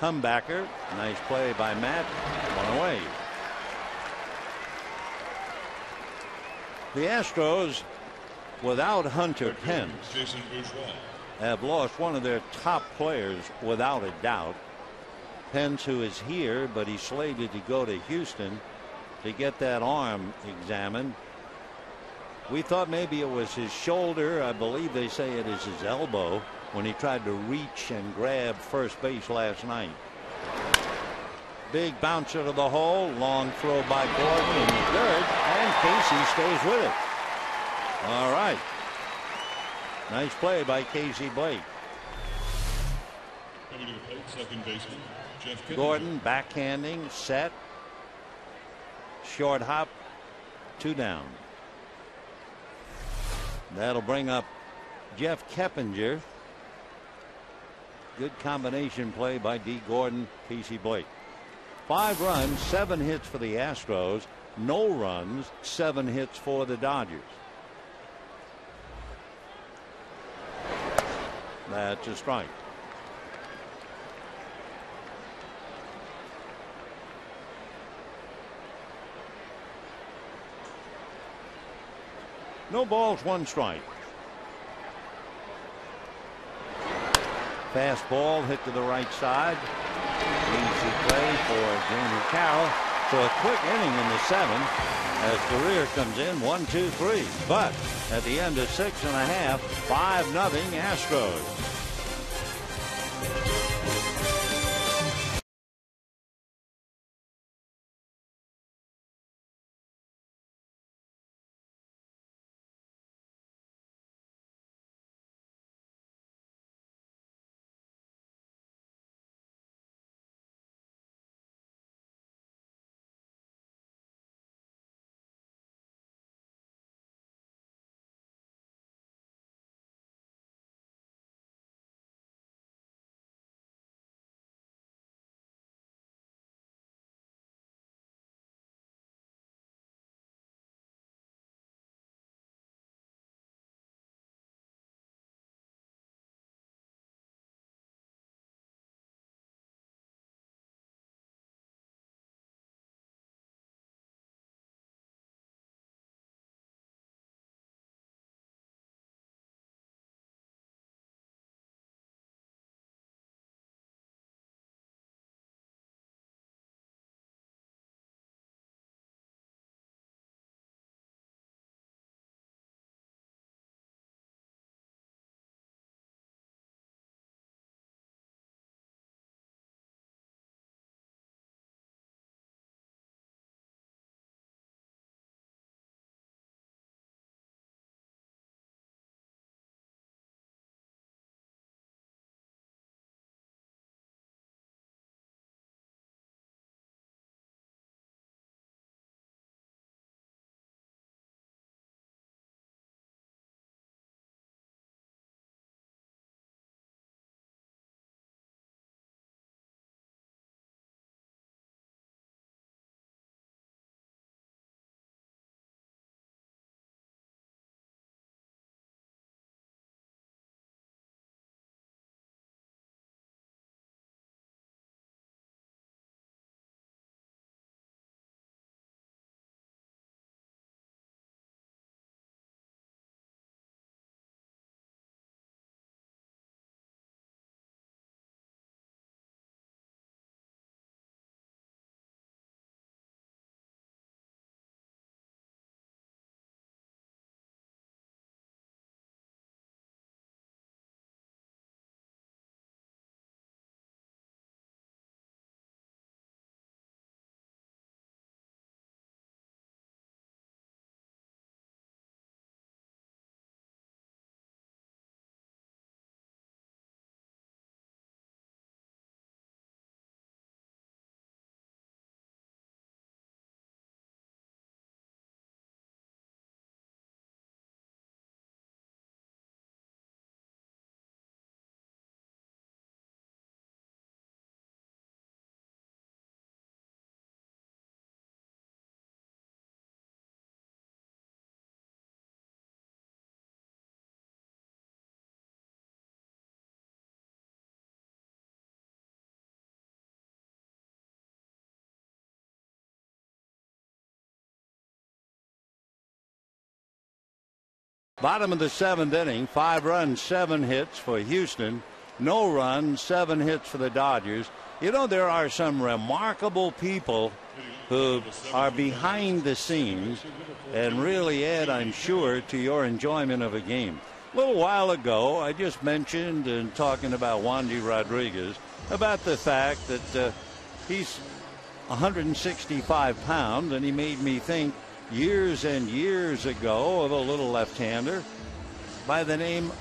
C: Comebacker. Nice play by Matt. 1 away. The Astros, without Hunter Pence, have lost one of their top players without a doubt. Pence, who is here, but he's slated to go to Houston to get that arm examined. We thought maybe it was his shoulder. I believe they say it is his elbow when he tried to reach and grab first base last night. Big bouncer to the hole. Long throw by Gordon in the third, and Casey stays with it. All right. Nice play by Casey Blake.
B: Coming to the plate, second baseman, Jeff Kennedy.
C: Gordon backhanding, set. Short hop, 2 down. That'll bring up Jeff Keppinger. Good combination play by D. Gordon, Casey Blake. 5 runs, 7 hits for the Astros. No runs, 7 hits for the Dodgers. That's a strike. No balls, 1 strike. Fastball hit to the right side. Easy play for Jamie Carroll. So a quick inning in the 7th as Career comes in 1-2-3. But at the end of 6 1/2, 5-0 Astros. Bottom of the 7th inning, 5 runs, 7 hits for Houston. No runs, 7 hits for the Dodgers. You know, there are some remarkable people who are behind the scenes and really add, I'm sure, to your enjoyment of a game. A little while ago, I just mentioned in talking about Wandy Rodriguez about the fact that he's 165 pounds, and he made me think years and years ago of a little left-hander by the name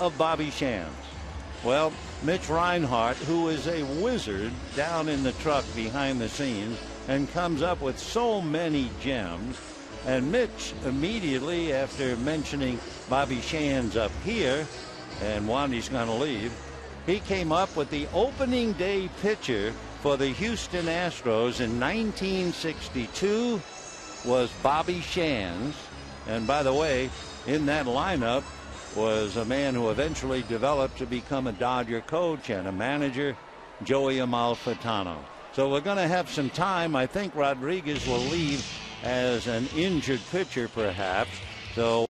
C: of Bobby Shantz. Well, Mitch Reinhardt, who is a wizard down in the truck behind the scenes and comes up with so many gems. And Mitch, immediately after mentioning Bobby Shantz up here, and Wandy's going to leave, he came up with the opening day pitcher for the Houston Astros in 1962 was Bobby Shantz. And by the way, in that lineup was a man who eventually developed to become a Dodger coach and a manager, Joey Amalfitano. So we're going to have some time. I think Rodriguez will leave as an injured pitcher, perhaps. So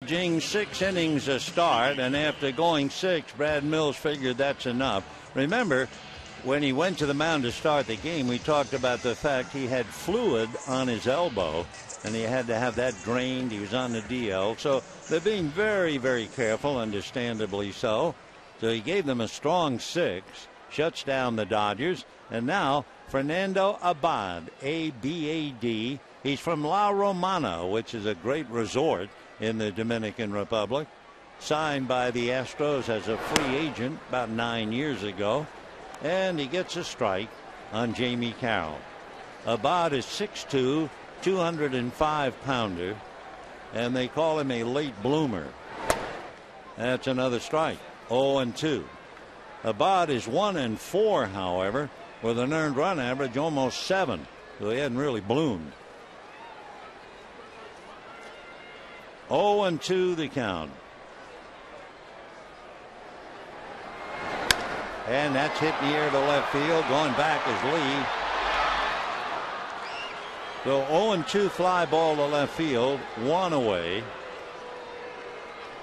C: averaging 6 innings a start, and after going 6, Brad Mills figured that's enough. Remember, when he went to the mound to start the game, we talked about the fact he had fluid on his elbow, and he had to have that drained. He was on the DL, so they're being very, very careful, understandably so. So he gave them a strong 6, shuts down the Dodgers, and now Fernando Abad, A-B-A-D. He's from La Romana, which is a great resort in the Dominican Republic. Signed by the Astros as a free agent about 9 years ago. And he gets a strike on Jamie Carroll. Abad is 6'2", 205-pounder, and they call him a late bloomer. That's another strike. 0-2. Abad is 1-4, however, with an earned run average almost 7. So he hadn't really bloomed. 0-2 the count. And that's hit in the air to left field. Going back is Lee. So 0-2 fly ball to left field. 1 away.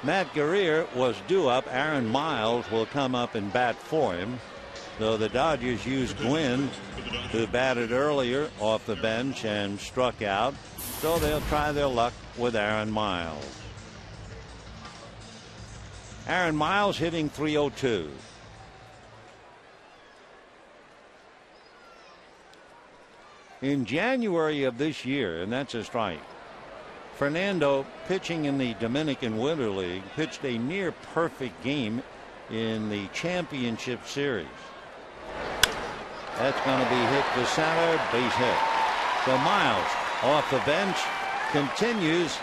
C: Matt Guerrier was due up. Aaron Miles will come up and bat for him. So the Dodgers used Gwynn, who batted earlier off the bench and struck out. So they'll try their luck with Aaron Miles. Aaron Miles hitting .302. In January of this year, and that's a strike, Fernando, pitching in the Dominican Winter League, pitched a near perfect game in the championship series. That's going to be hit to center, base hit. So Miles off the bench continues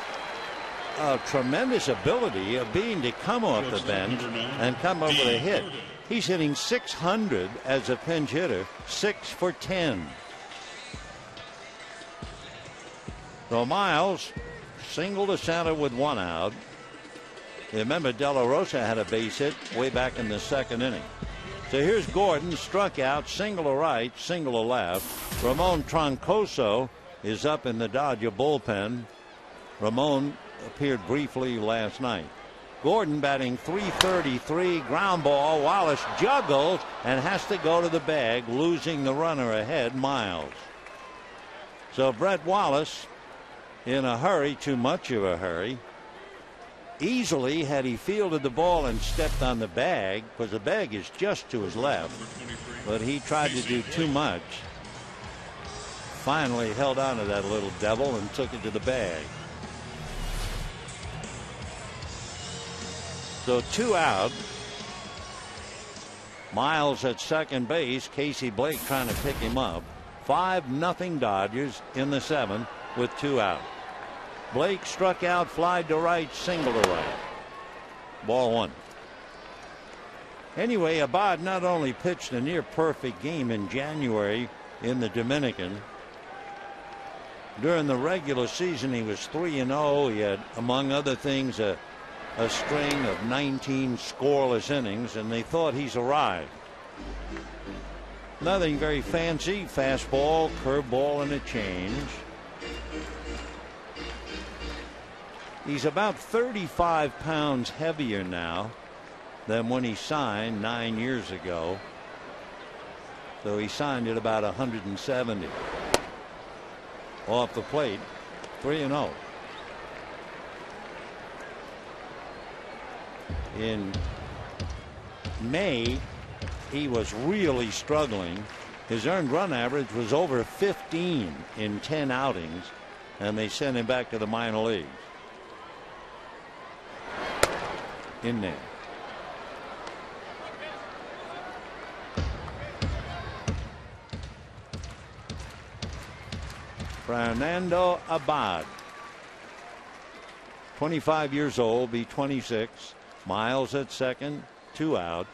C: a tremendous ability of being to come off the bench and come up with a hit. He's hitting .600 as a pinch hitter, 6 for 10. So Miles single to center with 1 out. Remember, De La Rosa had a base hit way back in the 2nd inning. So here's Gordon, struck out, single to right, single to left. Ramon Troncoso is up in the Dodger bullpen. Ramon appeared briefly last night. Gordon batting .333, ground ball. Wallace juggles and has to go to the bag, losing the runner ahead, Miles. So Brett Wallace in a hurry, too much of a hurry. Easily, had he fielded the ball and stepped on the bag, because the bag is just to his left, but he tried to do too much. Finally held on to that little devil and took it to the bag. So 2 out. Miles at second base. Casey Blake trying to pick him up. 5-0 Dodgers in the 7th with 2 out. Blake struck out, fly to right, single to right. Ball 1. Anyway, Abad not only pitched a near perfect game in January in the Dominican. During the regular season, he was 3-0. He had, among other things, a string of 19 scoreless innings, and they thought he's arrived. Nothing very fancy. Fastball, curveball, and a change. He's about 35 pounds heavier now than when he signed 9 years ago. So he signed at about 170. Off the plate, 3-0. In May, he was really struggling. His earned run average was over 15 in 10 outings, and they sent him back to the minor leagues. In there. Fernando Abad, 25 years old, be 26. Miles at second, 2 out.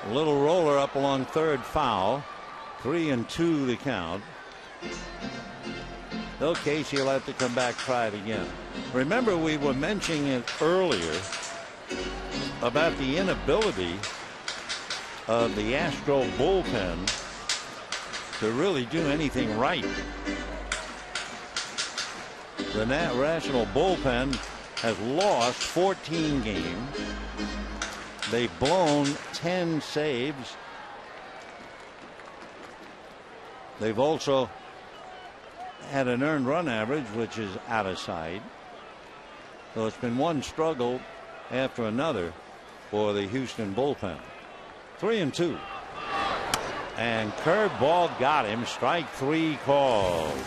C: A little roller up along third, foul. 3-2 the count. Okay, he'll have to come back, try it again. Remember, we were mentioning it earlier about the inability of the Astro bullpen to really do anything right. The National bullpen has lost 14 games. They've blown 10 saves. They've also had an earned run average which is out of sight. So it's been one struggle after another for the Houston bullpen. 3-2. And curveball got him. Strike 3 called.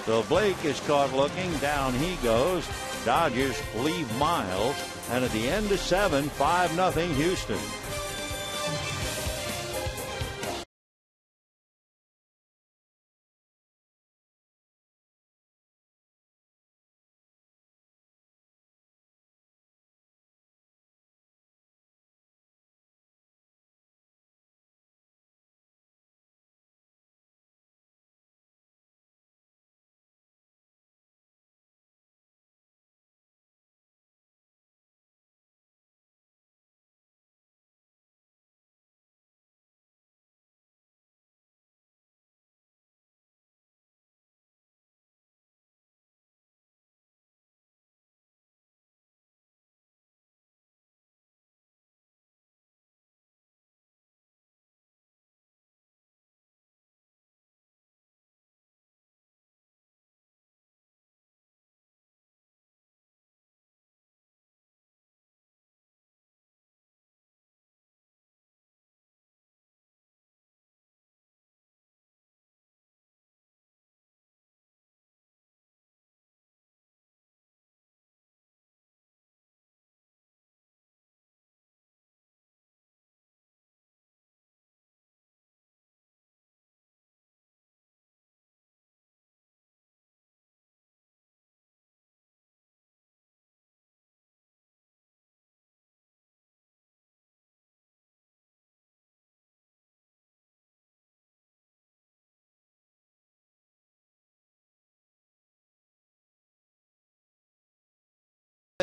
C: So Blake is caught looking. Down he goes. Dodgers leave Miles. And at the end of 7, 5-0 Houston.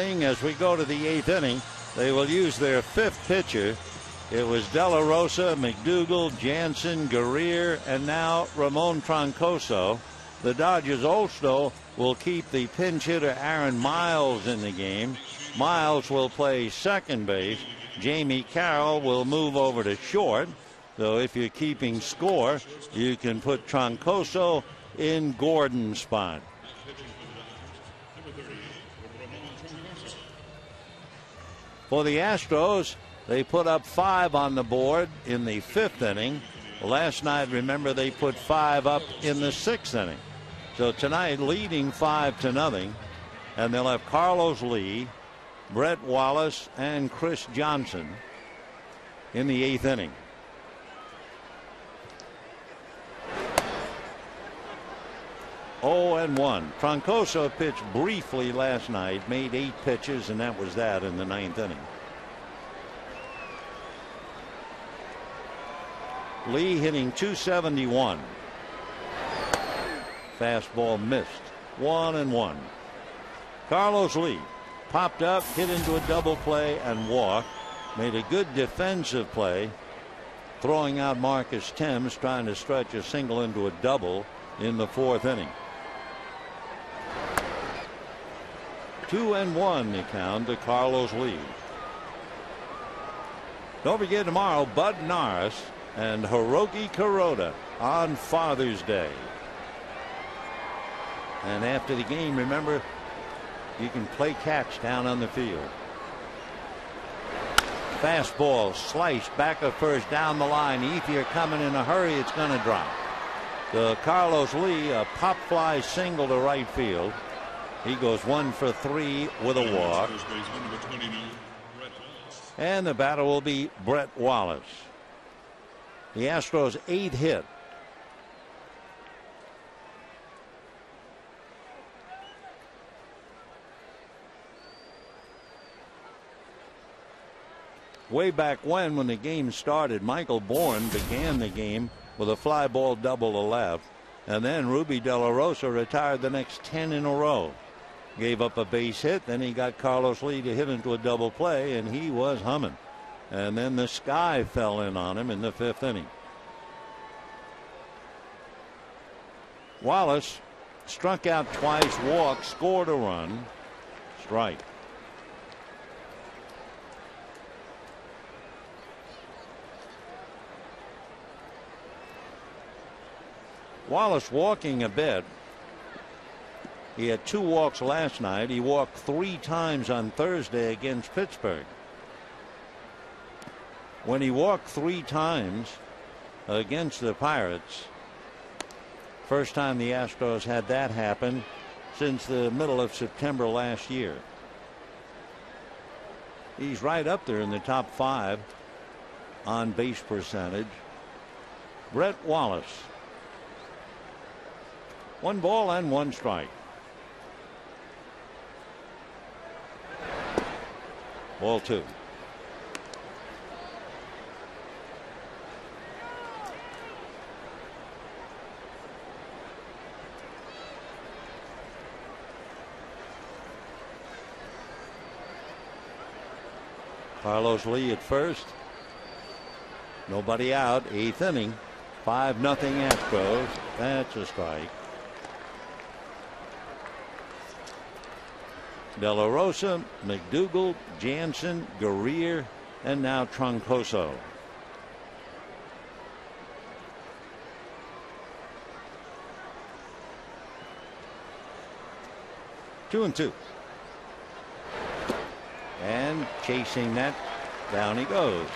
C: As we go to the 8th inning, they will use their 5th pitcher. It was De La Rosa, McDougal, Jansen, Guerrier, and now Ramon Troncoso. The Dodgers also will keep the pinch hitter Aaron Miles in the game. Miles will play second base. Jamie Carroll will move over to short. So if you're keeping score, you can put Troncoso in Gordon's spot. For the Astros, they put up 5 on the board in the 5th inning. Last night, remember, they put 5 up in the 6th inning. So tonight, leading 5-0, and they'll have Carlos Lee, Brett Wallace, and Chris Johnson in the 8th inning. Oh, and 1. Troncoso pitched briefly last night, made 8 pitches, and that was that in the 9th inning. Lee hitting .271. Fastball missed. 1-1. Carlos Lee popped up, hit into a double play, and walked. Made a good defensive play, throwing out Marcus Thames, trying to stretch a single into a double in the 4th inning. 2-1 the count to Carlos Lee. Don't forget tomorrow, Bud Norris and Hiroki Kuroda on Father's Day. And after the game, remember, you can play catch down on the field. Fastball sliced back of first down the line. If you're coming in a hurry, it's going to drop. The Carlos Lee, a pop fly single to right field. He goes 1 for 3 with a walk. And the batter will be Brett Wallace. The Astros' 8th hit. Way back when the game started, Michael Bourne began the game with a fly ball double to left, and then Ruby De La Rosa retired the next 10 in a row. Gave up a base hit, then he got Carlos Lee to hit into a double play, and he was humming. And then the sky fell in on him in the 5th inning. Wallace struck out twice, walked, scored a run, strike. Wallace walking a bit. He had 2 walks last night. He walked 3 times on Thursday against Pittsburgh. When he walked 3 times against the Pirates, first time the Astros had that happen since the middle of September last year. He's right up there in the top 5 on base percentage. Brett Wallace. 1 ball and 1 strike. Ball 2. Carlos Lee at first. Nobody out. 8th inning. 5-0 Astros. That's a strike. De La Rosa, McDougal, Jansen, Guerrier, and now Troncoso. Two and 2. And chasing that, down he goes.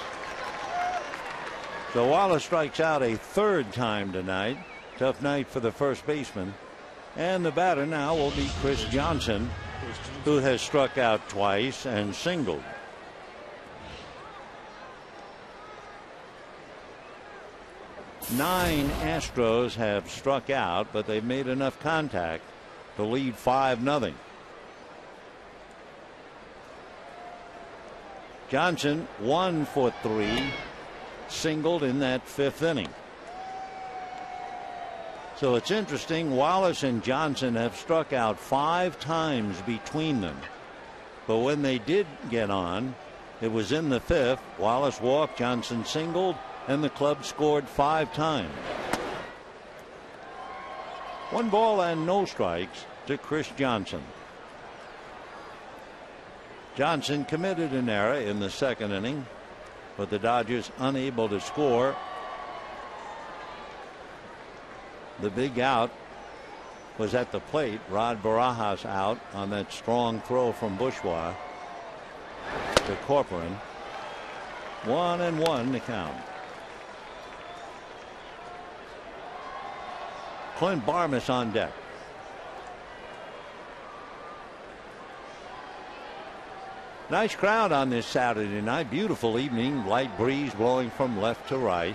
C: So Wallace strikes out a 3rd time tonight. Tough night for the first baseman. And the batter now will be Chris Johnson, who has struck out twice and singled. Nine Astros have struck out, but they've made enough contact to lead 5-0. Johnson 1 for 3, singled in that 5th inning. So it's interesting. Wallace and Johnson have struck out 5 times between them. But when they did get on, it was in the 5th. Wallace walked, Johnson singled, and the club scored 5 times. 1 ball and no strikes to Chris Johnson. Johnson committed an error in the 2nd inning, but the Dodgers unable to score. The big out was at the plate. Rod Barajas out on that strong throw from Bourgeois to Corcoran. 1-1 to count. Clint Barmes on deck. Nice crowd on this Saturday night. Beautiful evening. Light breeze blowing from left to right.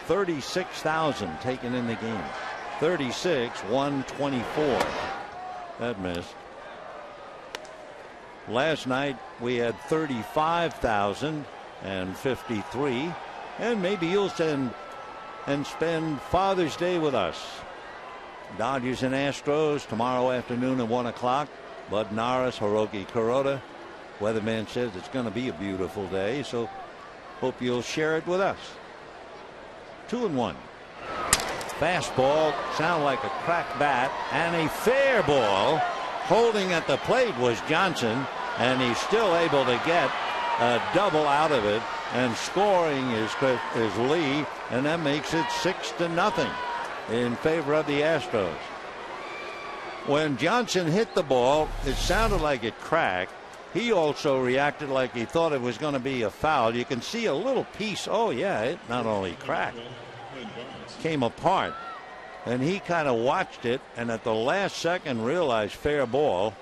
C: 36,000 taken in the game. 36-124. That missed. Last night we had 35,053. And maybe you'll send and spend Father's Day with us. Dodgers and Astros tomorrow afternoon at 1 o'clock. Bud Norris, Hiroki Kuroda. Weatherman says it's going to be a beautiful day, so hope you'll share it with us. 2-1. Fastball, sound like a cracked bat, and a fair ball. Holding at the plate was Johnson, and he's still able to get a double out of it, and scoring is Lee, and that makes it 6-0 in favor of the Astros. When Johnson hit the ball, it sounded like it cracked. He also reacted like he thought it was going to be a foul. You can see a little piece. Oh, yeah, it not only cracked, came apart. And he kind of watched it, and at the last second realized fair ball.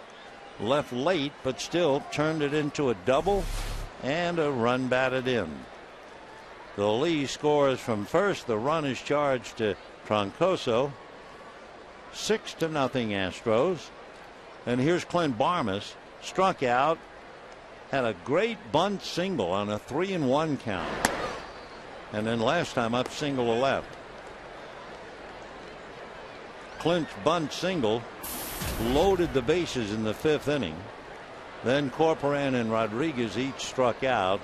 C: Left late, but still turned it into a double and a run batted in. The Lee scores from first. The run is charged to Troncoso. 6-0 Astros. And here's Clint Barmes. Struck out, had a great bunt single on a 3-1 count, and then last time up single to left. Clint's bunt single loaded the bases in the 5th inning. Then Corcoran and Rodriguez each struck out,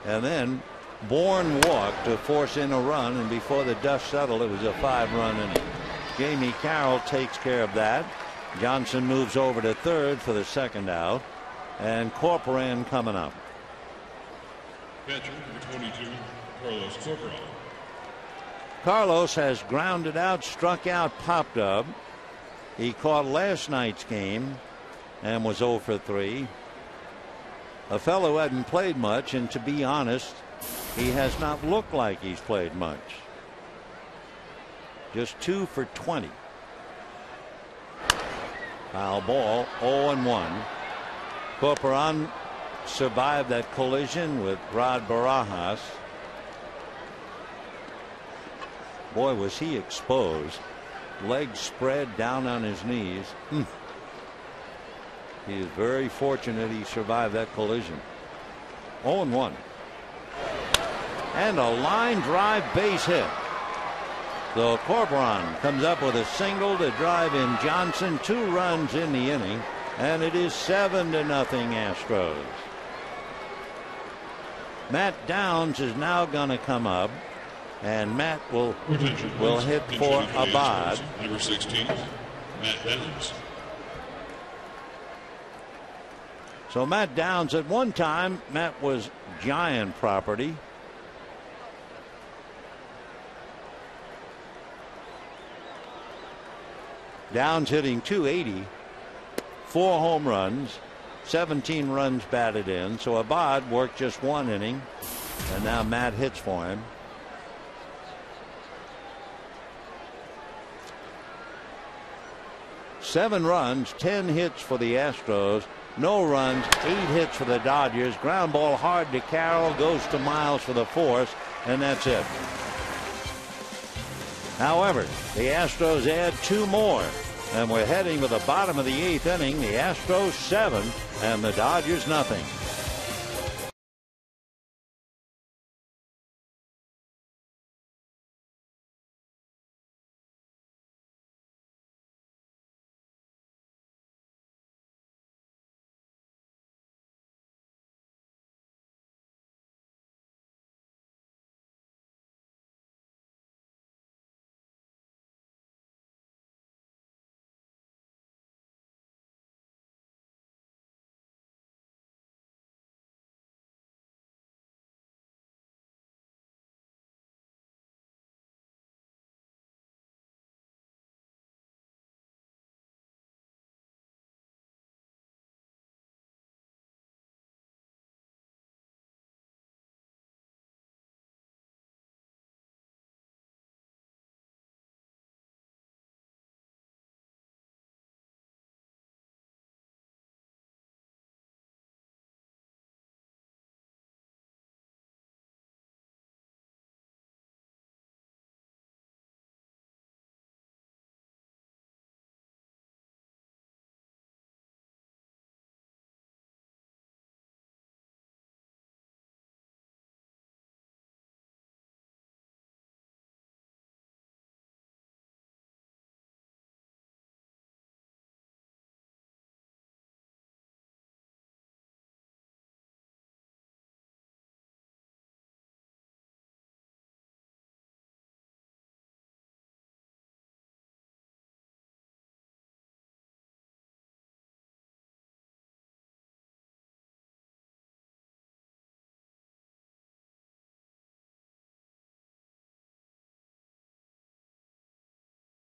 C: and then Bourne walked to force in a run, and before the dust settled it was a 5-run inning. Jamie Carroll takes care of that. Johnson moves over to third for the 2nd out, and Corcoran coming up.
B: Catcher number 22, Carlos Corcoran.
C: Carlos has grounded out, struck out, popped up. He caught last night's game and was 0 for 3. A fellow who hadn't played much, and to be honest, he has not looked like he's played much. Just 2 for 20. Foul ball, 0-1. Corcoran survived that collision with Rod Barajas. Boy, was he exposed. Legs spread down on his knees. He is very fortunate he survived that collision. 0-1. And a line drive base hit. So Corcoran comes up with a single to drive in Johnson. 2 runs in the inning, and it is 7-0 Astros. Matt Downs is now going to come up, and Matt will hit for Abad.
B: Number 16, Matt Downs.
C: So Matt Downs, at one time, Matt was Giant property. Downs hitting .280, 4 home runs, 17 runs batted in. So Abad worked just 1 inning, and now Matt hits for him. Seven runs, 10 hits for the Astros, no runs, 8 hits for the Dodgers. Ground ball hard to Carroll, goes to Miles for the force, and that's it. However, the Astros add 2 more, and we're heading to the bottom of the 8th inning. The Astros 7 and the Dodgers nothing.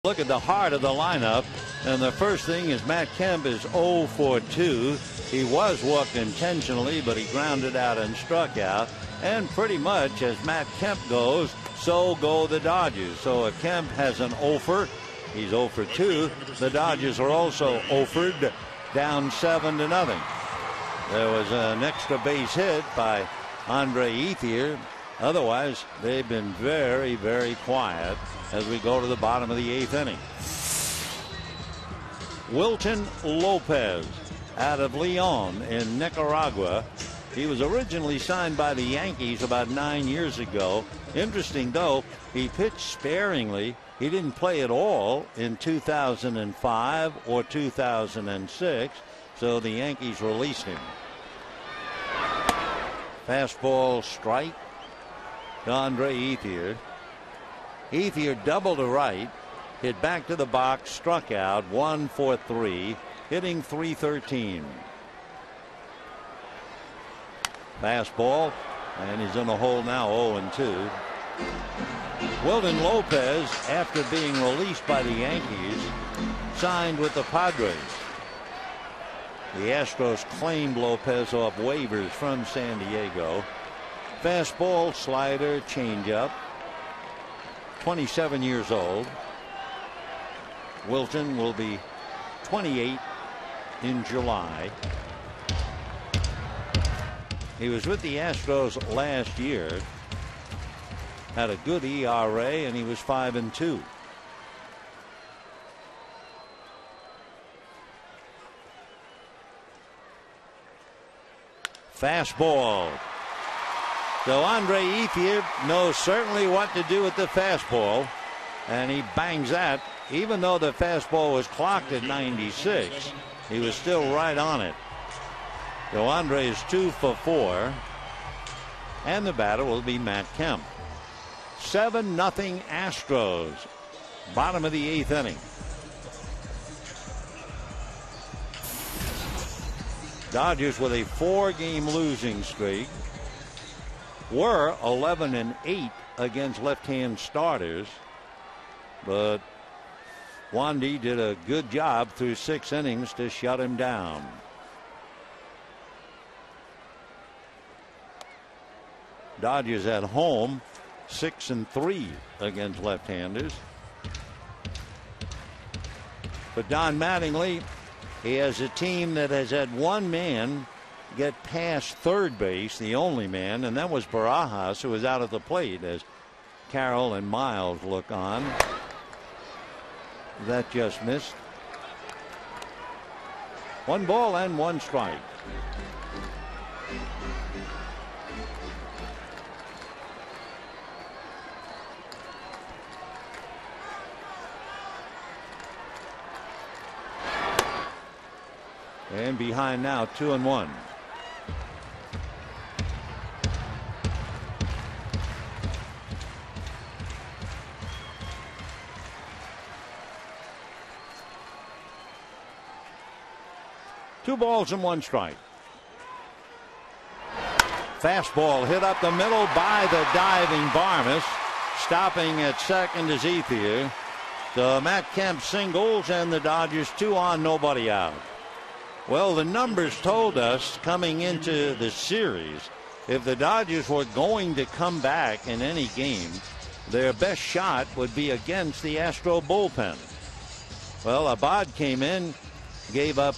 C: Look at the heart of the lineup, and the first thing is Matt Kemp is 0 for 2. He was walked intentionally, but he grounded out and struck out. And pretty much as Matt Kemp goes, so go the Dodgers. So if Kemp has an 0 for, he's 0 for 2. The Dodgers are also 0 for, down 7-0. There was an extra base hit by Andre Ethier. Otherwise, they've been very, very quiet as we go to the bottom of the 8th inning. Wilton Lopez out of Leon in Nicaragua. He was originally signed by the Yankees about 9 years ago. Interesting, though, he pitched sparingly. He didn't play at all in 2005 or 2006, so the Yankees released him. Fastball strike to Andre Ethier. Ethier double to right, hit back to the box, struck out, 1 for 3, hitting .313. Fastball, and he's in the hole now, 0-2. Wilton Lopez, after being released by the Yankees, signed with the Padres. The Astros claimed Lopez off waivers from San Diego. Fastball, slider, changeup. 27 years old. Wilton will be 28 in July. He was with the Astros last year. Had a good ERA, and he was 5-2. Fastball. So Andre Ethier knows certainly what to do with the fastball, and he bangs that. Even though the fastball was clocked at 96, he was still right on it. So Andre is 2 for 4, and the batter will be Matt Kemp. 7-0 Astros. Bottom of the 8th inning. Dodgers with a 4-game losing streak. Were 11-8 against left-hand starters, but Wandy did a good job through 6 innings to shut him down. Dodgers at home 6-3 against left-handers. But Don Mattingly, he has a team that has had one man get past third base, the only man, and that was Barajas, who was out at the plate as Carroll and Miles look on. That just missed. 1 ball and 1 strike. And behind now, 2-1. Two balls and 1 strike. Fastball hit up the middle by the diving Barmes. Stopping at second is Ethier. So Matt Kemp singles, and the Dodgers 2 on, nobody out. Well, the numbers told us coming into the series, if the Dodgers were going to come back in any game, their best shot would be against the Astro bullpen. Well, Abad came in, gave up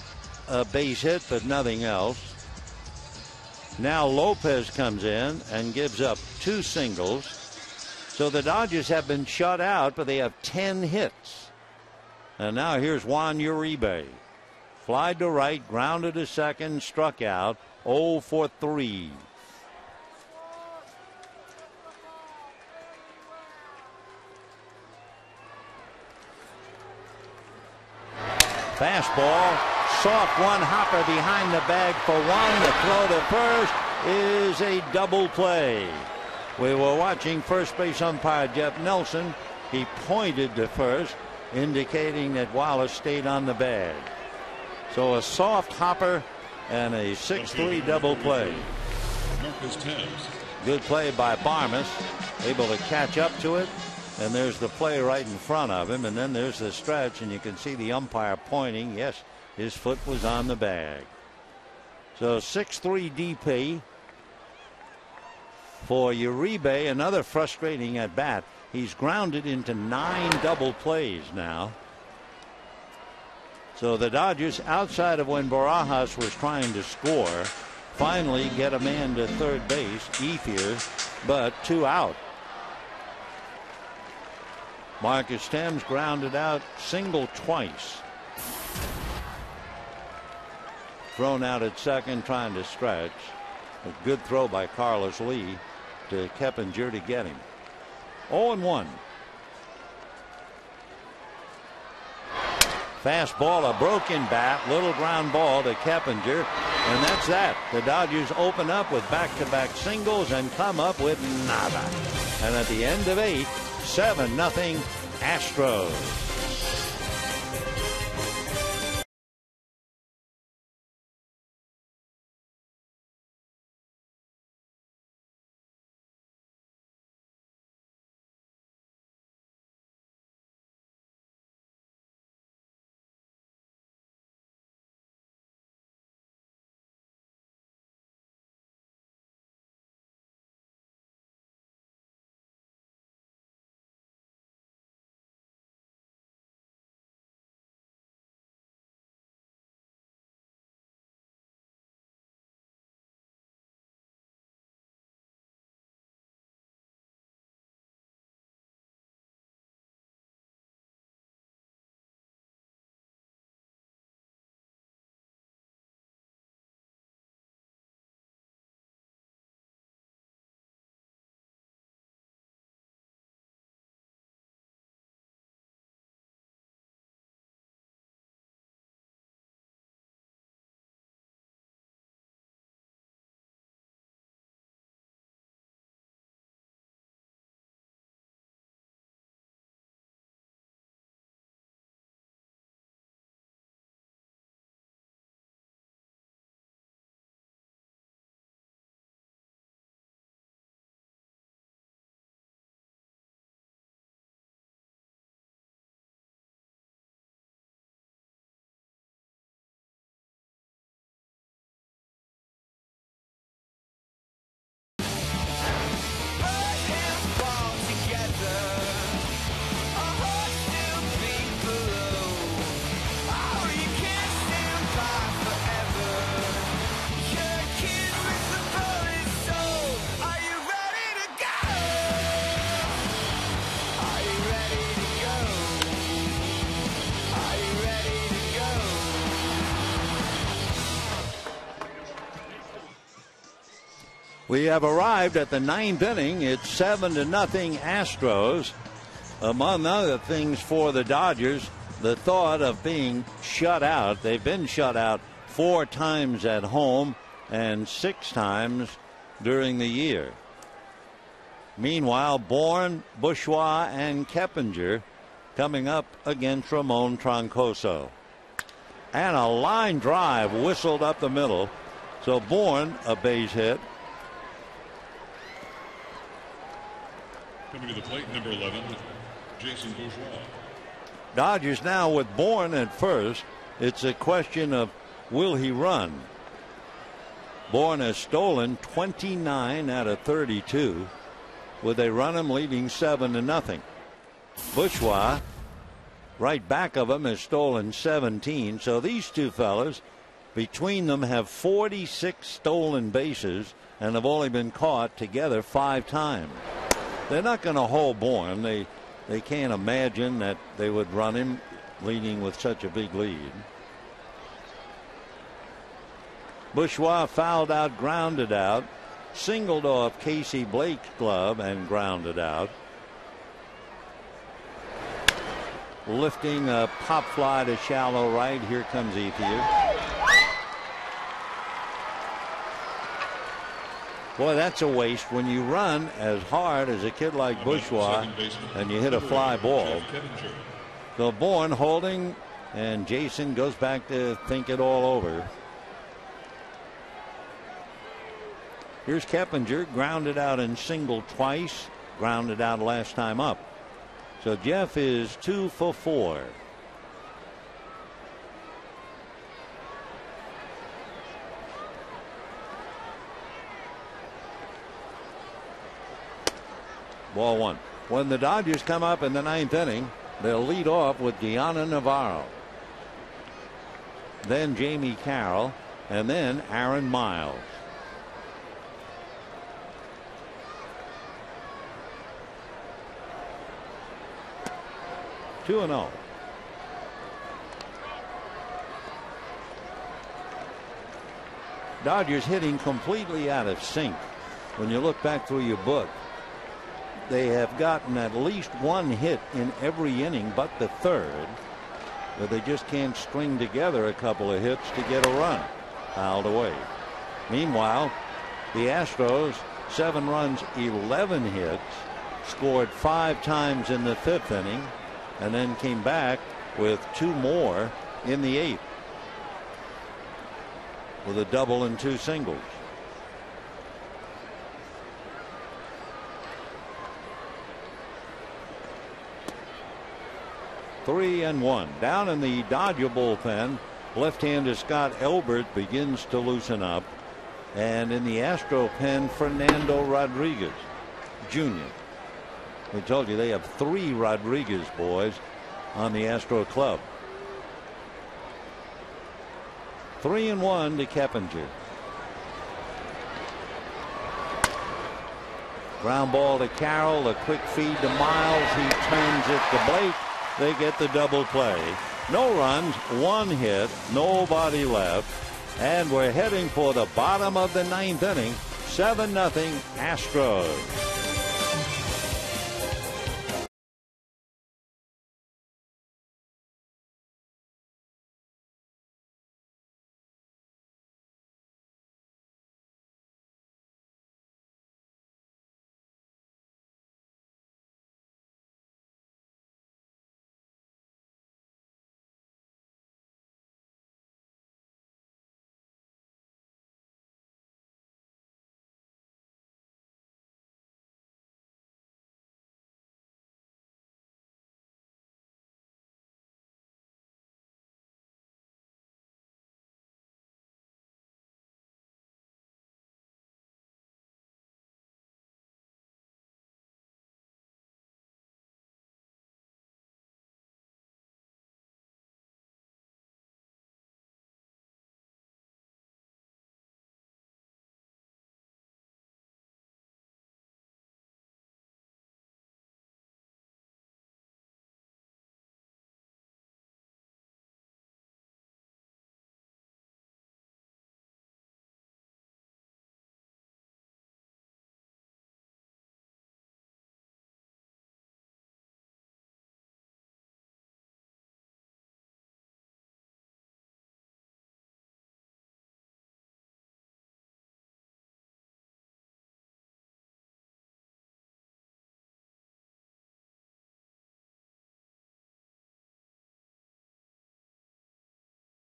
C: a base hit, but nothing else. Now Lopez comes in and gives up 2 singles. So the Dodgers have been shut out, but they have 10 hits. And now here's Juan Uribe. Fly to right, grounded to second, struck out, 0 for 3. Fastball, soft one hopper behind the bag for 1. The throw to first is a double play. We were watching first base umpire Jeff Nelson. He pointed to first, indicating that Wallace stayed on the bag. So a soft hopper and a 6-3 double play. Good play by Barmes, able to catch up to it And there's the play right in front of him, and then there's the stretch, and you can see the umpire pointing. Yes, his foot was on the bag. So 6-3 DP for Uribe. Another frustrating at bat. He's grounded into 9 double plays now. So the Dodgers, outside of when Barajas was trying to score, finally get a man to third base, Ethier, but 2 out. Marcus Thames grounded out, single twice. Thrown out at second, trying to stretch. A good throw by Carlos Lee to Keppinger to get him. 0-1. Fastball, a broken bat, little ground ball to Keppinger, and that's that. The Dodgers open up with back-to-back singles and come up with nada. And at the end of 8, 7-0 Astros. We have arrived at the 9th inning. It's 7-0 Astros. Among other things for the Dodgers, the thought of being shut out. They've been shut out 4 times at home and 6 times during the year. Meanwhile, Bourne, Bourgeois, and Keppinger coming up against Ramon Troncoso. And a line drive whistled up the middle. So Bourne, a base hit.
B: Coming to the plate, number 11, Jason Bourgeois.
C: Dodgers now with Bourne at first. It's a question of will he run? Bourne has stolen 29 out of 32. Will they run him, leading 7-0? Bourgeois, right back of him, has stolen 17. So these two fellas, between them, have 46 stolen bases and have only been caught together 5 times. They're not going to hold Bourne. They can't imagine that they would run him leading with such a big lead. Bourgeois fouled out, grounded out, singled off Casey Blake's glove and grounded out. Lifting a pop fly to shallow right. Here comes Ethier. Boy, that's a waste when you run as hard as a kid like Bourgeois and you hit a fly ball. So Bourne holding, and Jason goes back to think it all over. Here's Keppinger, grounded out and singled twice, grounded out last time up. So Jeff is 2 for 4. Ball 1. When the Dodgers come up in the 9th inning, they'll lead off with Gianna Navarro, then Jamie Carroll, and then Aaron Miles. Two and 0. Dodgers hitting completely out of sync. When you look back through your book, they have gotten at least one hit in every inning but the third, but they just can't string together a couple of hits to get a run. Fouled away. Meanwhile, the Astros, 7 runs, 11 hits, scored 5 times in the 5th inning, and then came back with 2 more in the 8th with a double and 2 singles. Three and 1. Down in the Dodger bullpen, left-hander Scott Elbert begins to loosen up, and in the Astro pen, Fernando Rodriguez Jr. We told you they have 3 Rodriguez boys on the Astro club. 3 and 1 to Keppinger. Ground ball to Carroll, a quick feed to Miles. He turns it to Blake. They get the double play. No runs, 1 hit, nobody left, and we're heading for the bottom of the 9th inning. 7-0 Astros.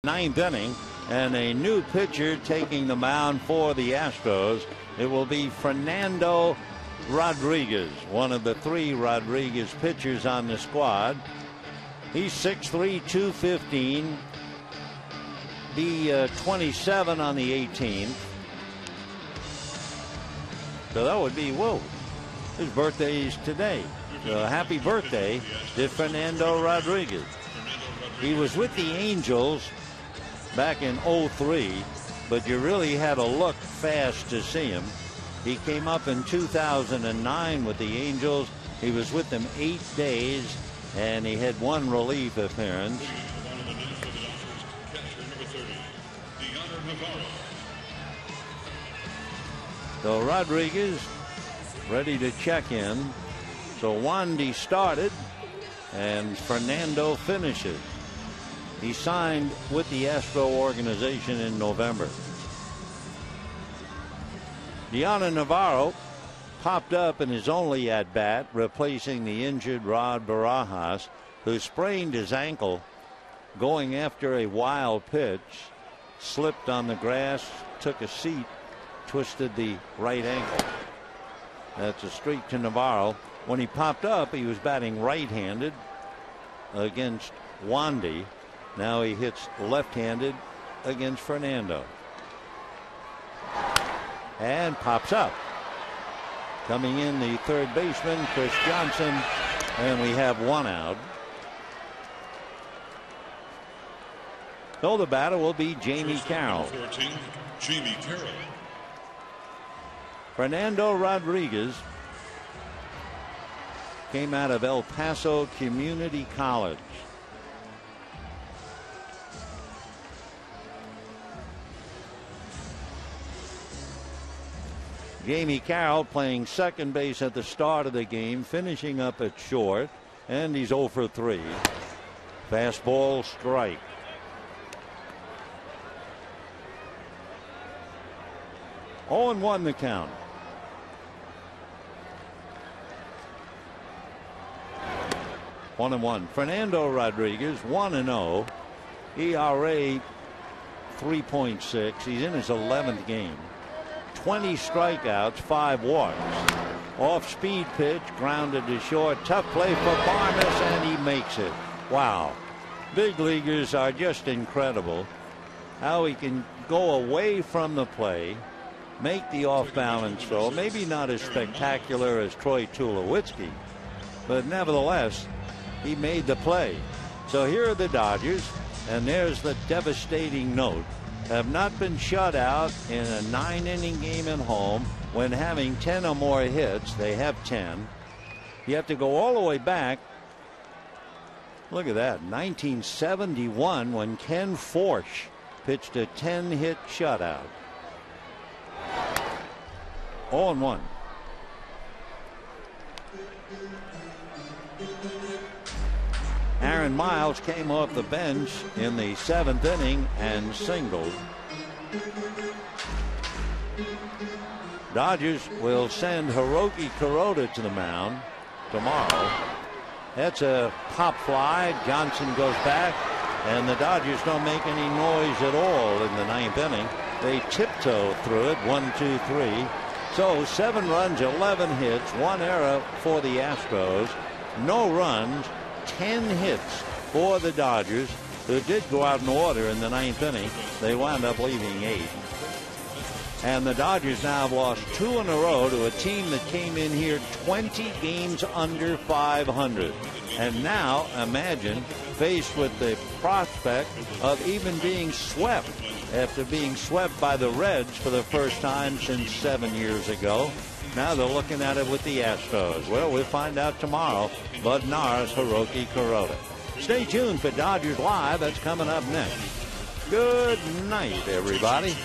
C: Ninth inning, and a new pitcher taking the mound for the Astros. It will be Fernando Rodriguez, one of the 3 Rodriguez pitchers on the squad. He's 6'3", 215. Be 27 on the 18th. So that would be, whoa, his birthday is today. So happy birthday to Fernando Rodriguez. He was with the Angels back in '03, but you really had to look fast to see him. He came up in 2009 with the Angels. He was with them 8 days, and he had 1 relief appearance. So Rodriguez ready to check in. So Wandy started, and Fernando finishes. He signed with the Astro organization in November. Gianna Navarro popped up in his only at-bat, replacing the injured Rod Barajas, who sprained his ankle going after a wild pitch, slipped on the grass, took a seat, twisted the right ankle. That's a streak to Navarro. When he popped up, he was batting right-handed against Wandy. Now he hits left-handed against Fernando. And pops up. Coming in, the third baseman, Chris Johnson, and we have one out. So the batter will be Jamie Carroll.
B: 14, Jamie Carroll.
C: Fernando Rodriguez came out of El Paso Community College. Jamie Carroll playing second base at the start of the game, finishing up at short, and he's 0 for 3. Fastball strike. Oh, and 1 the count. One and one. Fernando Rodriguez 1-0. ERA 3.6. He's in his 11th game. 20 strikeouts, 5 walks. Off speed pitch, grounded to short. Tough play for Barnes, and he makes it. Wow. Big leaguers are just incredible. How he can go away from the play, make the off-balance throw. Maybe not as spectacular as Troy Tulowitzki, but nevertheless, he made the play. So here are the Dodgers, and there's the devastating note. Have not been shut out in a 9-inning game at home when having 10 or more hits. They have 10. You have to go all the way back. Look at that. 1971 when Ken Forsch pitched a 10-hit shutout. 0-1. Aaron Miles came off the bench in the 7th inning and singled. Dodgers will send Hiroki Kuroda to the mound tomorrow. That's a pop fly. Johnson goes back, and the Dodgers don't make any noise at all in the 9th inning. They tiptoe through it. 1-2-3. So 7 runs, 11 hits, 1 error for the Astros. No runs, 10 hits for the Dodgers, who did go out in order in the 9th inning. They wound up leaving 8. And the Dodgers now have lost 2 in a row to a team that came in here 20 games under 500. And now, imagine, faced with the prospect of even being swept after being swept by the Reds for the first time since 7 years ago. Now they're looking at it with the Astros. Well, we'll find out tomorrow. Bud Nar's Hiroki Kuroda. Stay tuned for Dodgers Live. That's coming up next. Good night, everybody.